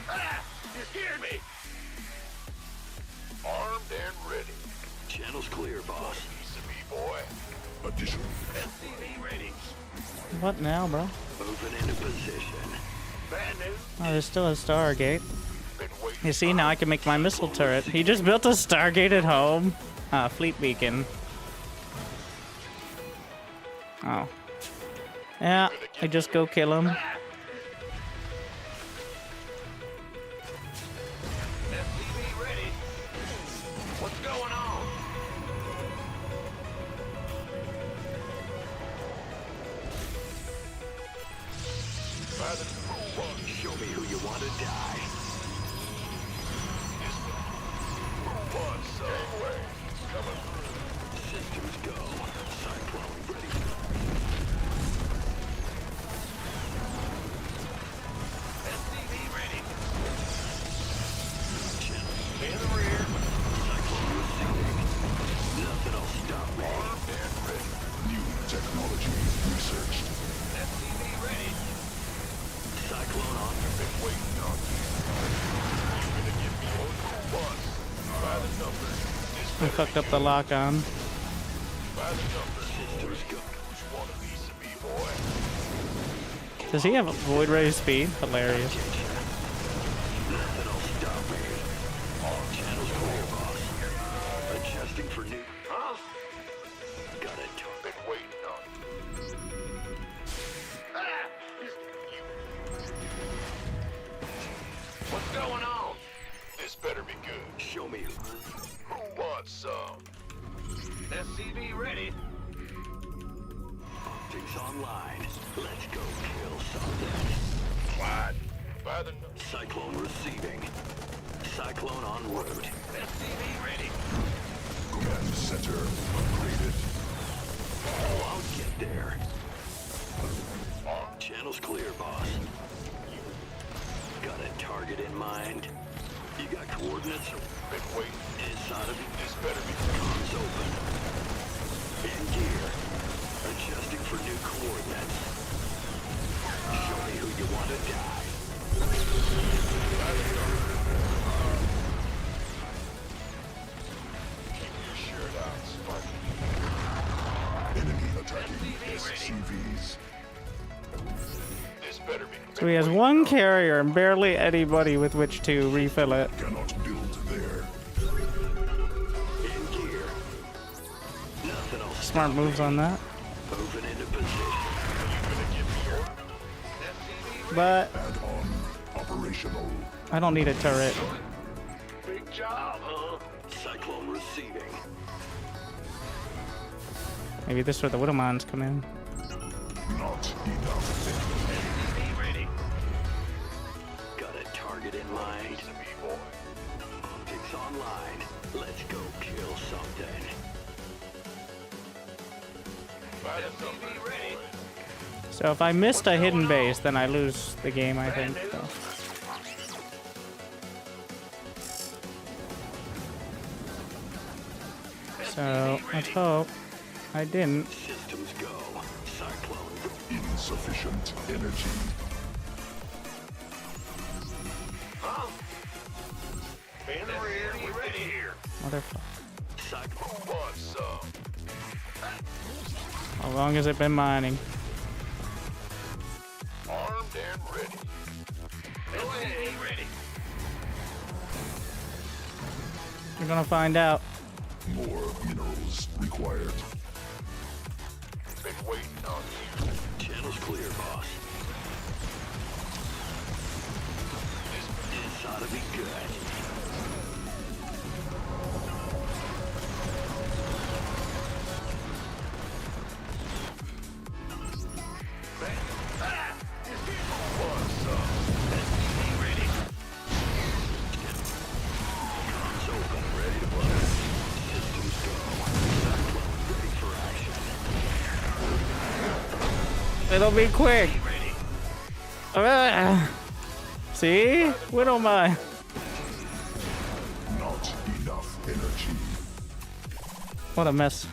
Ah! You scared me. Armed and ready. Channel's clear, boss. Piece of me, boy. Addition. SCV ready. What now, bro? Moving into position. Bad news. Oh, there's still a Stargate. Been waiting. You see, now I can make my missile turret. He just built a Stargate at home. Fleet beacon. Oh. Yeah, I just go kill him. SCV ready. What's going on? Show me who you want to die. What's up? Systems go. I fucked up the lock on. Does he have a void ray speed? Hilarious. Channels clear, boss. Adjusting for new. Huh? Got it. Been waiting on. What's going on? This better be good. Show me. Who wants some? SCV ready. Optics online. Let's go kill something. What? By the Cyclone receiving. Cyclone en route. SCV ready. Command center upgraded. Oh, I'll get there. Channel's clear, boss. Got a target in mind? You got coordinates? Been waiting. Inside of you? This better be. Comms open. In gear. Adjusting for new coordinates. Show me who you want to die. Keep your shirt out, Sparky. Enemy attacking SCVs. This better be. So he has one carrier and barely anybody with which to refill it. Cannot build there. In gear. Nothing else. Smart moves on that. Moving into position. You gonna give me your But Add-on operational. I don't need a turret. big job, huh? Cyclone receiving. Maybe this is where the Widowmons come in. Not enough. Ready. Got a target in mind. Optics online. Let's go kill something. Ready. So if I missed a hidden base, then I lose the game, I think. So let's hope I didn't. Systems go. Cyclone. Insufficient energy. Ready here. Motherfucker. Cyclone wants some. How long has it been mining? Armed and ready. Ready. You're gonna find out. More minerals required. Been waiting on you. Channel's clear, boss. This ought to be good. It'll be quick. See? Widowmine. Not enough energy. What a mess.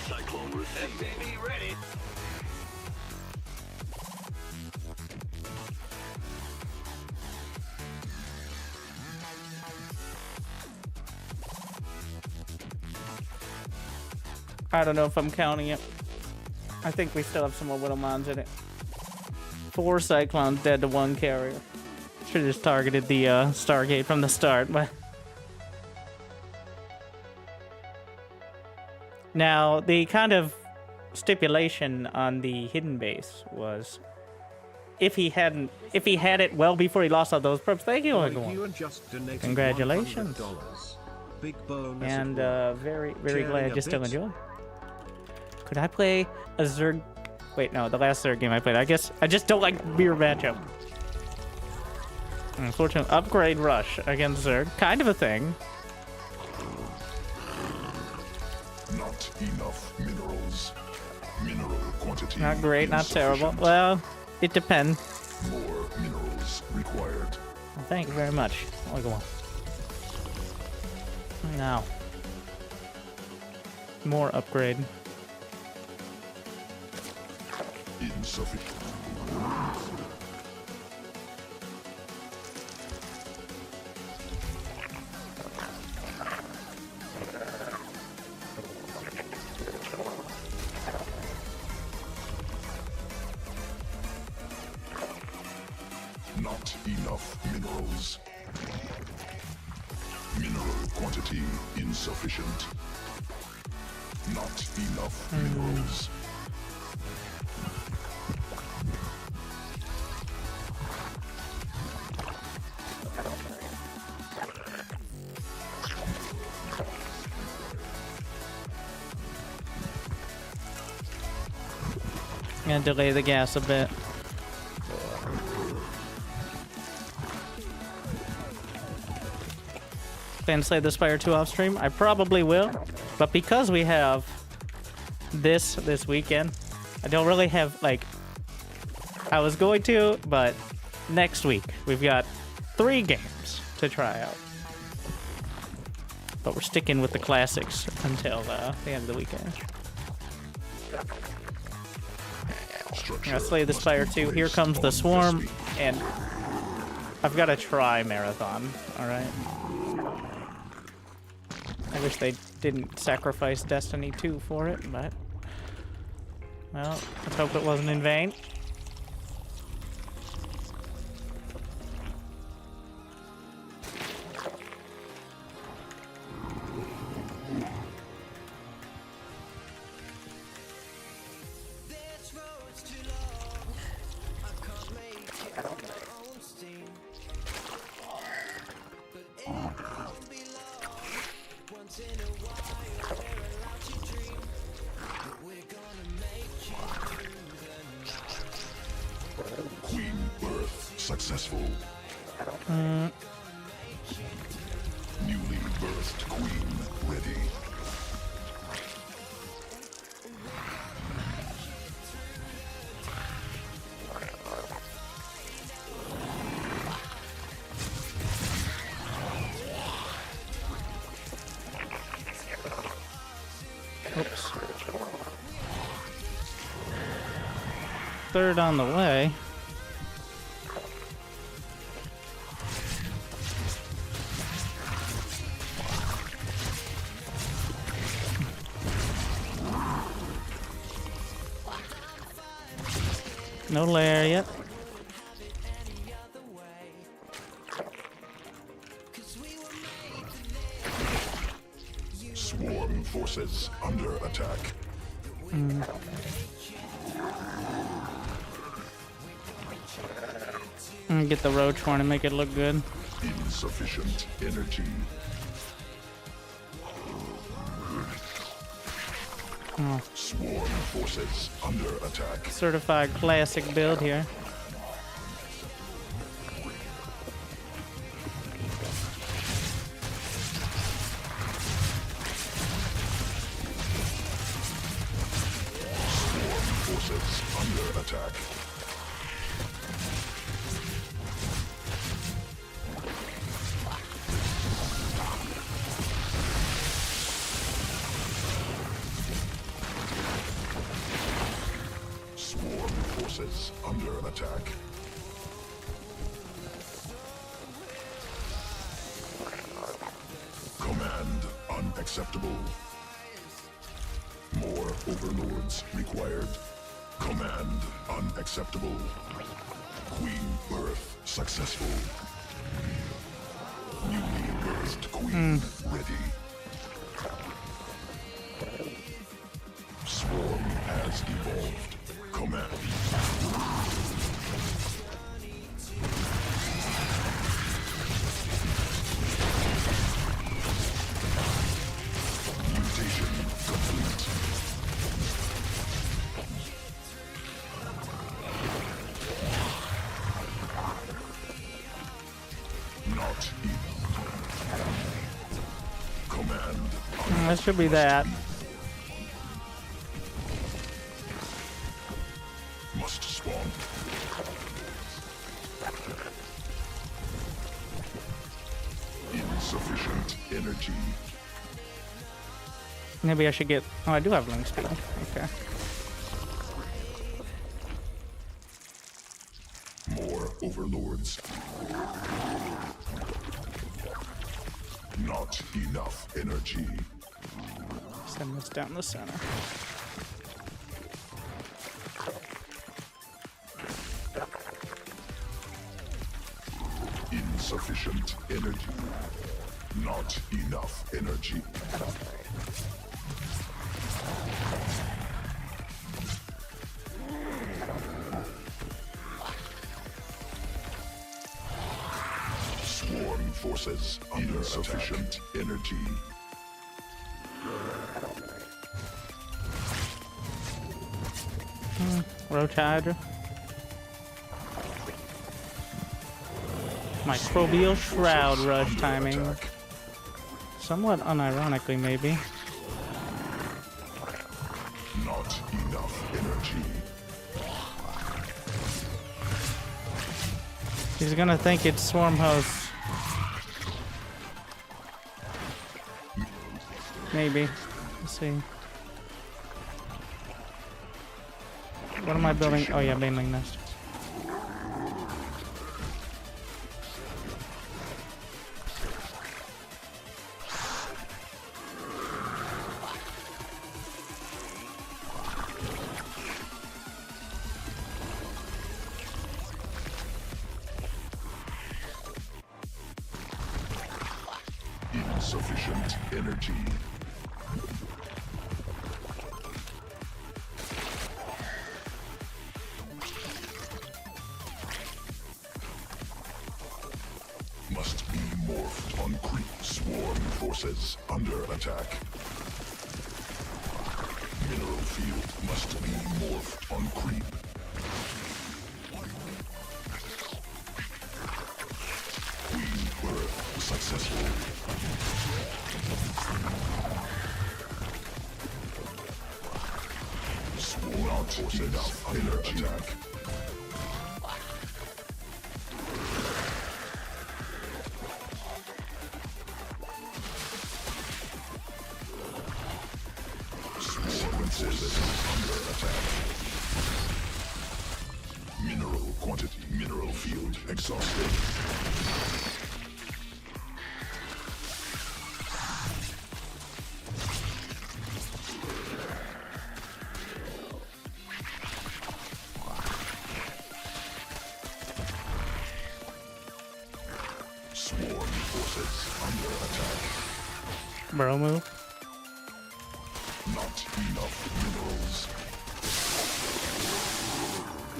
Cyclone receiving. Ready. I don't know if I'm counting it. I think we still have some more Widowmons in it. 4 Cyclones dead to 1 carrier. Should have just targeted the Stargate from the start, but... Now, the kind of stipulation on the hidden base was... If he had it well before he lost all those probes, thank you, everyone. Congratulations. $100. Big bonus. And very Sharing glad a you still bit. enjoy. Could I play a Zerg? Wait, no, the last Zerg game I played. I guess I just don't like mirror matchup. Unfortunately, upgrade rush against Zerg, kind of a thing. Not enough minerals. Mineral quantity. Not great, not terrible. insufficient. Well, it depends. More minerals required. Well, thank you very much. I'll go on. Now, more upgrade. Insufficient. Not enough minerals. Mineral quantity insufficient. Not enough minerals. Gonna delay the gas a bit. Plan to slay the Spire 2 off stream? I probably will, but because we have this weekend, I don't really have, like, I was going to, but next week we've got 3 games to try out. But we're sticking with the classics until the end of the weekend. Let's slay the Spire 2. Here comes the Swarm, and I've got to try Marathon, alright? I wish they didn't sacrifice Destiny 2 for it, but... well, let's hope it wasn't in vain. Successful. Newly birthed queen ready. Oops. Third on the way. No lair yet. Swarm forces under attack. Get the roach horn and make it look good. Insufficient energy. Oh. Swarm forces under attack. Certified classic build here. Swarm forces under attack. Swarm forces under attack. Command unacceptable. More overlords required. Command unacceptable. Queen birth successful. Newly birthed queen ready. Swarm has evolved. Command. Mutation complete. Not even. Command. That should be that. Must spawn. Insufficient energy. Maybe I should get... oh, I do have link speed. Okay. More overlords. Not enough energy. Send this down the center. Insufficient energy. Not enough energy. Swarm forces under insufficient energy. Roach Hydra. Microbial Shroud rush timing. Attack. Somewhat unironically, maybe. Not enough energy. He's gonna think it's Swarm Host. Maybe. Let's see. What am I building? Oh yeah, Baneling Nest. Insufficient energy. Must be morphed on creep. Swarm forces under attack. Mineral field must be morphed on creep. Queen birth successful. Swarm forces under attack. Sequences under attack. Mineral quantity. Mineral field exhausted. Swarm forces under attack. Bro move. Not enough minerals.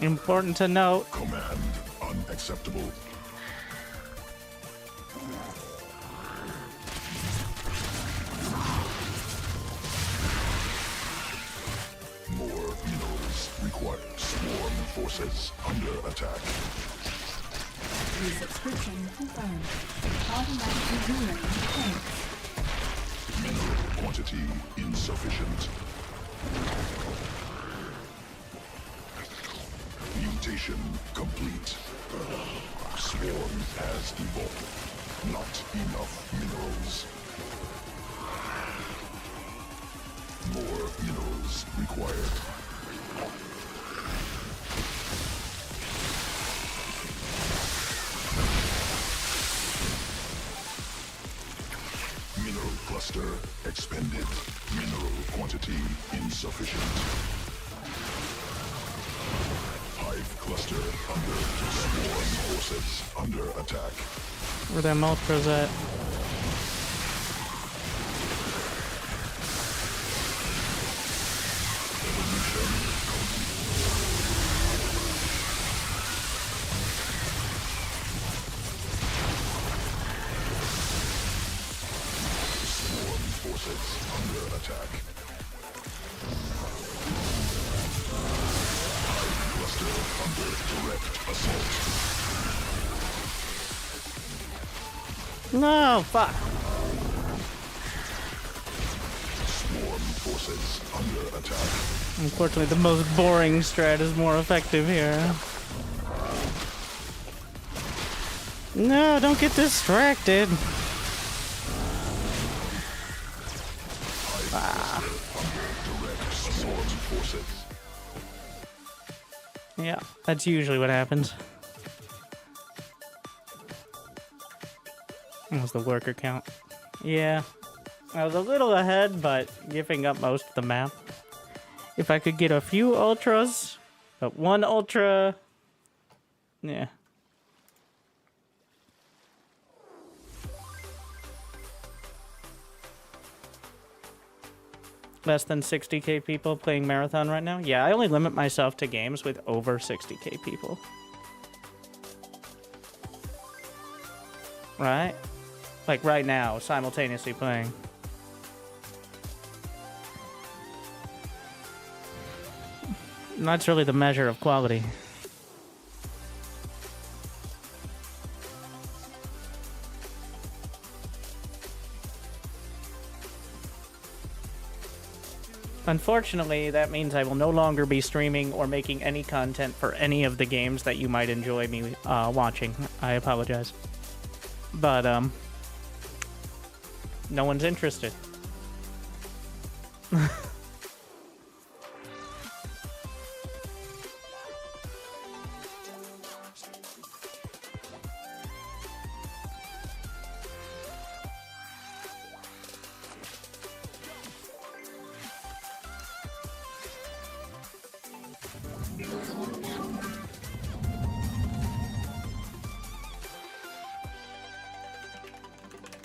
Important to note. Command unacceptable. More minerals required. Swarm forces under attack. Resubscription confirmed. Automatically viewing thanks. Mineral quantity insufficient. Mutation complete. Swarm has evolved. Not enough minerals. More minerals required. Mineral cluster expended. Mineral quantity insufficient. Hive cluster under swarm forces under attack. Where them ultras at? Swarm forces under attack. Hive cluster under direct assault. No, fuck. Swarm forces under attack. Unfortunately, the most boring strat is more effective here. No, don't get distracted. Direct assault forces. Yeah, that's usually what happens. What was the worker count? Yeah, I was a little ahead, but giving up most of the map. If I could get a few ultras, but one ultra, yeah. less than 60k people playing Marathon right now? Yeah, I only limit myself to games with over 60k people. Right? Like right now, simultaneously playing. And that's really the measure of quality. Unfortunately, that means I will no longer be streaming or making any content for any of the games that you might enjoy me watching. I apologize. But, no one's interested.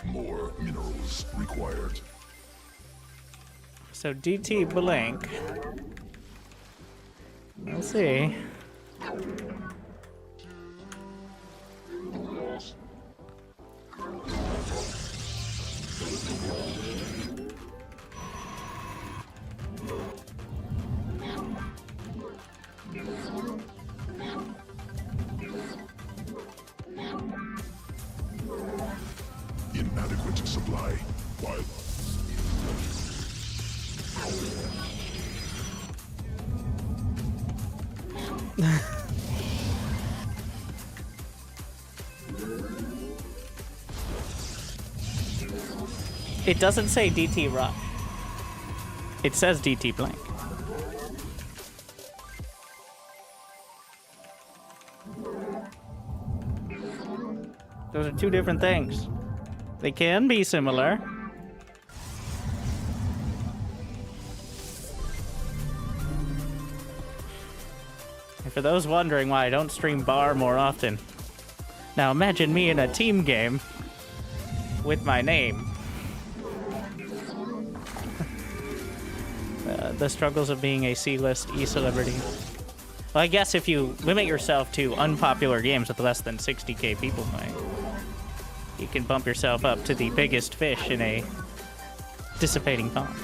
More minerals required. So DT blank. We'll see. Inadequate supply. While It doesn't say DT Rush. It says DT blank. Those are two different things. They can be similar. And for those wondering why I don't stream bar more often, now imagine me in a team game with my name. The struggles of being a C-list E-celebrity. Well, I guess if you limit yourself to unpopular games with less than 60k people playing, you can bump yourself up to the biggest fish in a dissipating pond.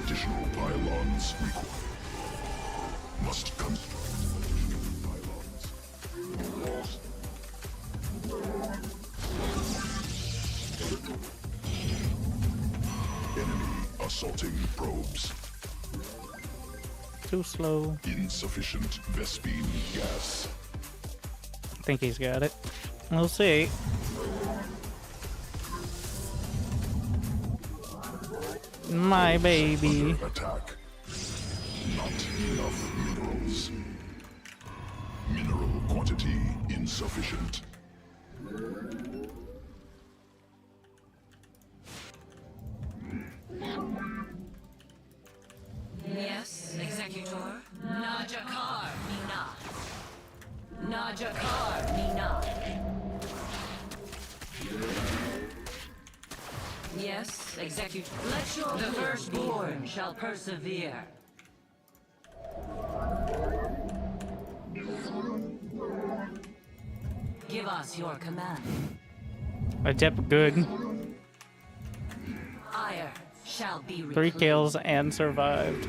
additional pylons required. Must construct additional pylons. Enemy assaulting probes. Too slow. Insufficient Vespene gas. I think he's got it. We'll see. My baby. Under attack. Not enough minerals. Mineral quantity insufficient. Yes, Executor. Najakar Mina. Najakar Mina. Yes, Executor. Let your the firstborn shall persevere. Give us your command. Adept good. Ire shall be 3 kills and survived.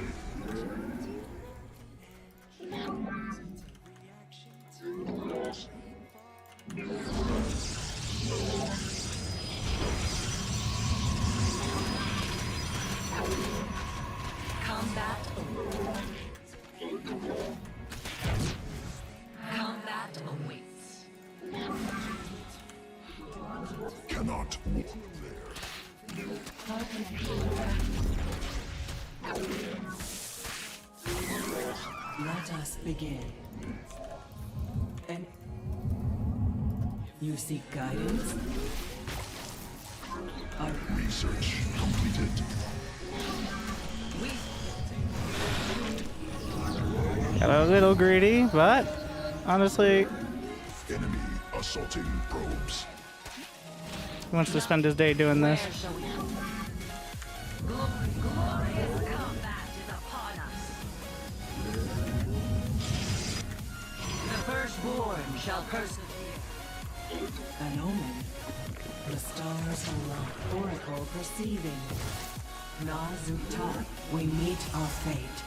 Combat. Combat awaits. Cannot walk there. Let us begin. And you seek guidance? Research completed. Got a little greedy, but honestly, Enemy assaulting probes. he wants to spend his day doing this. Where shall we go? Glorious combat is upon us. The firstborn shall persevere. An omen. The stars align. Oracle perceiving. Nazutai, we meet our fate.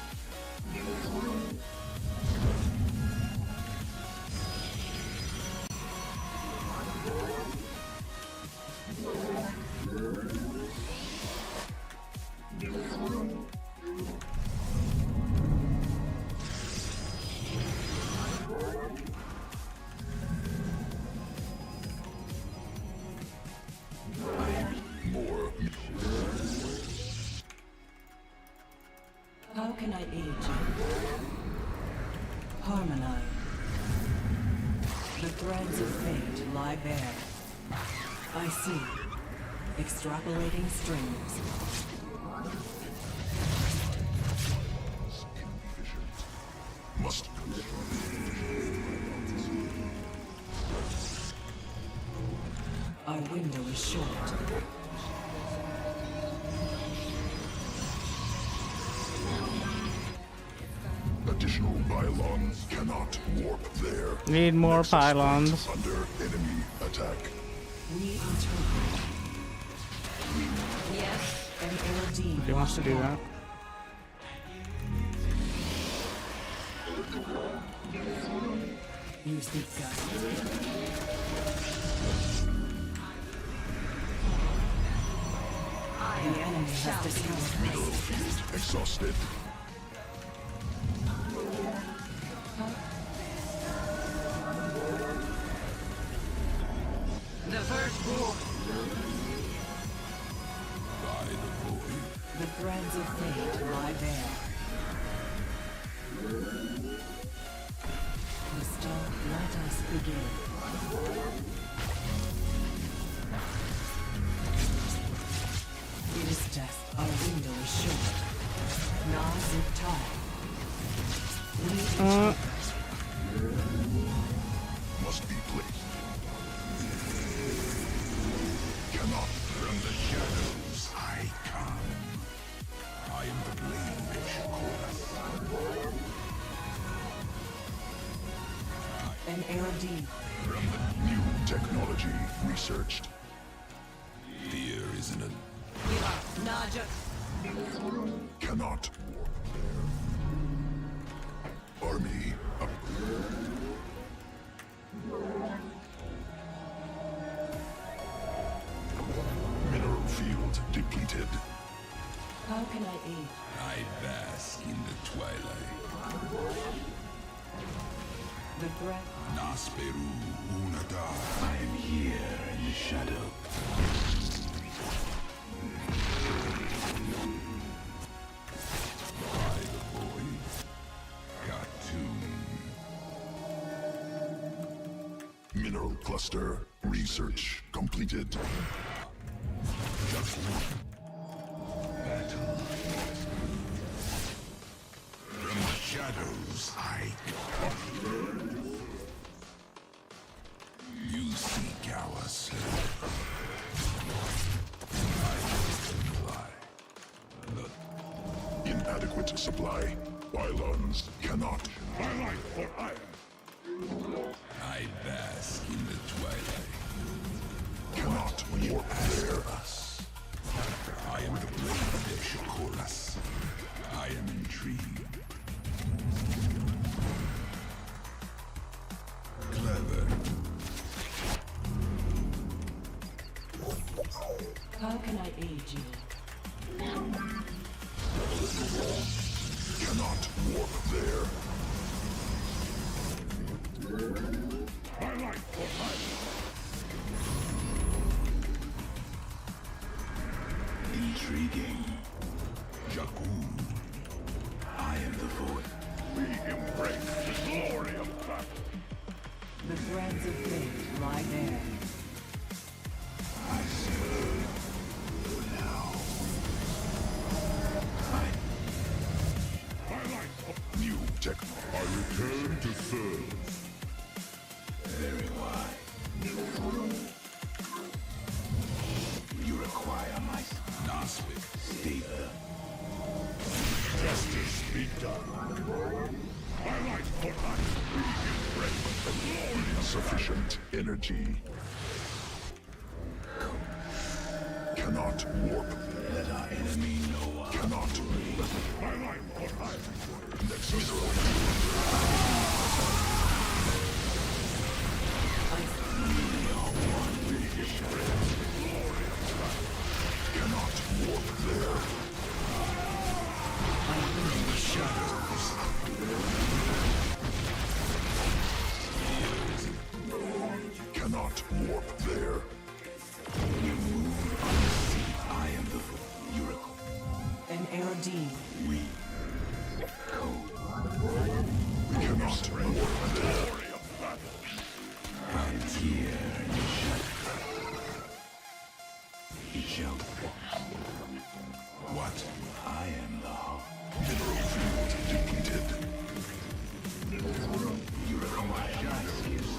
More. How can I aid you? Harmonize. The threads of fate lie bare. I see. Extrapolating strings. Must. Our window is short. Additional pylons cannot warp there. Need more Nexus pylons. points under enemy attack. We interpret. Yes, an LD. He wants to do that. You seek guidance. The enemy has discovered us. Exhausted. The firstborn. The threads of fate lie bare. The star, let us begin. It is death. Our window is short. Nazutai. We Must be placed. Cannot. From the shadows I come. I am the blade that shall call us. an LD. From the new technology researched. Fear isn't a... Give up, Naja. Cannot warp there. Army up. Mineral field depleted. How can I aid? I bask in the twilight. The threat. Nasperu Unada. I am here in the shadow. By the void. Cartoon. Mineral cluster research completed. Just one. Battle. From the shadows I come. You seek our slave. I supply. The inadequate supply. Pylons cannot. My life for iron. I bask in the twilight. Cannot warp there. Us. I am the blade that shall call us. I am intrigued. Clever. How can I aid you? Cannot warp there. My life for iron. Intrigue. threads of fate lie there. New tech. I return to serve. Very wide. You require my Noswick. Steve. Justice be done. I like what I Insufficient energy. Cannot warp. Let our enemy know. Cannot. I like what I Nexus. Cannot warp there. Cannot warp there. You move unseen. I am the Miracle. An ARD. We cannot warp there. And here it shall what? I am the heart. Mineral field depleted. You require my skills.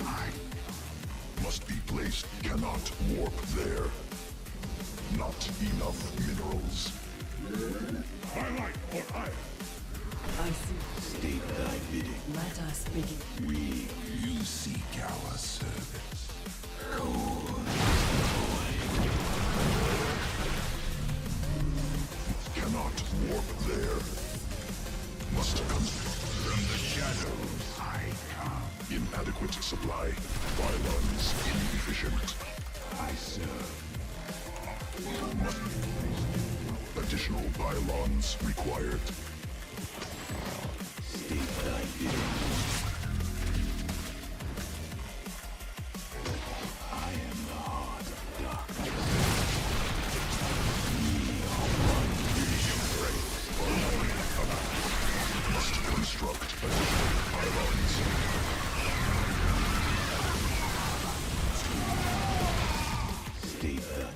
Must be placed. Cannot warp there. Not enough minerals. I like what I I see. State thy bidding. Let us begin. You seek our service. Cannot warp there. Must come from the shadows. I come. Inadequate supply. Pylons inefficient. I serve. Additional pylons required. State thy bidding. I am the heart of darkness. We are one vision. Must construct additional pylons. State that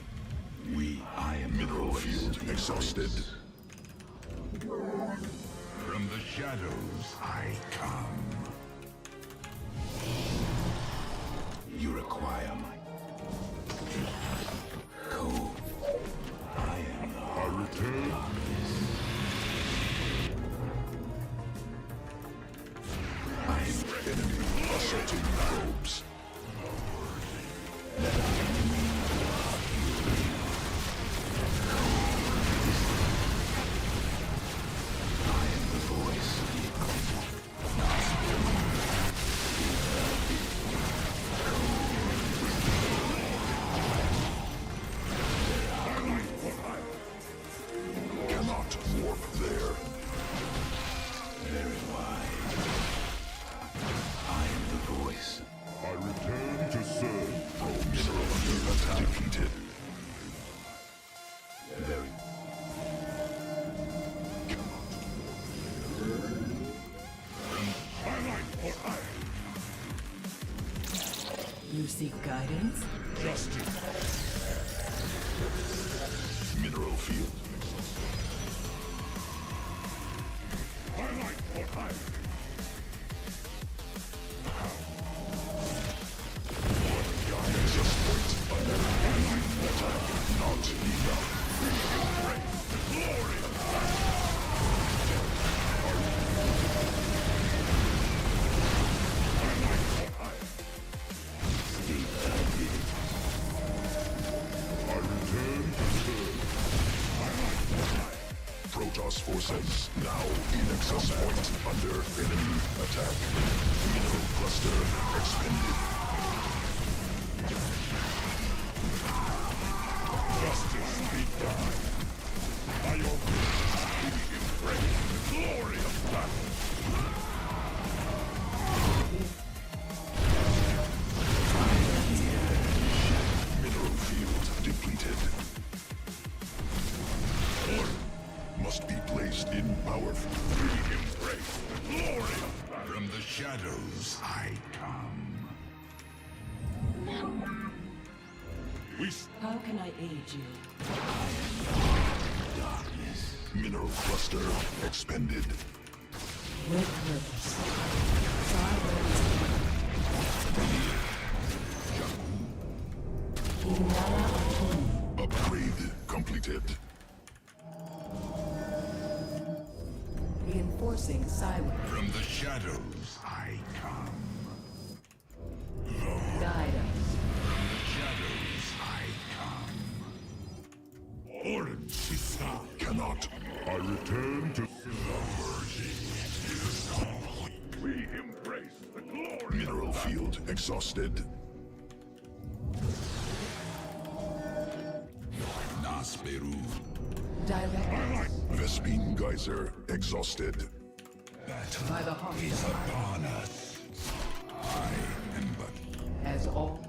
I am mineral field exhausted. From the shadows I come. You require my code. I am the I return. I am enemy assaulting probes. Let our enemy I am the voice. Cannot warp there. Very wide. I am the voice. I return to serve. Mineral under attack. Defeated. Very. I like what I You seek guidance? justice. Mineral field. I like what I Nexus point under enemy attack. Not enough. glory. State thy bidding. I return to serve. Protoss forces now in Nexus point under enemy attack. Mineral cluster expended. Justice be done. By your will, we embrace the glory of battle. Mineral field depleted. Must be placed in powerful. We embrace the glory of battle. From the shadows I come. How can I aid you? Darkness. Mineral cluster expended. With purpose. Silence. Upgrade completed. Reinforcing silence. From the shadows I come. Guide us. Shadows I come. Orange sister cannot. I return to the merging is complete. We embrace the glory. Mineral field exhausted. Nasperu. Direct. Vespine geyser exhausted. By the heart. Is upon us. I am but As all.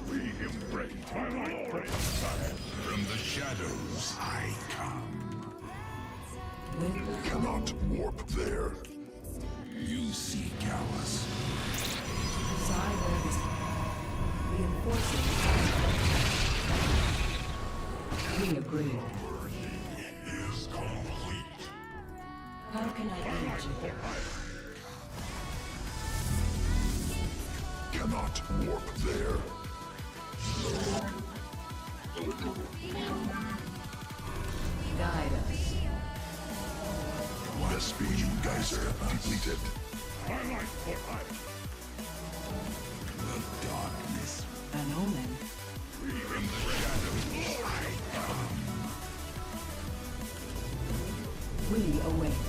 we embrace my glory. From the shadows I come. With Cannot warp there. You seek ours. silence. Reinforcing silence. We agree. Is complete. How can I aid you? Cannot warp there. Guide us. Vespine geyser depleted. The darkness. An omen. From the shadows I come. We await.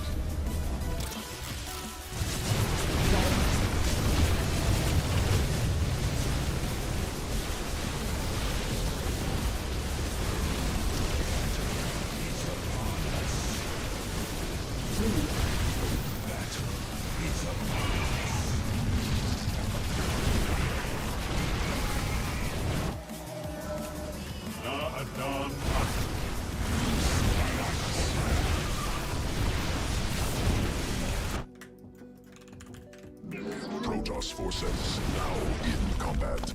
Protoss forces now in combat.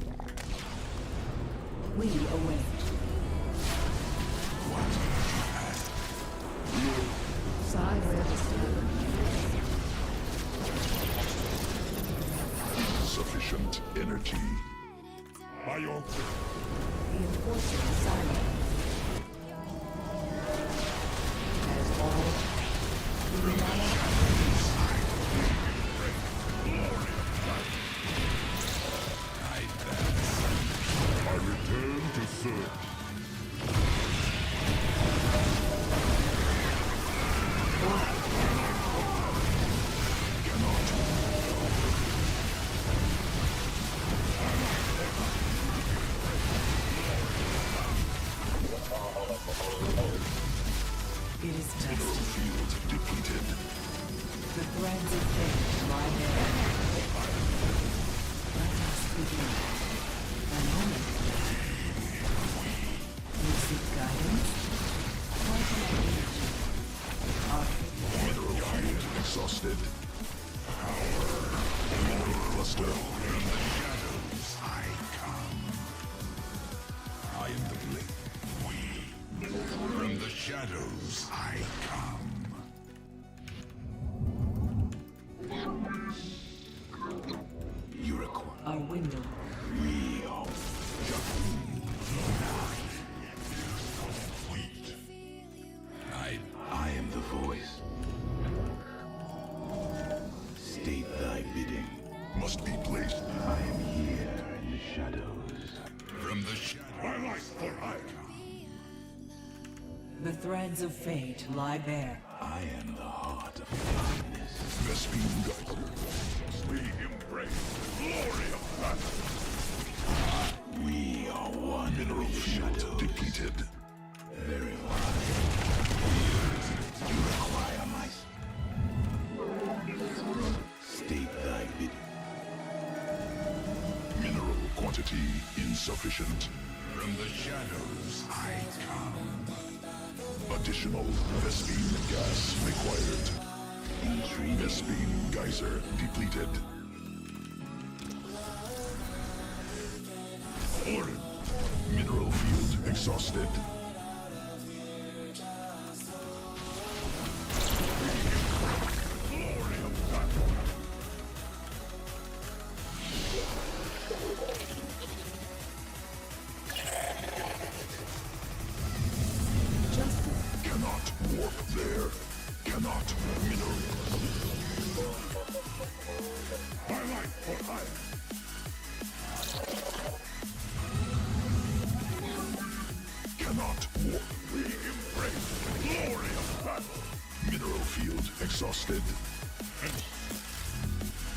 We await. Silence. Insufficient energy. Reinforcing silence. As all. I return to serve. It is Mineral just. field depleted. The threads of fate lie there. Let us begin. A moment. You seek guidance? How can I aid you? Our Mineral field exhausted. Mineral cluster. From the shadows I come. I am the blade. From the shadows I come. You require. our window. We are complete. I am the voice. State thy bidding. Must be placed. I am here in the shadows. From the shadows. My life for I come. The threads of fate lie bare. I am the heart of darkness. Vespine geyser. We embrace the glory of battle. We are one. Mineral field depleted. Very well. You require my state thy bidding. Mineral quantity insufficient. From the shadows I come. Additional Vespine gas required. Vespine geyser depleted. exhausted. Cannot warp there. Cannot mineral. Highlight for hire. Cannot warp. We embrace the glory of battle. Mineral field exhausted.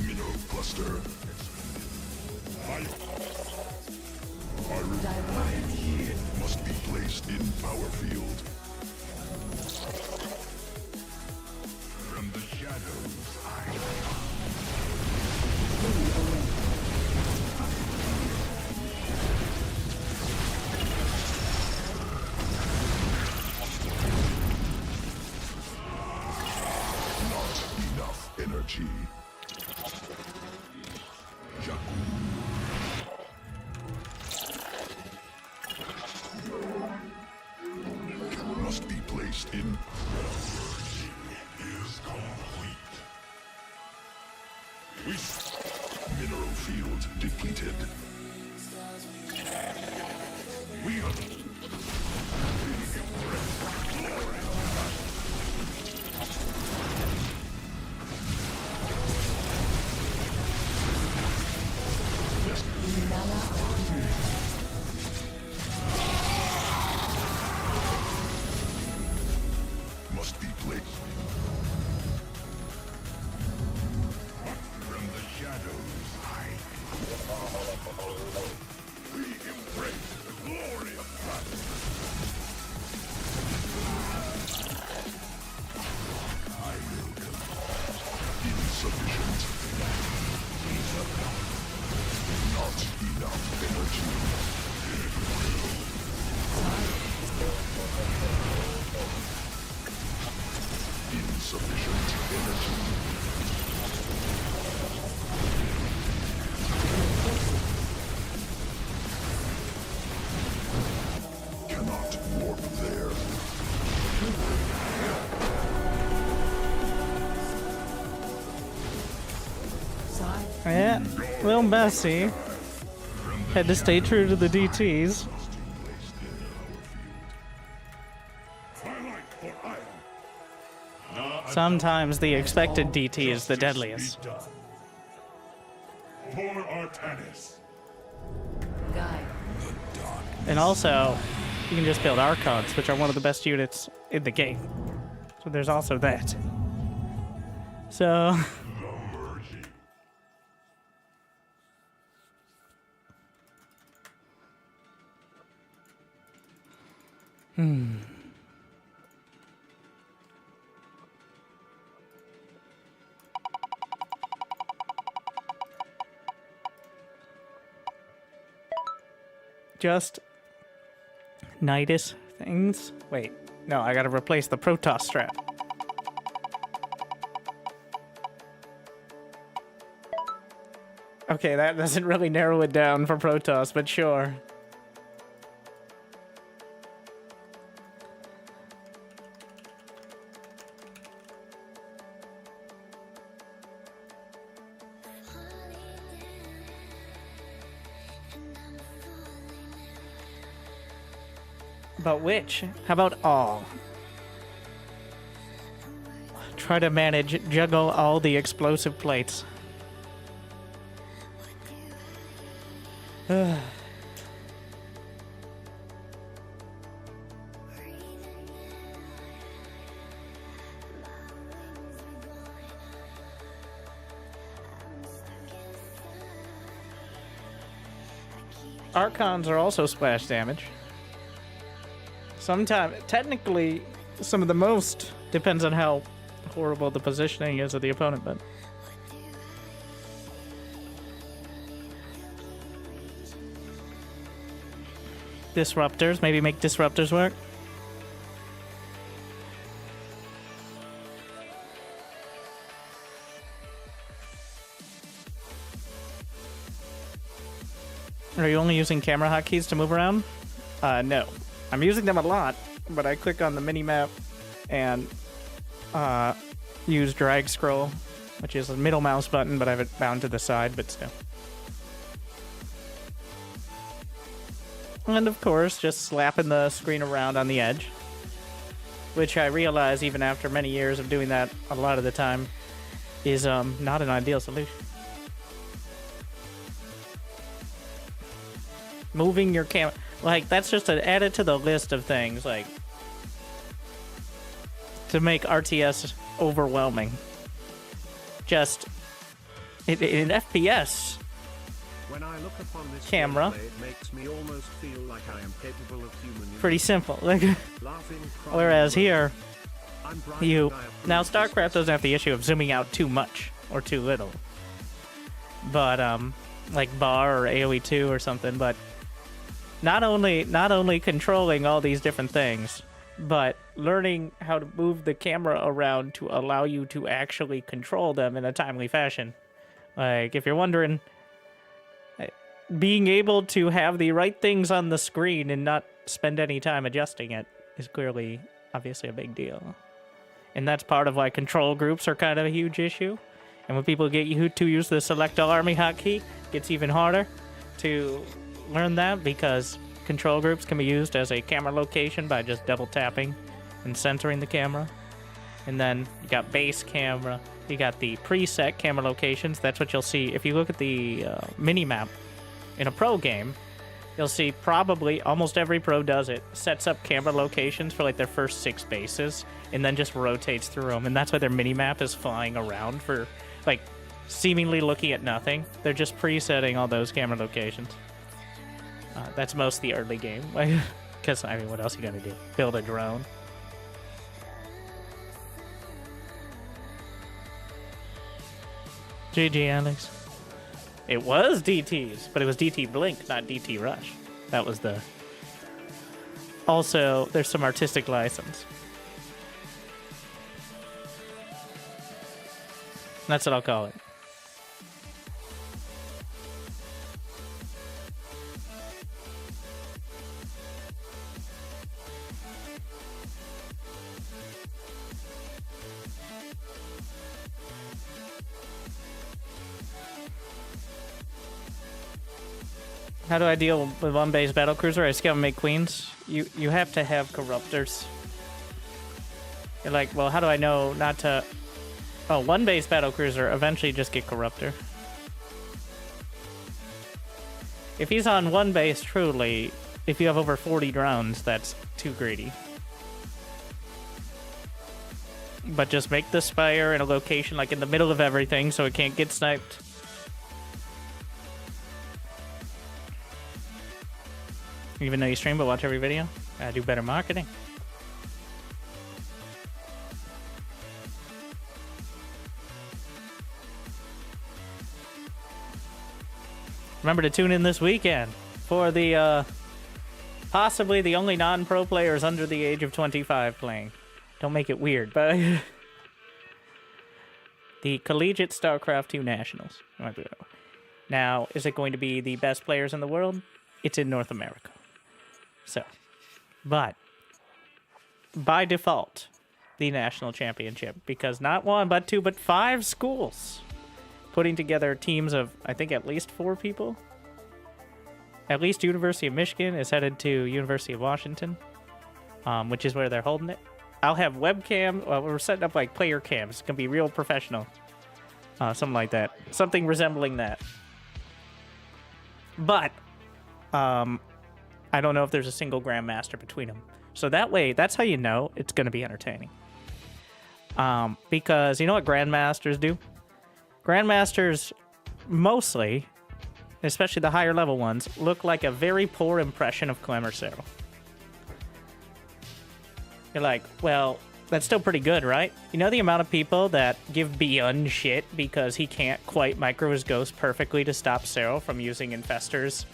Mineral cluster. Iron must be placed in power field. From the shadows, not enough energy. Must be placed in. Is complete. Mineral field depleted. We are. Must be placed. From the shadows, we embrace the glory of battle. I will come. Insufficient. Not enough energy. Insufficient energy. Cannot warp there. Yeah, a little messy. Had to stay true to the DTs. Sometimes the expected DT is the deadliest. For Artanis. Guide. And also, you can just build Archons, which are one of the best units in the game. So there's also that. So... Just Nidus things. Wait, no, I gotta replace the Protoss strap. Okay, that doesn't really narrow it down for Protoss, but sure. But which? How about all? Try to juggle all the explosive plates. Archons are also splash damage. Sometimes, technically, some of the most depends on how horrible the positioning is of the opponent, but... Disruptors, maybe make disruptors work. Are you only using camera hotkeys to move around? No. I'm using them a lot, but I click on the mini-map and use drag scroll, which is a middle mouse button, but I have it bound to the side, but still. And of course, just slapping the screen around on the edge, which I realize even after many years of doing that a lot of the time is not an ideal solution. Moving your camera, like, that's just to add it to the list of things, like, to make RTS overwhelming. Just, in FPS, When I look upon this camera, gameplay, it makes me almost feel like I am capable of human pretty simple. Like, laughing, crying, whereas here, I'm bright you and I approve now this StarCraft doesn't have the issue of zooming out too much or too little, but like bar or AoE 2 or something. But not only controlling all these different things, but learning how to move the camera around to allow you to actually control them in a timely fashion. Like, if you're wondering, being able to have the right things on the screen and not spend any time adjusting it is clearly, obviously, a big deal. And that's part of why control groups are kind of a huge issue. And when people get you to use the select all army hotkey, it gets even harder to learn that, because control groups can be used as a camera location by just double tapping and centering the camera. And then you got base camera, you got the preset camera locations. That's what you'll see if you look at the mini-map in a pro game. You'll see probably almost every pro does it, sets up camera locations for like their first 6 bases and then just rotates through them. And that's why their mini-map is flying around for, like, seemingly looking at nothing. They're just presetting all those camera locations. That's most of the early game. Because, I mean, what else you gotta do? Build a drone. GG, Alex. It was DT's, but it was DT Blink, not DT Rush. That was the... Also, there's some artistic license. That's what I'll call it. How do I deal with one base battlecruiser? I scale and make queens. You have to have corruptors. You're like, well, how do I know not to... Oh, one base battlecruiser, eventually just get corruptor. If he's on one base, truly, if you have over 40 drones, that's too greedy. But just make the spire in a location like in the middle of everything so it can't get sniped. Even though you stream, but watch every video. Gotta do better marketing. Remember to tune in this weekend for the, possibly the only non-pro players under the age of 25 playing. Don't make it weird, but... the Collegiate StarCraft 2 Nationals. Now, is it going to be the best players in the world? It's in North America. So, but by default, the national championship, because not 1, but 2, but 5 schools putting together teams of, I think, at least 4 people. At least University of Michigan is headed to University of Washington, which is where they're holding it. I'll have webcam. Well, we're setting up like player cams. It's gonna be real professional, something like that, something resembling that. But I don't know if there's a single grandmaster between them. So that way, that's how you know it's going to be entertaining. Because you know what grandmasters do? Grandmasters mostly, especially the higher level ones, look like a very poor impression of Clemmer Cyril. You're like, well, that's still pretty good, right? You know the amount of people that give Beyond shit because he can't quite micro his ghost perfectly to stop Cyril from using infestors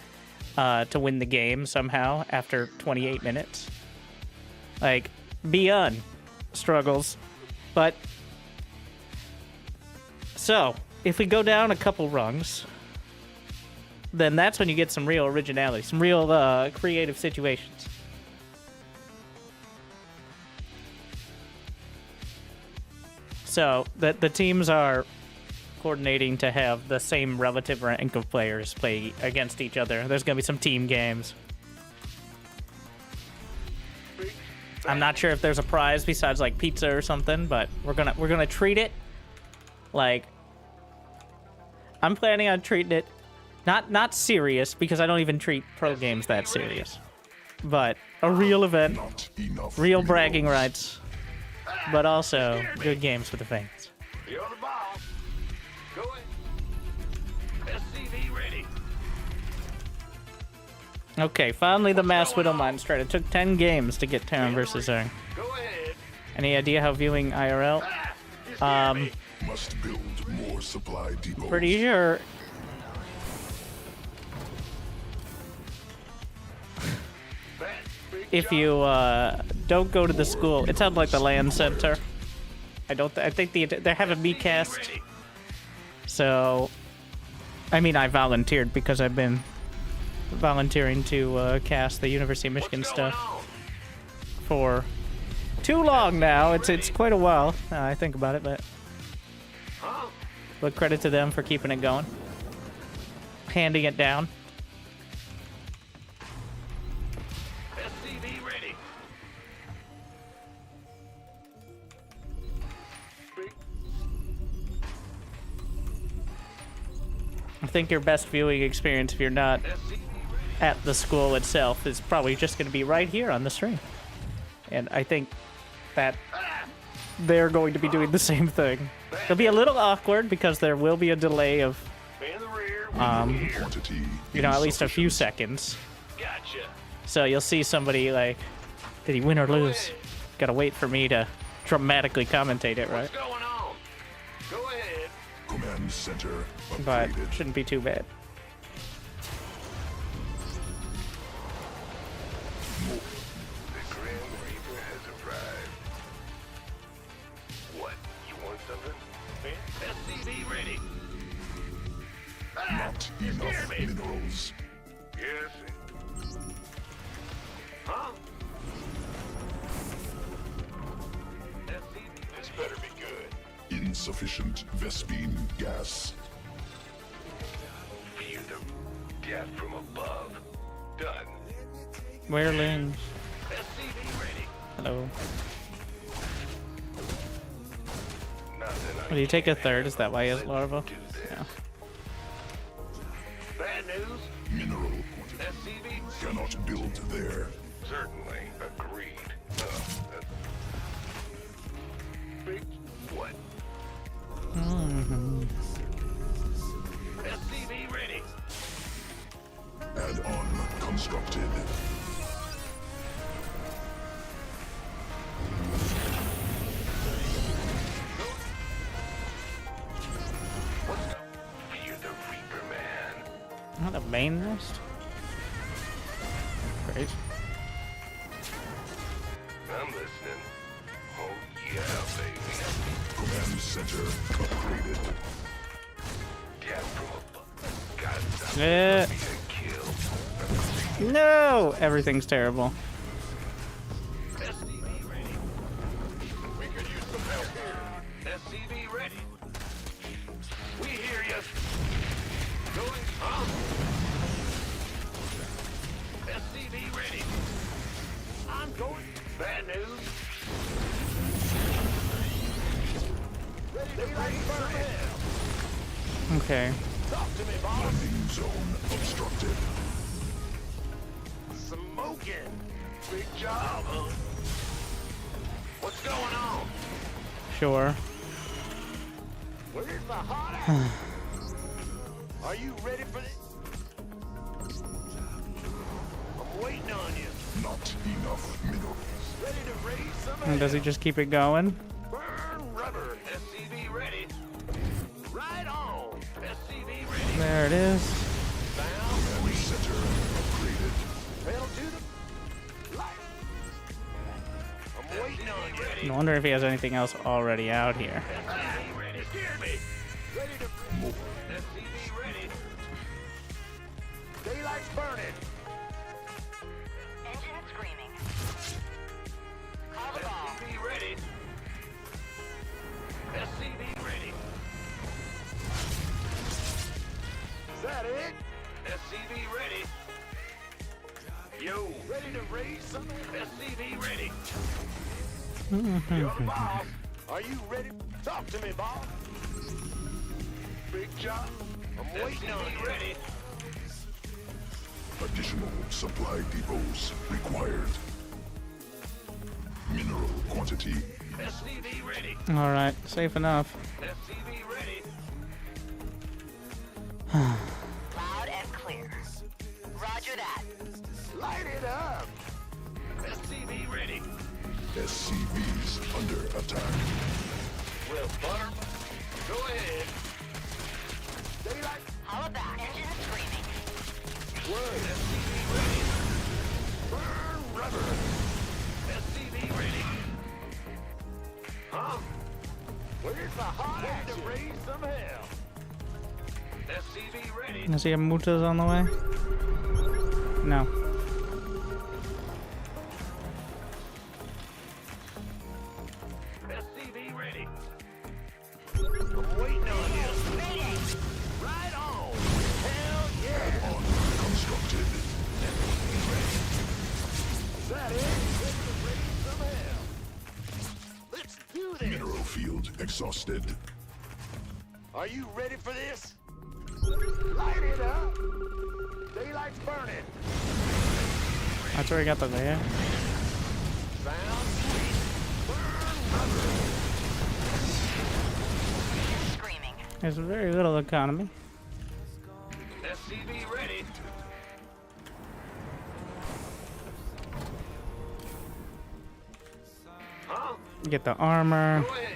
to win the game somehow after 28 minutes. Like, Beyond struggles. But, so, if we go down a couple rungs, then that's when you get some real originality, some real creative situations. So the teams are coordinating to have the same relative rank of players play against each other. There's gonna be some team games. I'm not sure if there's a prize besides like pizza or something, but we're gonna treat it like I'm planning on treating it not serious, because I don't even treat pro games that serious, but a real event, Not enough real bragging minerals. rights, but also good games for the fans. You're the boss. Go ahead. SCV ready. Okay, finally the Mass Widow Mind Strike. It took 10 games to get Terran versus Zerg. Go ahead. Any idea how viewing IRL? You scared me. Must build more supply depots. Pretty sure. That big If job. you don't go to the school, it's at like the land center. I think they're having me cast. Ready. So, I mean, I volunteered because I've been volunteering to cast the University of Michigan What's going stuff on? for too long now. It's quite a while. I think about it, Huh? but credit to them for keeping it going, handing it down. SCV ready. Big I think your best viewing experience, if you're not SCV ready. at the school itself, is probably just going to be right here on the stream. And I think that they're going to be doing the same thing. It'll be a little awkward because there will be a delay of, In the rear. Quantity you know, at least a few insufficient. seconds. Gotcha. So you'll see somebody like, did he win or lose? Gotta wait for me to dramatically commentate it, right? What's going on? Go ahead. Command center But upgraded. shouldn't be too bad. The Grim Reaper has arrived. What? You want something? SCV ready. Not You enough scared me. minerals. Yes. Huh? SCV. This better be good. Insufficient Vespine gas. Feel the death from above. Done. Werelings. SCV ready. Hello. Nothing I Will you take a can't third? Is that why he has handle. larva? Do this. Yeah. Bad news. Mineral quantity. SCV. Cannot build there. Certainly agreed. That's big. What? SCV ready. Add-on constructed. What's up? Fear the Reaper, man. Not a main list. Great. I'm listening. Oh yeah, baby. Command center upgraded. Death from above. Got something Yeah. for me to kill. No! Everything's terrible. SCV ready. We could use some help here. SCV ready. We hear you. Going, huh? SCV ready. I'm going. Bad news. Ready to bring some hell. Okay. Talk to me, boss. Landing zone obstructed. Smoking. Big job, huh? What's going on? Sure. Where's the hot Are you ready for this? I'm waiting on you. Not enough minerals. Ready to raise some And does he just keep it going? Burn rubber. SCV ready. Right on. SCV ready. There it is. Command center upgraded. Pedal to the light. I'm waiting on you. I wonder if he has anything else already out here. SCV ready. Scared me. Ready to SCV ready. Daylight's burning. Engine screaming. Call the bomb. SCV ready. that it? SCV ready. Yo, ready to raise some? SCV ready. You're the boss. Are you ready? Talk to me, boss. Big job. I'm waiting on you. Ready. Additional supply depots required. Mineral quantity. SCV ready. All right, safe enough. SCV ready. Loud and clear. Roger that. Light it up. SCV ready. SCVs under attack. Well, butter, go ahead. Daylight. Holla back. Engine screaming. Word. SCV ready. Burn rubber. SCV ready. Huh? Where's the hot action? To raise some hell. SCV ready. I see a Mutas on the way. No. SCV ready. I'm waiting on you. Right on. Hell yeah. On constructed. SCV ready. Is that it? Ready to raise some hell. Let's do this. Mineral field exhausted. Are you ready for this? Light it up. Daylight's burning. That's where I got the layer. Sound sweet. Burn rubber. Screaming. There's very little economy. SCV ready. Huh? Get the armor. Go ahead.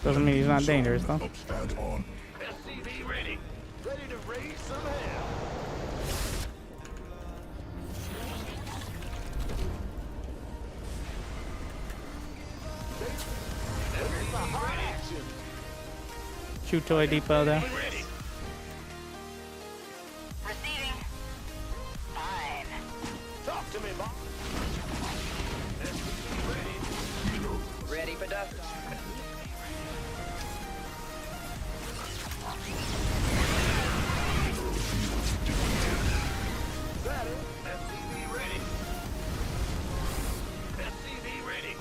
Doesn't mean he's not dangerous though. Add on. SCV ready. Ready to raise some hell. SCV ready. Shoot toy depot there. Ready. Receiving. Fine. Talk to me, boss. SCV ready. Ready for dust. That it. SCV ready. SCV ready.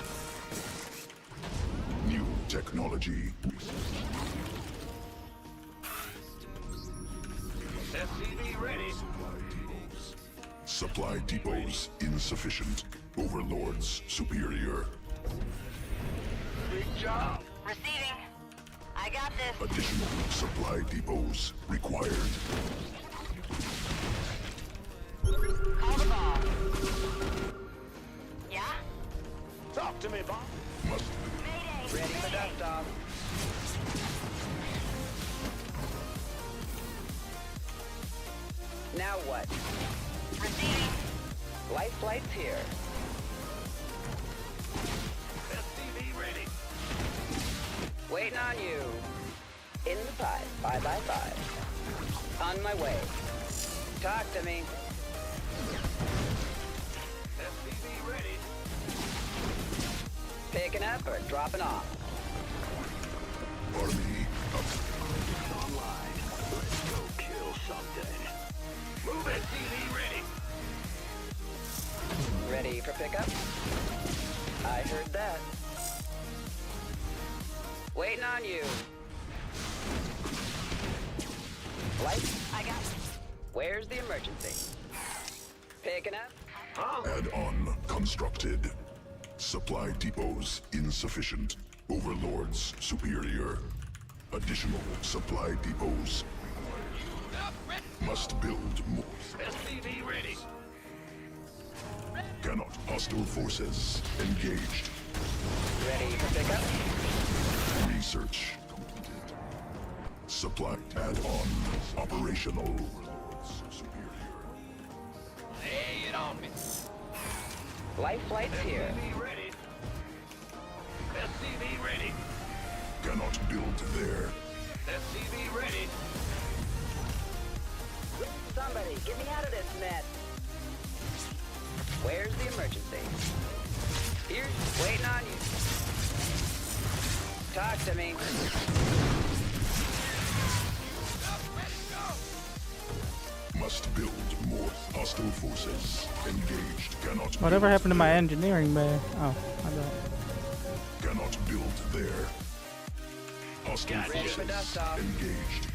New technology. SCV ready. Supply depots insufficient. Overlords superior. Big job. Receiving. I got this. Additional supply depots required. Call the ball. Yeah? Talk to me, boss. Must Mayday. Ready for dust off. Now what? Receiving. Life flight's here. SCV ready. Waiting on you. In the pipe. 5x5. On my way. Talk to me. SCV ready. Picking up or dropping off? army up. Online. Let's go kill something. Move SCV ready. Ready for pickup? I heard that. Waiting on you. Light? I got it. Where's the emergency? Picking up? Huh? Add-on constructed. Supply depots insufficient. Overlords superior. Additional supply depots. Must build more. SCV ready. Cannot. Hostile forces engaged. Ready for pickup? Research completed. Supply add-on operational. Lay it on me. Life flight's here. SCV ready. SCV ready. Cannot build there. SCV ready. Somebody, get me out of this mess. Where's the emergency? Here, waiting on you. Talk to me. Must build more. Hostile forces engaged. Cannot. Whatever build happened to my there. engineering bay? Oh, I don't. Cannot build there. Hostile Ready for forces dust off. engaged.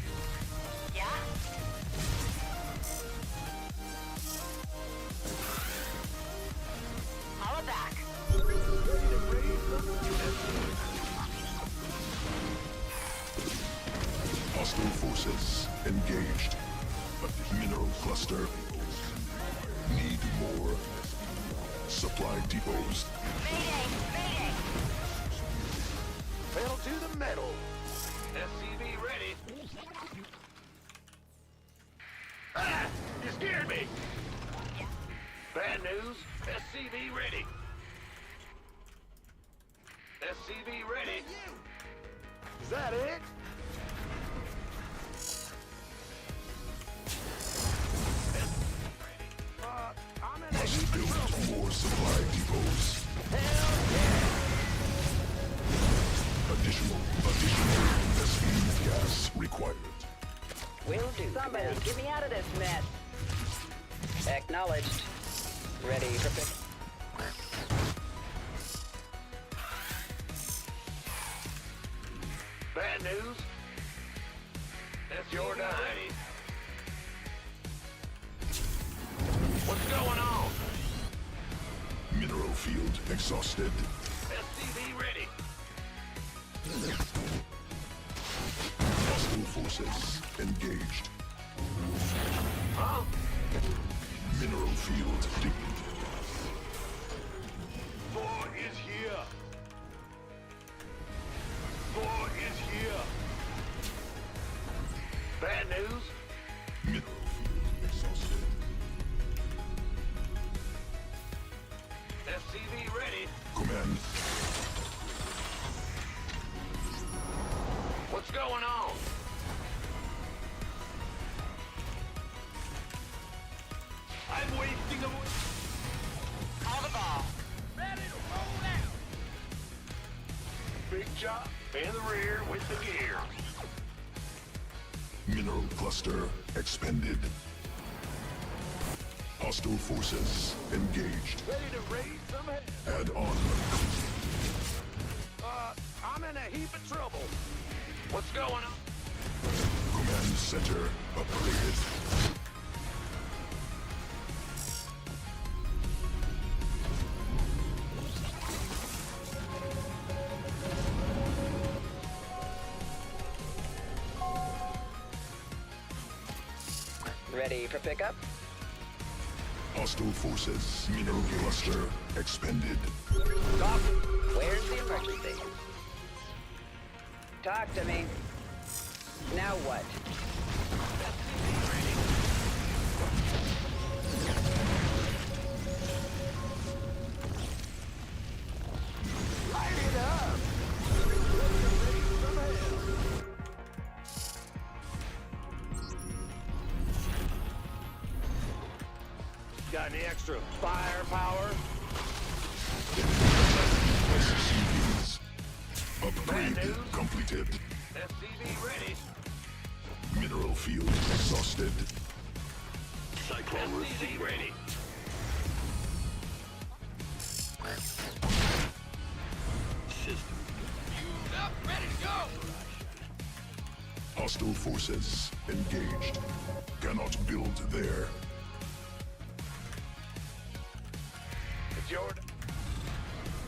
Hostile forces engaged. A mineral cluster. Need more. Supply depots. Pedal to the metal. SCV ready. Ah! You scared me! Bad news. SCV ready. SCV ready. Is that it? I'm in a Must heap of build trouble. more supply depots. Additional investment gas required. Will do. Somebody get me out of this mess. Acknowledged. Ready for pick. Bad news. That's your dime. What's going on? Mineral field exhausted. SCV ready. Hostile forces engaged. Huh? Mineral field depleted. Thor is here. Thor is here. Bad news. Mineral field exhausted. SCV ready. Command. What's going on? I'm wasting away. Call the ball. Ready to roll out. Big chop in the rear with the gear. Mineral cluster expended. Hostile forces engaged. Ready to raise some hell. Add on. I'm in a heap of trouble. What's going on? Command center upgraded. Ready for pickup. Hostile forces. Mineral cluster expended. Talk. Where's the emergency? Talk to me. Now what? Light it up. Got any extra firepower? SCVs. Upgrade Bad news. completed. SCV ready. Mineral field exhausted. Cyclone SCV ready. System. Fused up, ready to go. Hostile forces engaged. Cannot build there. It's your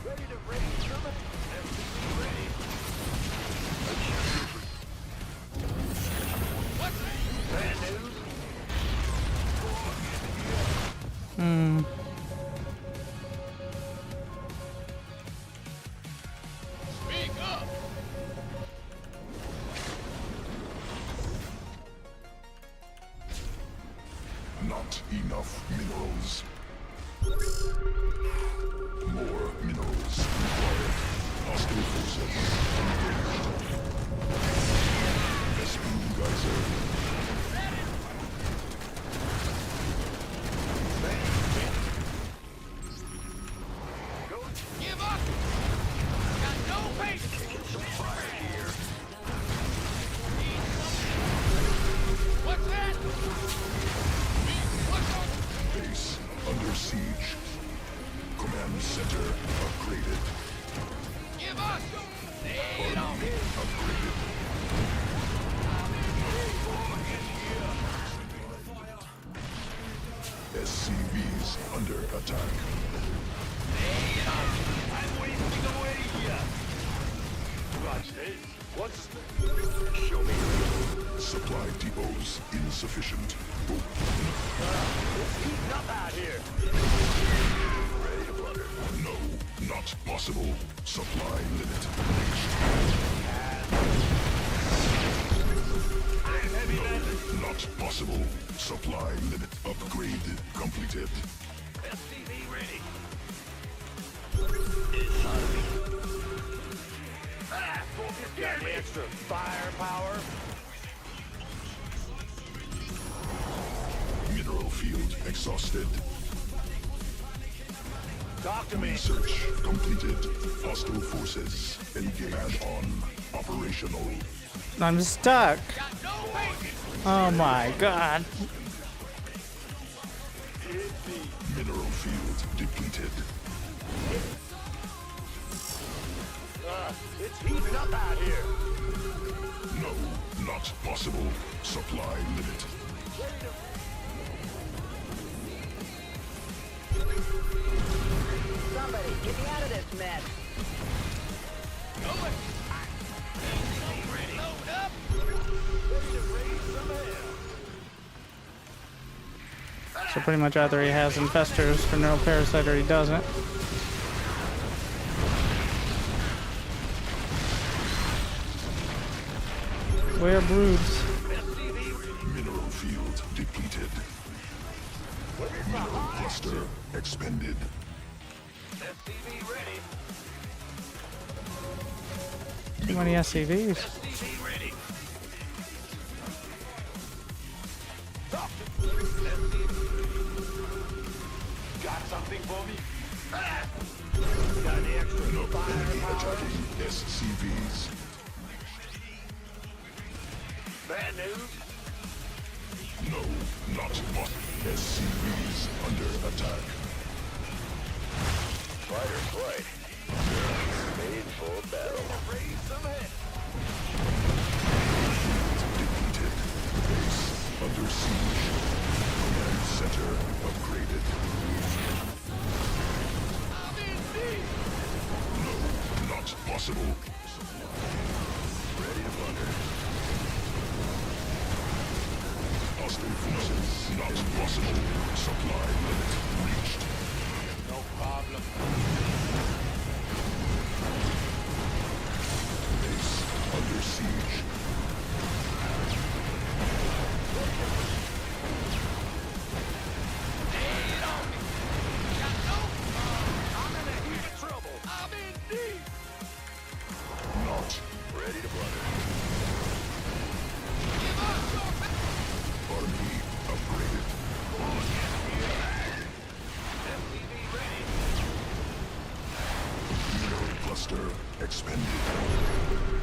ready to raise some SCV ready. What? Bad news. Speak up. Not enough minerals. More minerals required. Hostile forces engaged. Vespu geyser. Go. Give up. Got no patience. upgraded. SCVs under attack. I'm wasting away here. Watch this. What's show me. Supply depots insufficient. It's heating up out here. Ready to blunder. No, not possible. Supply limit reached. Not possible. Supply limit upgrade completed. SCV ready. Inside of me. Got any extra firepower? Mineral field exhausted. Talk to me. Research completed. Hostile forces engaged on operational. I'm stuck. Oh my god. Mineral field depleted. It's heating up out here. No, not possible. Supply limit. Somebody, get me out of this mess. So pretty much either he has infestors for neuroparasite or he doesn't. Where broods? Mineral field depleted. Mineral cluster expended. SCV ready. Too many SCVs. SCV ready. Got something for me? Got any extra Enemy firepower? attacking SCVs. Bad news? No, not possible. SCVs under attack. Fighter flight. Made for battle. Raise some head. Depleted. Base under siege. Command center upgraded. No, not possible. Ready to blunder. Hostile forces not possible. Supply limit reached. No problem. Base under siege. I'm in a heap of trouble. I'm in deep. Not Ready to blunder. army upgraded. SCV ready. Mineral cluster expended.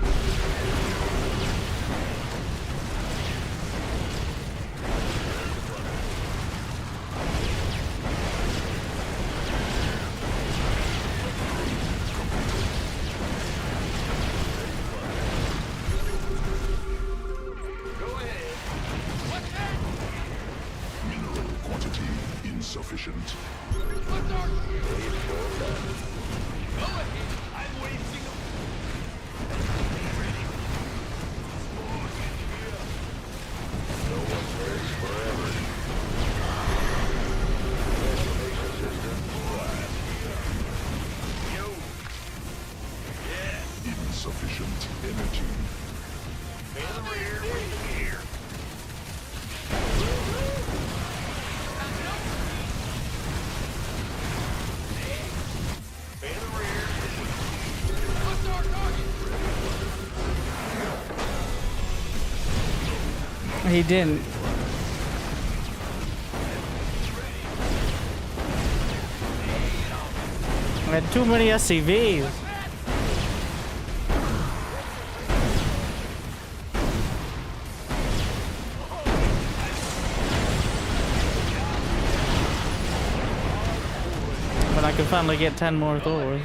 Go ahead. Mineral quantity insufficient. I'm wasting them. No one lives forever. Transformation system live. Yo. Yeah. Insufficient energy. In the rear, waiting here. In the rear. What's our target? He didn't. I had too many SCVs. But I can finally get 10 more Thors.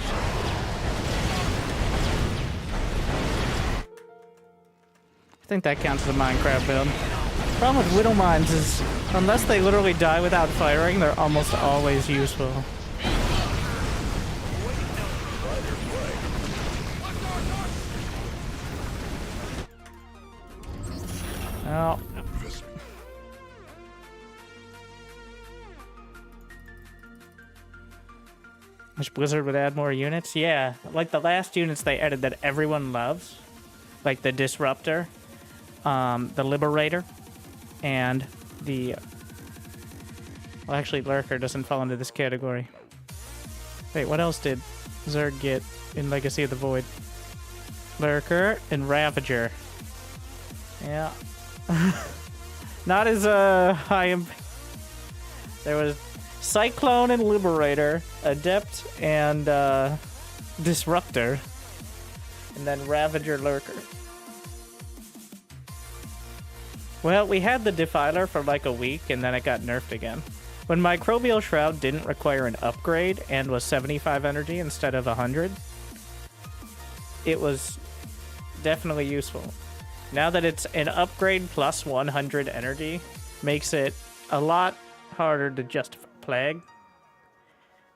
think that counts as a Minecraft build. Problem with Widow Mines is, unless they literally die without firing, they're almost always useful. Oh. Wish Blizzard would add more units. Yeah, like the last units they added that everyone loves, like the Disruptor, the Liberator, and the... Well, actually, Lurker doesn't fall into this category. Wait, what else did Zerg get in Legacy of the Void? Lurker and Ravager. Yeah. Not as high... There was Cyclone and Liberator, Adept and Disruptor, and then Ravager, Lurker. Well, we had the Defiler for like a week, and then it got nerfed again. When Microbial Shroud didn't require an upgrade and was 75 energy instead of 100, it was definitely useful. Now that it's an upgrade plus 100 energy, makes it a lot harder to justify. Plague.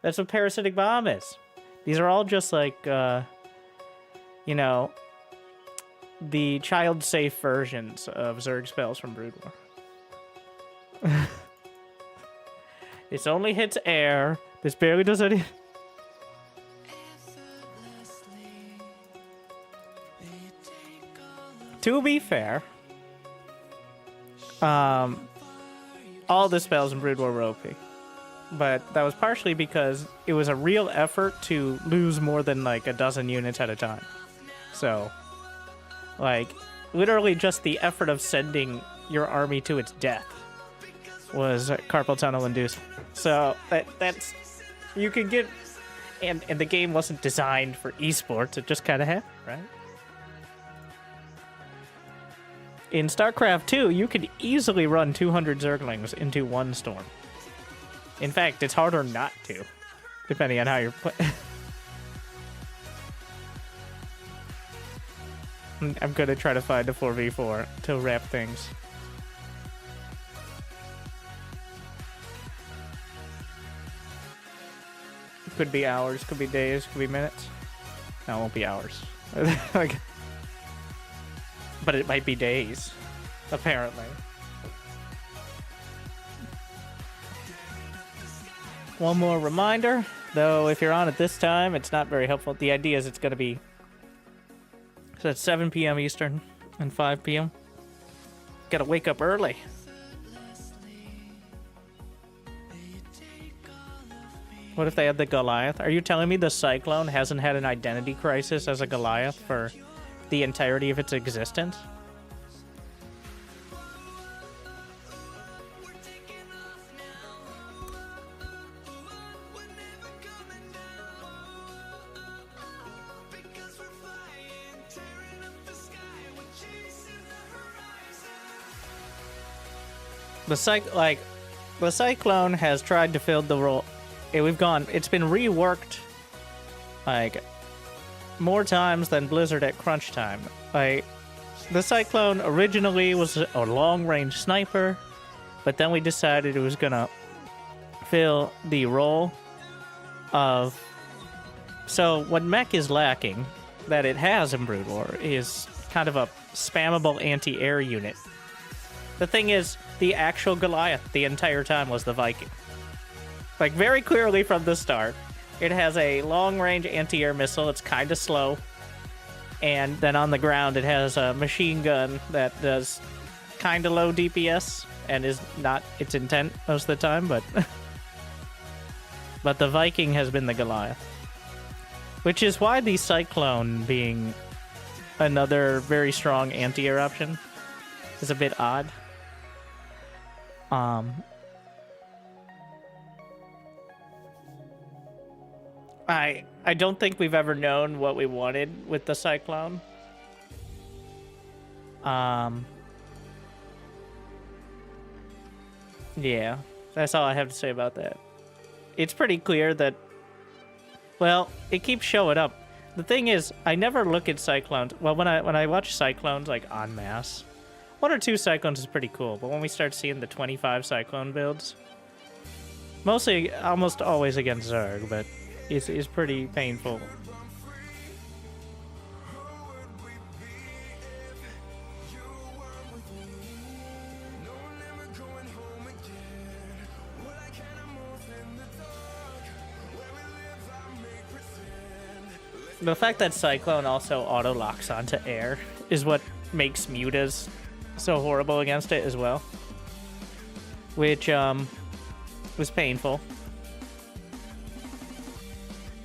That's what Parasitic Bomb is. These are all just like, you know, the child-safe versions of Zerg spells from Brood War. This only hits air. This barely does any... To be fair, all the spells in Brood War were OP. But that was partially because it was a real effort to lose more than like a dozen units at a time. So, like, literally just the effort of sending your army to its death was carpal tunnel induced. So that's you could get, and the game wasn't designed for esports. It just kind of happened, right? In StarCraft 2, you could easily run 200 Zerglings into one storm. In fact, it's harder not to, depending on how you're playing. I'm gonna try to find a 4v4 to wrap things. Could be hours, could be days, could be minutes. No, it won't be hours. Like, but it might be days, apparently. One more reminder, though if you're on at this time, it's not very helpful. The idea is it's going to be... So it's 7 p.m. Eastern and 5 p.m. Gotta wake up early. What if they had the Goliath? Are you telling me the Cyclone hasn't had an identity crisis as a Goliath for the entirety of its existence? The Cyclone has tried to fill the role. It's been reworked, like, more times than Blizzard at crunch time. Like, the Cyclone originally was a long-range sniper, but then we decided it was gonna fill the role of... So, what mech is lacking, that it has in Brood War, is kind of a spammable anti-air unit. The thing is, the actual Goliath the entire time was the Viking. Like, very clearly from the start. It has a long-range anti-air missile. It's kind of slow. And then on the ground, it has a machine gun that does kind of low DPS and is not its intent most of the time, but... But the Viking has been the Goliath. Which is why the Cyclone being another very strong anti-air option is a bit odd. I don't think we've ever known what we wanted with the Cyclone. Yeah, that's all I have to say about that. It's pretty clear that, well, it keeps showing up. The thing is, I never look at Cyclones. Well, when I watch Cyclones, like, en masse, 1 or 2 Cyclones is pretty cool, but when we start seeing the 25 Cyclone builds, mostly, almost always against Zerg, but it's pretty painful. The fact that Cyclone also auto-locks onto air is what makes Mutas so horrible against it as well. Which, was painful.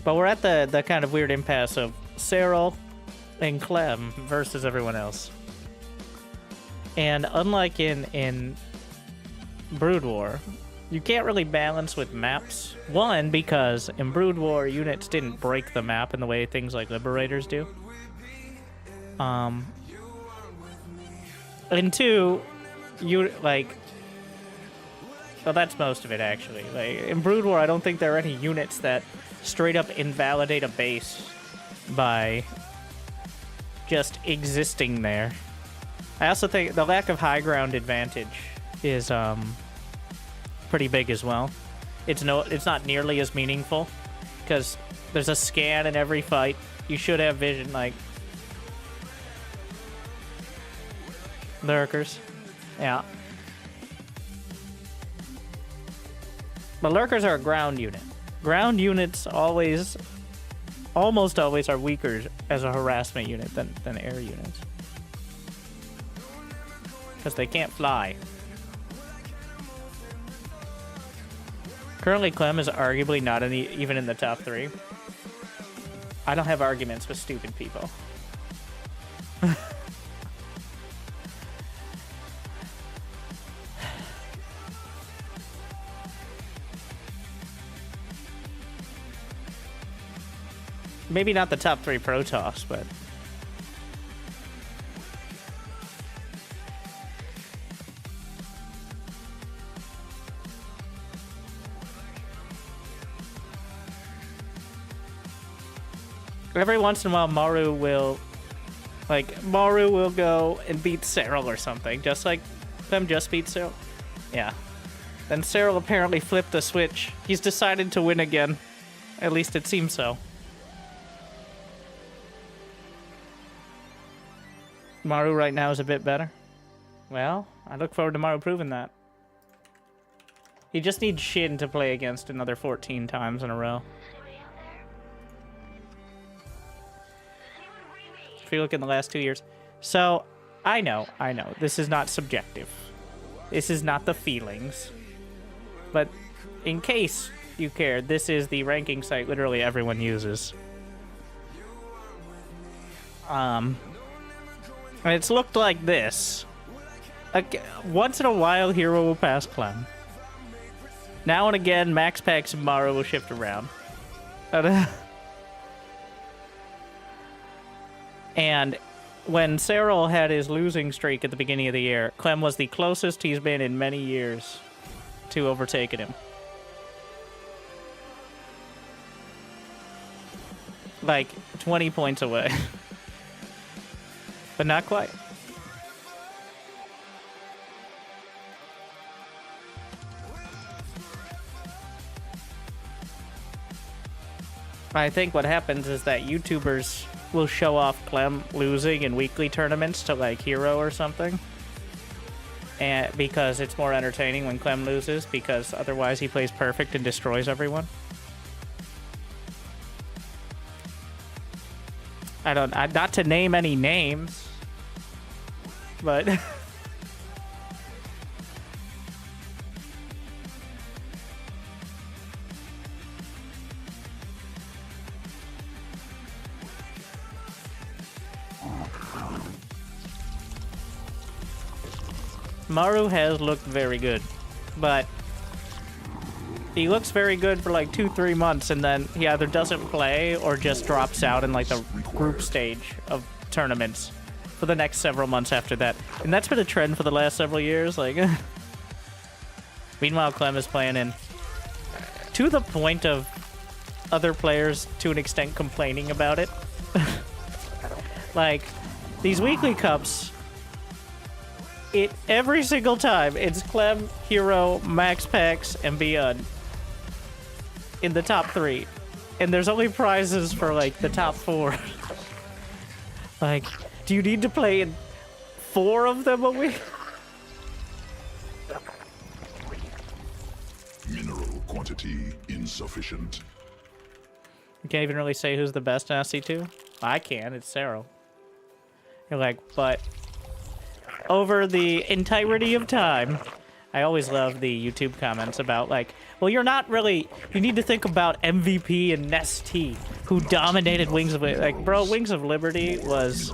But we're at the kind of weird impasse of Cyril and Clem versus everyone else. And unlike in Brood War, you can't really balance with maps. One, because in Brood War, units didn't break the map in the way things like Liberators do. And two, well, that's most of it, actually. Like, in Brood War, I don't think there are any units that straight up invalidate a base by just existing there. I also think the lack of high ground advantage is, pretty big as well. It's not nearly as meaningful because there's a scan in every fight. You should have vision, like lurkers. Yeah. But lurkers are a ground unit. Ground units almost always are weaker as a harassment unit than air units. Because they can't fly. Currently, Clem is arguably not even in the top 3. I don't have arguments with stupid people. Maybe not the top 3 Protoss, but... every once in a while, Maru will go and beat Cyril or something, just like them just beat Cyril. Yeah. Then Cyril apparently flipped the switch. He's decided to win again. At least it seems so. Maru right now is a bit better. Well, I look forward to Maru proving that. He just needs Shin to play against another 14 times in a row. If you look in the last 2 years. So, I know, this is not subjective. This is not the feelings. But in case you care, this is the ranking site literally everyone uses. And it's looked like this. Once in a while, Hero will pass Clem. Now and again, Max Packs and Maru will shift around. And when Cyril had his losing streak at the beginning of the year, Clem was the closest he's been in many years to overtaking him. Like, 20 points away. But not quite. I think what happens is that YouTubers will show off Clem losing in weekly tournaments to, like, Hero or something. And because it's more entertaining when Clem loses, because otherwise he plays perfect and destroys everyone. Not to name any names, but Maru has looked very good, but he looks very good for like 2-3 months, and then he either doesn't play or just drops out in like the group stage of tournaments for the next several months after that. And that's been a trend for the last several years. Like, meanwhile, Clem is playing in to the point of other players to an extent complaining about it. Like, these weekly cups, every single time, it's Clem, Hero, Max Pax, and Beyond in the top 3. And there's only prizes for, like, the top 4. Like, do you need to play in 4 of them a week? Mineral quantity insufficient. You can't even really say who's the best in SC2. I can, it's Cero. You're like, but over the entirety of time, I always love the YouTube comments about like, well, you're not really, you need to think about MVP and Nestea, who dominated Wings of Liberty. Like, bro, Wings of Liberty was,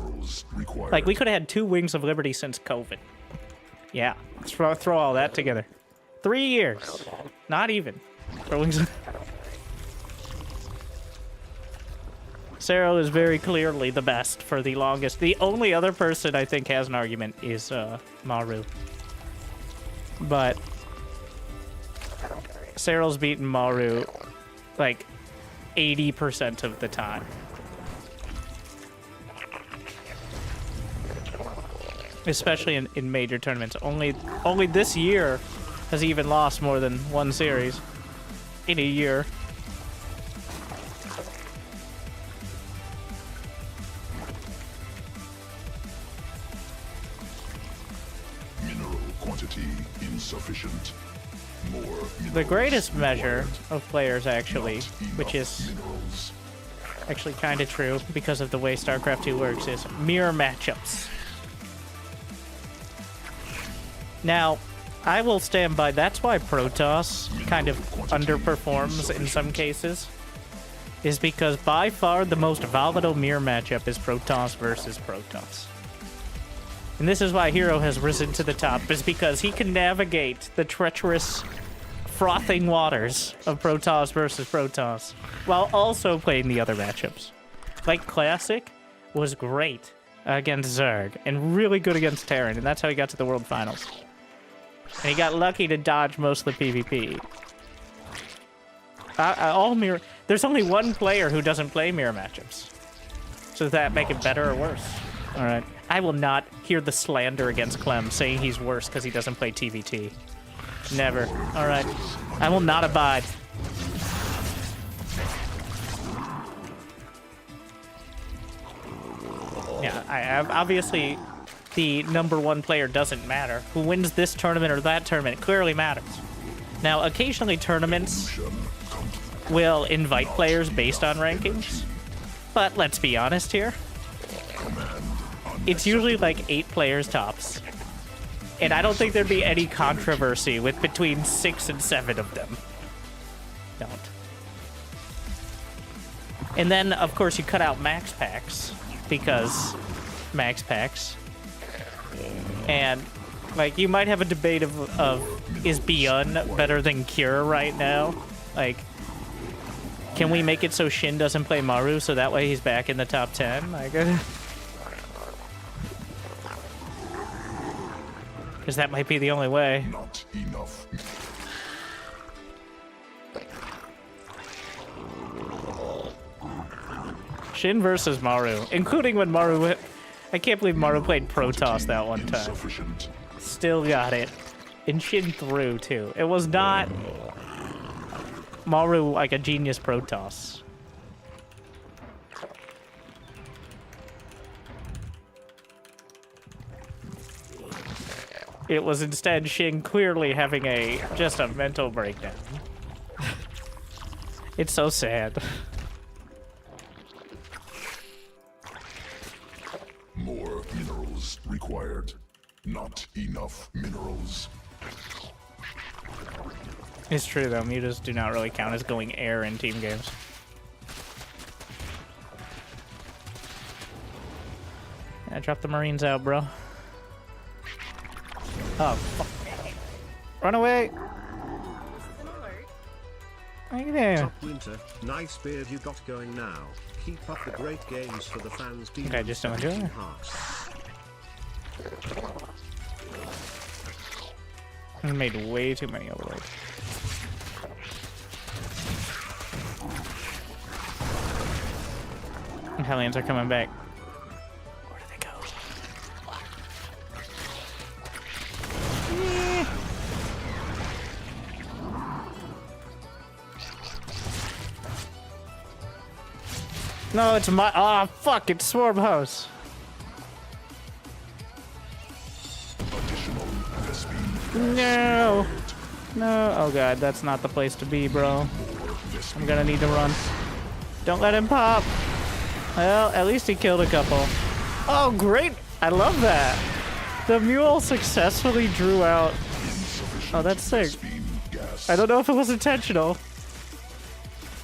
like, we could have had 2 Wings of Liberty since COVID. Yeah, let's throw all that together. 3 years. Not even. For Wings of... Cero is very clearly the best for the longest. The only other person I think has an argument is Maru. But Cero's beaten Maru like 80% of the time. Especially in major tournaments. Only this year has he even lost more than 1 series in a year. Insufficient. More the greatest measure of players, actually, which is actually kind of true because of the way StarCraft 2 works, is mirror matchups. Now, I will stand by, that's why Protoss kind of underperforms in some cases, is because by far the most volatile mirror matchup is Protoss versus Protoss. And this is why Hero has risen to the top, is because he can navigate the treacherous, frothing waters of Protoss versus Protoss, while also playing the other matchups. Like, Classic was great against Zerg, and really good against Terran, and that's how he got to the World Finals. And he got lucky to dodge most of the PvP. There's only 1 player who doesn't play mirror matchups. So does that make it better or worse? Alright. I will not hear the slander against Clem saying he's worse because he doesn't play TVT. Never. Alright. I will not abide. Yeah, obviously the #1 player doesn't matter. Who wins this tournament or that tournament clearly matters. Now, occasionally tournaments will invite players based on rankings, but let's be honest here. It's usually like 8 players tops. And I don't think there'd be any controversy with between 6 and 7 of them. Don't. And then, of course, you cut out Max Pax, because Max Pax. And, like, you might have a debate of is Beyond better than Cure right now? Like, can we make it so Shin doesn't play Maru so that way he's back in the top 10? Like, because that might be the only way. Not enough. Shin versus Maru, including when Maru... I can't believe Maru played Protoss that one time. Still got it. And Shin threw, too. It was not Maru like a genius Protoss. It was instead Shin clearly having just a mental breakdown. It's so sad. More minerals required. Not enough minerals. It's true though, mutas do not really count as going air in team games. Yeah, drop the Marines out, bro. Oh, fuck. Run away! How you doing? Top Winter, nice beard you got going now. Keep up the great games for the fans. Okay, just don't enjoy it. I made way too many overloads. Hellions are coming back. No, it's my. Oh, fuck, it's Swarm House. Additional Vespene No. No. Oh, God, that's not the place to be, bro. I'm gonna need to run. Don't let him pop. Well, at least he killed a couple. Oh, great. I love that. The mule successfully drew out. Oh, that's sick. Vespene gas. I don't know if it was intentional.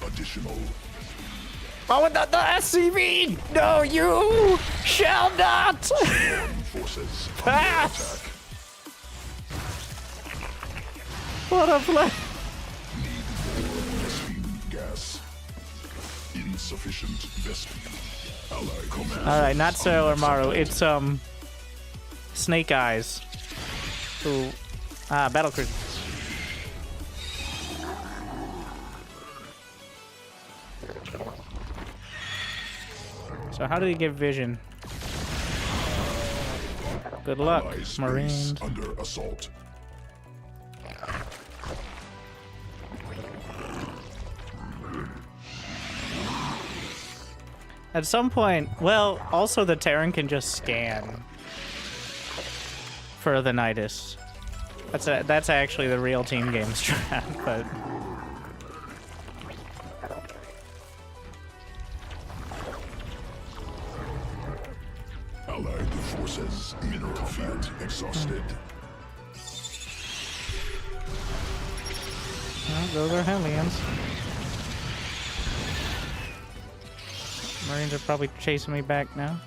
Additional Oh, the SCV! No, you shall not forces pass! attack. What a play! Vespene gas. Insufficient Vespene. Ally command. Alright, not Sailor Maru, it's, Snake Eyes. Ooh. Ah, Battlecruiser. So how did he get vision? Good luck, Ally space Marines. under assault. At some point, well, also the Terran can just scan for the Nidus. That's actually the real team game strat, but Allied forces mineral field exhausted. well, those are Hellions. Marines are probably chasing me back now.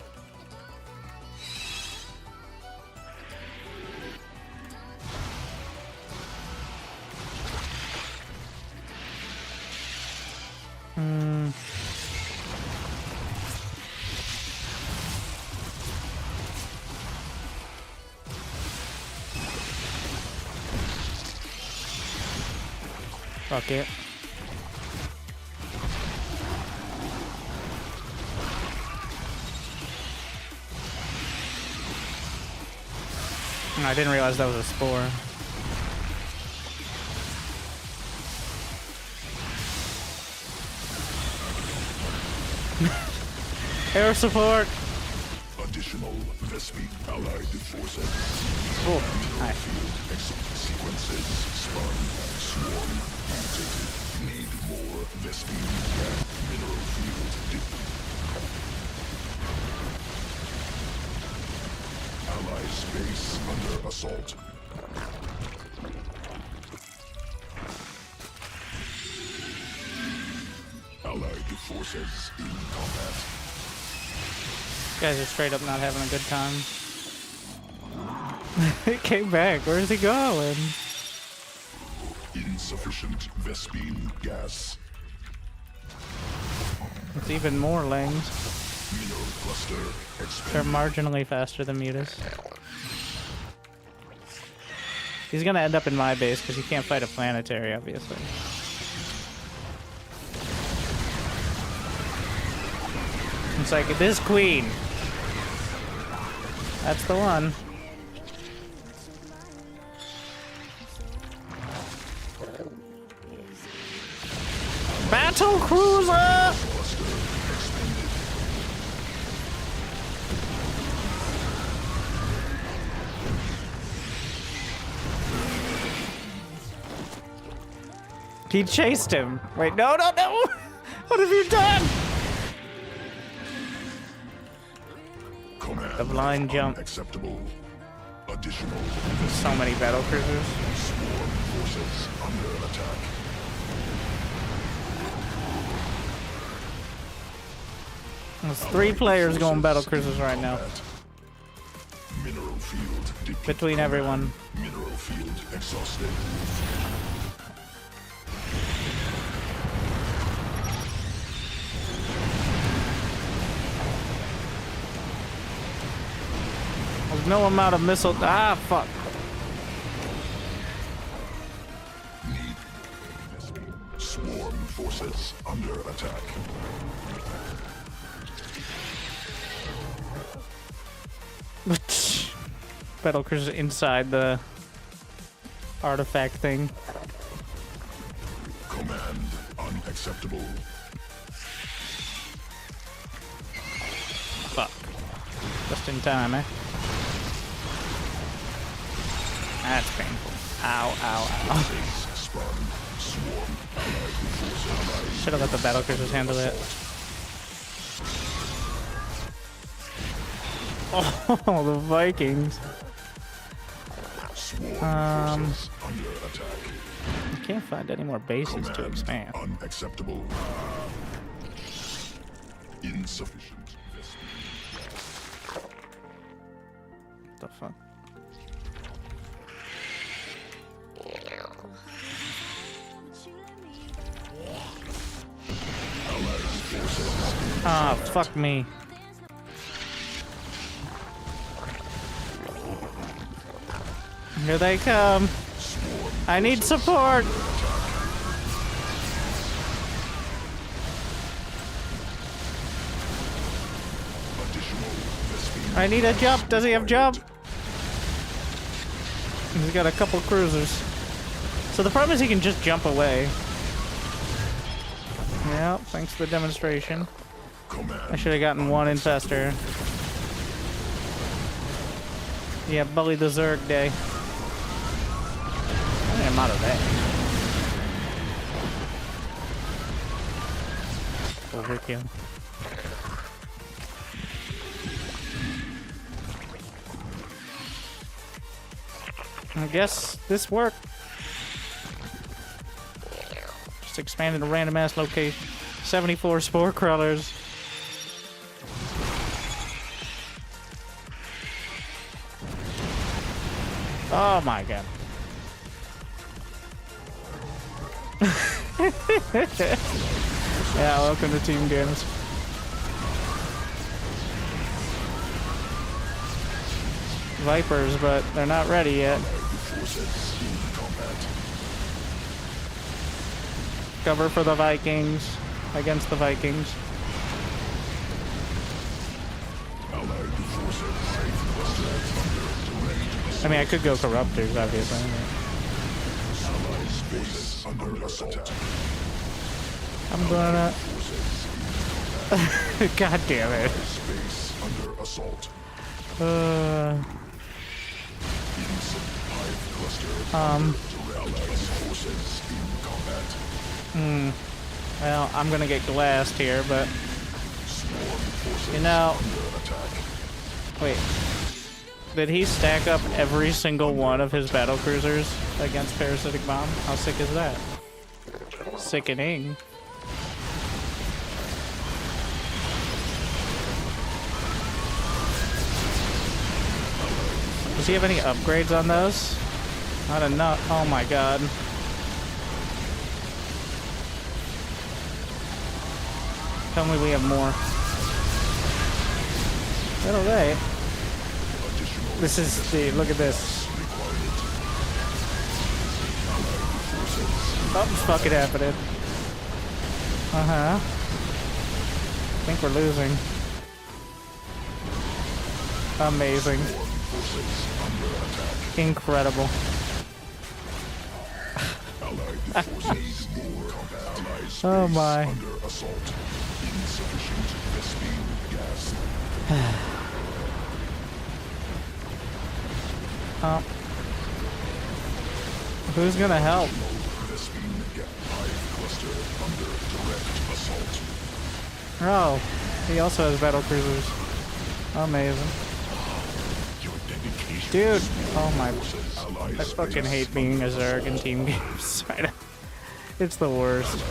Fuck it. I didn't realize that was a spore. Air support! Additional Vespene allied forces. Oh, hi. Field exit sequences spun. Swarm mutated. Need more Vespene gas. Mineral field depleted. Ally space under assault. Allied forces in combat. You guys are straight up not having a good time. He came back. Where's he going? Insufficient Vespene gas. It's even more lanes. Mineral cluster They're expanded. marginally faster than Mutas. He's gonna end up in my base because he can't fight a planetary, obviously. It's like, this queen. That's the one. Battle cruiser! He chased him. Wait, no, no, no! What have you done? Command The blind jump. acceptable. Additional So many battle cruisers. swarm forces under attack. There's 3 players going battle cruisers right now. Mineral field depleted. Between everyone. Mineral field exhausted. There's no amount of missile. Ah, fuck. Need swarm forces under attack. Battle cruiser inside the artifact thing. Command unacceptable. Just in time, eh? That's painful. Ow, ow, ow. Should have let the battlecruisers handle it. Oh, the Vikings. I can't find any more bases to expand. Unacceptable. Insufficient. What the fuck? Ah, fuck me. Here they come. I need support. I need a jump. Does he have jump? He's got a couple cruisers. So the problem is he can just jump away. Yeah, thanks for the demonstration. I should have gotten one infester. Yeah, bully the Zerg day. I am out of that. Overkill. I guess this worked. Just expanded a random ass location. 74 spore crawlers. Oh my god. Yeah, welcome to Team Games. Vipers, but they're not ready yet. Cover for the Vikings. Against the Vikings. I mean, I could go Corruptors, obviously. I'm gonna... God damn it. Well, I'm gonna get glassed here, but... You know... Wait. Did he stack up every single one of his battlecruisers against Parasitic Bomb? How sick is that? Sickening. Does he have any upgrades on those? Not enough. Oh my god. Tell me we have more. Little right. This is the, look at this. Something's fucking happening. Uh-huh. I think we're losing. Amazing. Incredible. Oh my. Who's gonna help? Oh, he also has battle cruisers. Amazing. Dude, oh my. I fucking hate being a Zerg in team games. It's the worst.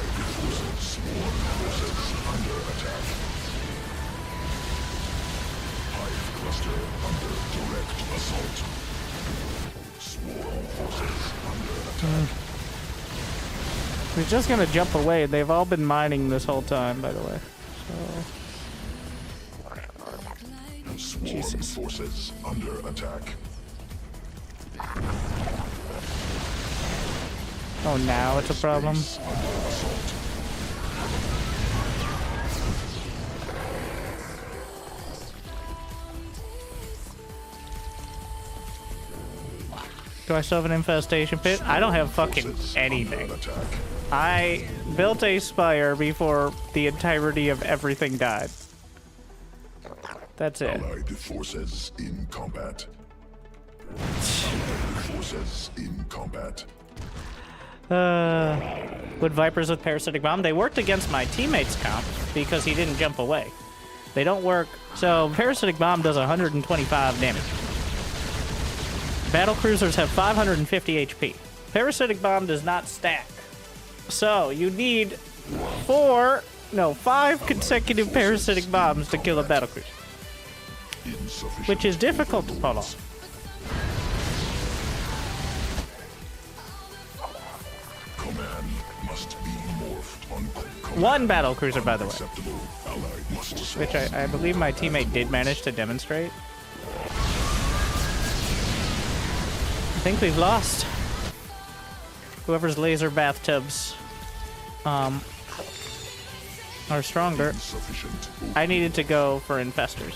He's just gonna jump away. They've all been mining this whole time, by the way. So... Jesus. Forces under attack. Oh, now it's a problem. Do I still have an infestation pit? I don't have fucking anything. I built a spire before the entirety of everything died. That's it. Allied forces in combat. Allied forces in combat. Good Vipers with Parasitic Bomb. They worked against my teammate's comp because he didn't jump away. They don't work. So Parasitic Bomb does 125 damage. Battle Cruisers have 550 HP. Parasitic Bomb does not stack. So you need 5 consecutive Parasitic Bombs to kill a Battle Cruiser. Which is difficult to pull off. Command must be morphed on One Battle Cruiser, by the way. acceptable. Allied must Which I believe my teammate did manage to demonstrate. I think we've lost. Whoever's laser bathtubs are stronger. insufficient. I needed to go for infestors.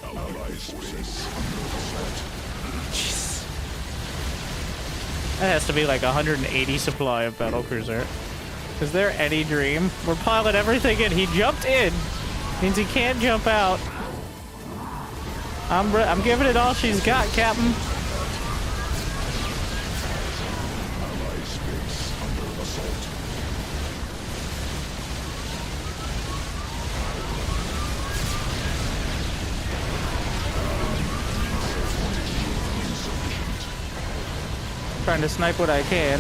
Allied forces Jeez. That has to be like 180 supply of battlecruiser. Is there any dream? We're piling everything in. He jumped in. Means he can't jump out. I'm giving it all she's got, Captain. allied space under assault. Trying to snipe what I can.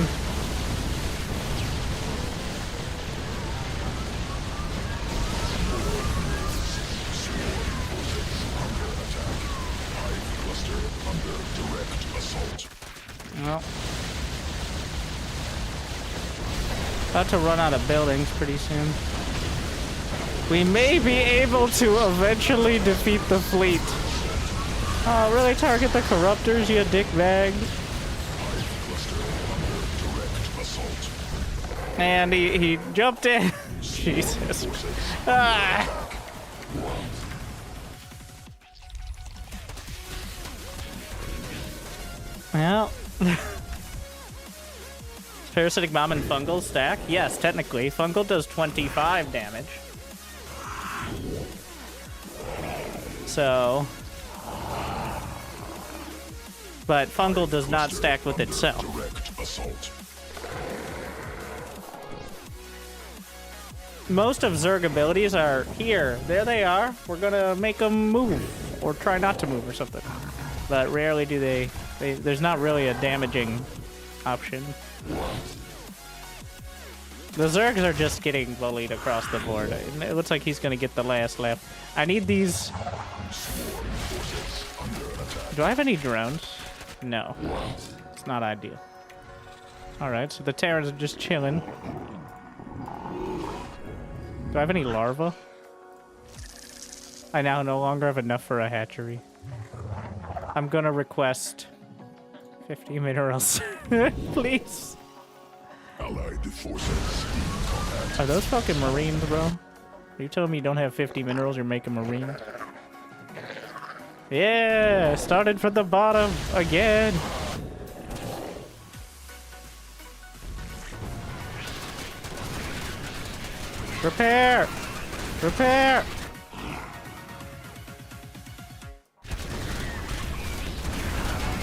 Cluster under direct assault. Well. About to run out of buildings pretty soon. We may be able to eventually defeat the fleet. Oh, really target the corruptors, you dickbag? Cluster under direct assault. And he jumped in. Jesus. Ah. Well. Parasitic Bomb and Fungal stack? Yes, technically. Fungal does 25 damage. So... But Fungal does not stack with itself. Direct assault. Most of Zerg abilities are here. There they are. We're gonna make them move. Or try not to move or something. But rarely do they there's not really a damaging option. The Zergs are just getting bullied across the board. It looks like he's gonna get the last lap. I need these... Do I have any drones? No. It's not ideal. Alright, so the Terrans are just chilling. Do I have any larvae? I now no longer have enough for a hatchery. I'm gonna request 50 minerals. Please. Allied forces in combat. Are those fucking Marines, bro? Are you telling me you don't have 50 minerals, you're making Marines? Yeah! Started from the bottom again! Repair! Repair!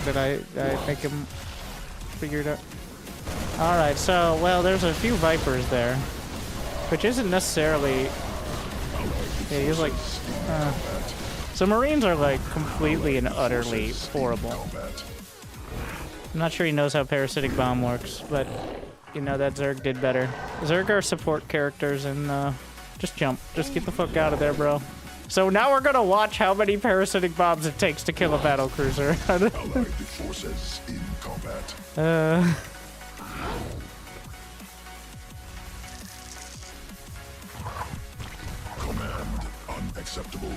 Did I make him figure it out? Alright, so, well, there's a few Vipers there. Which isn't necessarily... Yeah, he's like... So Marines are, like, completely and utterly horrible. I'm not sure he knows how Parasitic Bomb works, but... You know, that Zerg did better. Zerg are support characters, and, just jump. Just get the fuck out of there, bro. So now we're gonna watch how many Parasitic Bombs it takes to kill a battlecruiser. Allied forces in combat. Command unacceptable.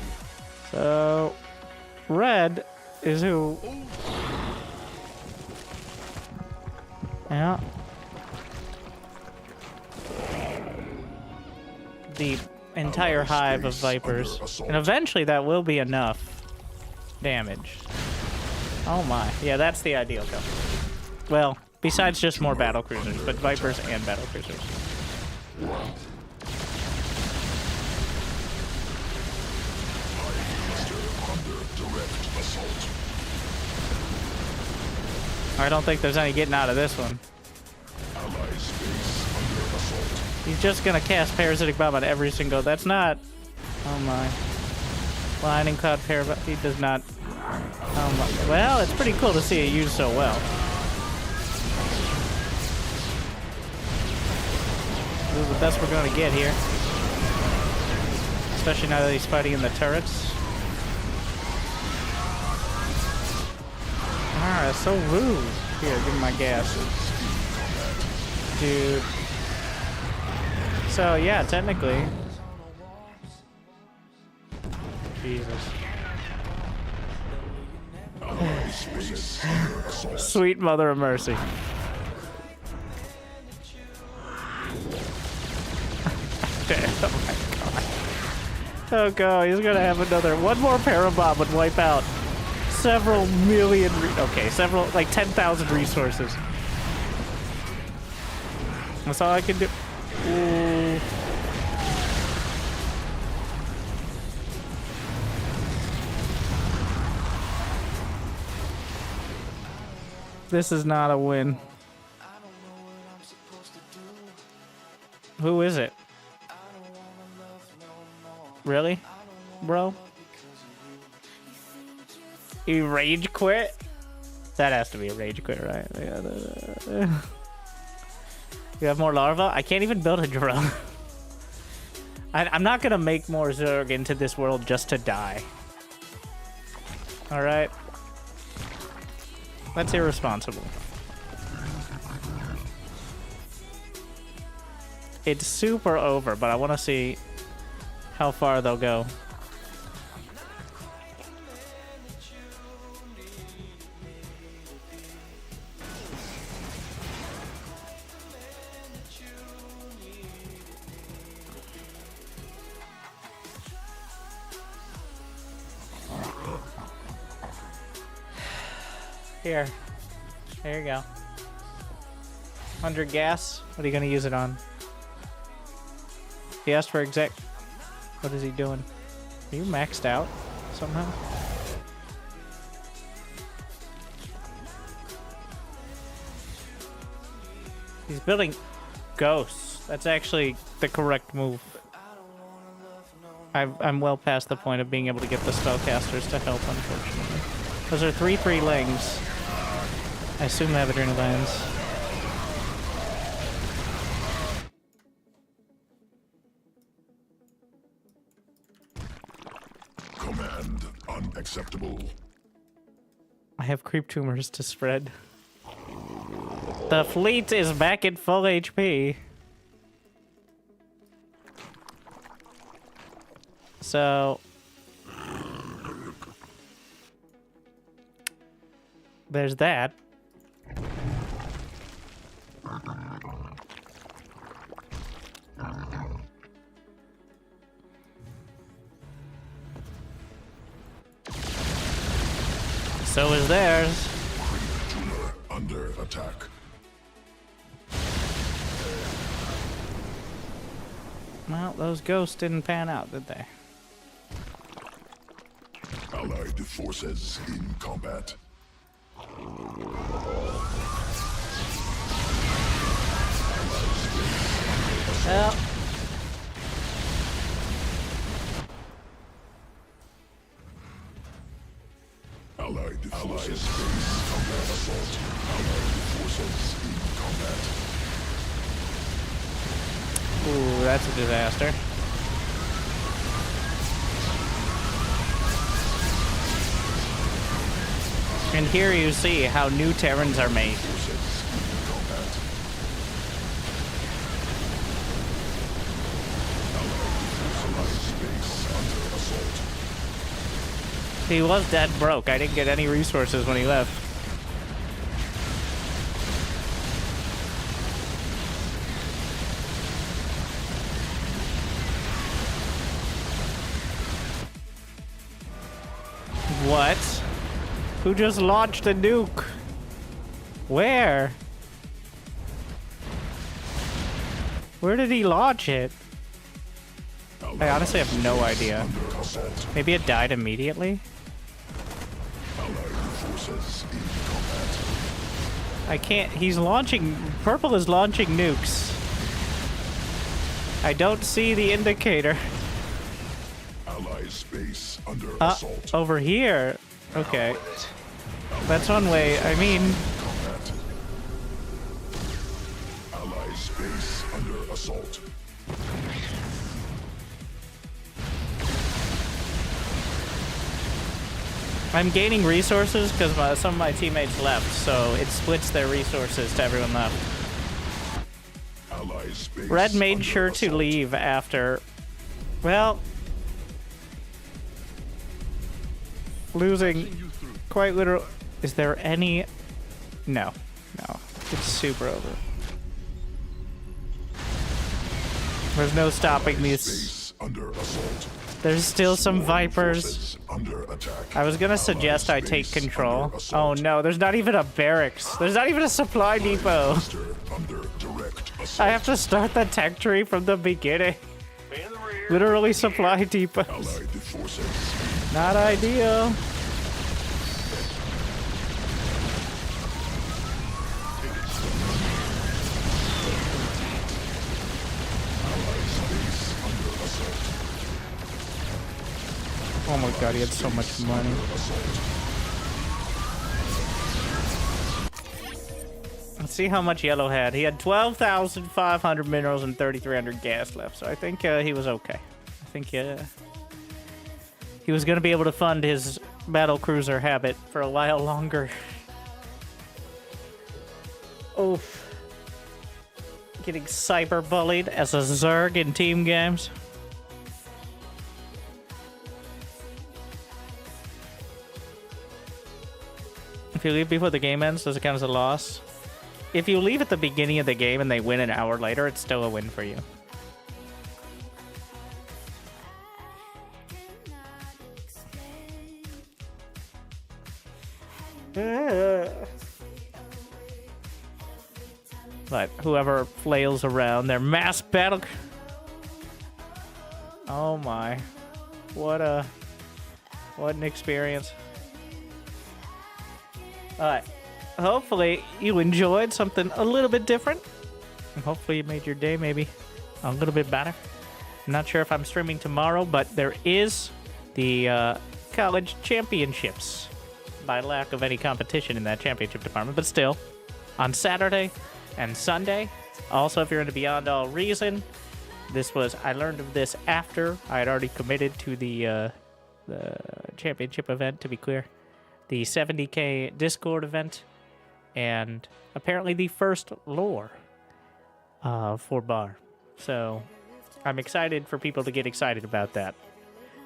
So... Red is who... Yeah. The entire hive of Vipers. And eventually that will be enough damage. Oh my. Yeah, that's the ideal kill. Well, besides just more battlecruisers, but Vipers and battlecruisers. I don't think there's any getting out of this one. Allied space under assault. He's just gonna cast Parasitic Bomb on every single... That's not... Oh my. Lightning Cloud Parabomb. He does not... Oh my. Well, it's pretty cool to see it used so well. This is the best we're gonna get here. Especially now that he's fighting in the turrets. Ah, that's so rude. Here, give me my gas. Dude. So, yeah, technically... Jesus. Allied space under assault. Sweet mother of mercy. Oh my god. Oh god, he's gonna have another... One more Parabomb would wipe out several million... Okay, several... Like 10,000 resources. That's all I can do. Ooh. This is not a win. Who is it? Really? Bro? You rage quit? That has to be a rage quit, right? Yeah, you have more larvae? I can't even build a drone. I'm not gonna make more Zerg into this world just to die. Alright? That's irresponsible. It's super over, but I want to see how far they'll go. Here. There you go. 100 gas. What are you going to use it on? He asked for exact... What is he doing? Are you maxed out somehow? He's building ghosts. That's actually the correct move. I'm well past the point of being able to get the spellcasters to help, unfortunately. Those are 3/3 lings. I assume they have adrenalines. Command unacceptable. I have creep tumors to spread. The fleet is back at full HP. So... there's that. So is theirs. Tumor under attack. Well, those ghosts didn't pan out, did they? Allied forces in combat. Well. Allied forces in combat assault. Allied forces in combat. Ooh, that's a disaster. And here you see how new Terrans are made. He was dead broke. I didn't get any resources when he left. What? Who just launched a nuke? Where? Where did he launch it? I honestly have no idea. Maybe it died immediately? Allied forces in combat. I can't. He's launching. Purple is launching nukes. I don't see the indicator. Ally space under assault. Over here. Okay. That's one way. I mean, Combat. Ally space under assault. I'm gaining resources because some of my teammates left, so it splits their resources to everyone left. Ally space Red made under sure to assault. leave after. Well, losing quite literal. Is there any? No, no. It's super over. There's no stopping these. Space under assault. There's still some Vipers. Forces under attack. I was gonna Ally suggest I take space control. under Oh assault. no, there's not even a barracks. There's not even a supply depot. Master under direct assault. I have to start the tech tree from the beginning. Literally supply depots. Allied forces. Not ideal. Allied space under assault. Oh my god, he had so much money. Let's see how much Yellow had. He had 12,500 minerals and 3,300 gas left, so I think he was okay. I think he was going to be able to fund his battle cruiser habit for a while longer. Oof. Getting cyber bullied as a Zerg in team games. If you leave before the game ends, does it count as a loss? If you leave at the beginning of the game and they win an hour later, it's still a win for you. But whoever flails around their mass battle. Oh my. What an experience. Alright. Hopefully you enjoyed something a little bit different. And hopefully you made your day maybe a little bit better. I'm not sure if I'm streaming tomorrow, but there is the college championships. By lack of any competition in that championship department, but still. On Saturday and Sunday. Also, if you're into Beyond All Reason, I learned of this after I had already committed to the championship event, to be clear. The 70K Discord event, and apparently the first lore for Bar. So I'm excited for people to get excited about that.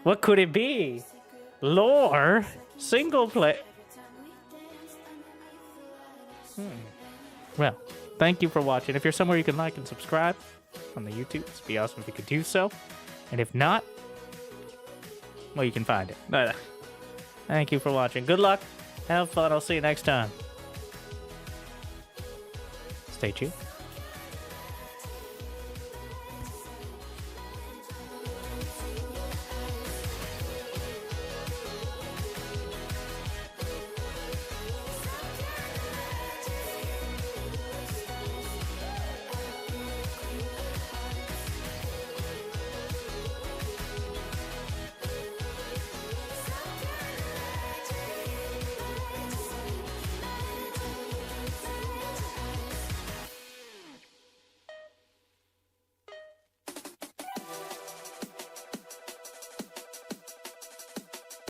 What could it be? Lore? Single play? Well, thank you for watching. If you're somewhere you can like and subscribe on the YouTube, it'd be awesome if you could do so. And if not, well, you can find it. But thank you for watching. Good luck. Have fun. I'll see you next time. Stay tuned.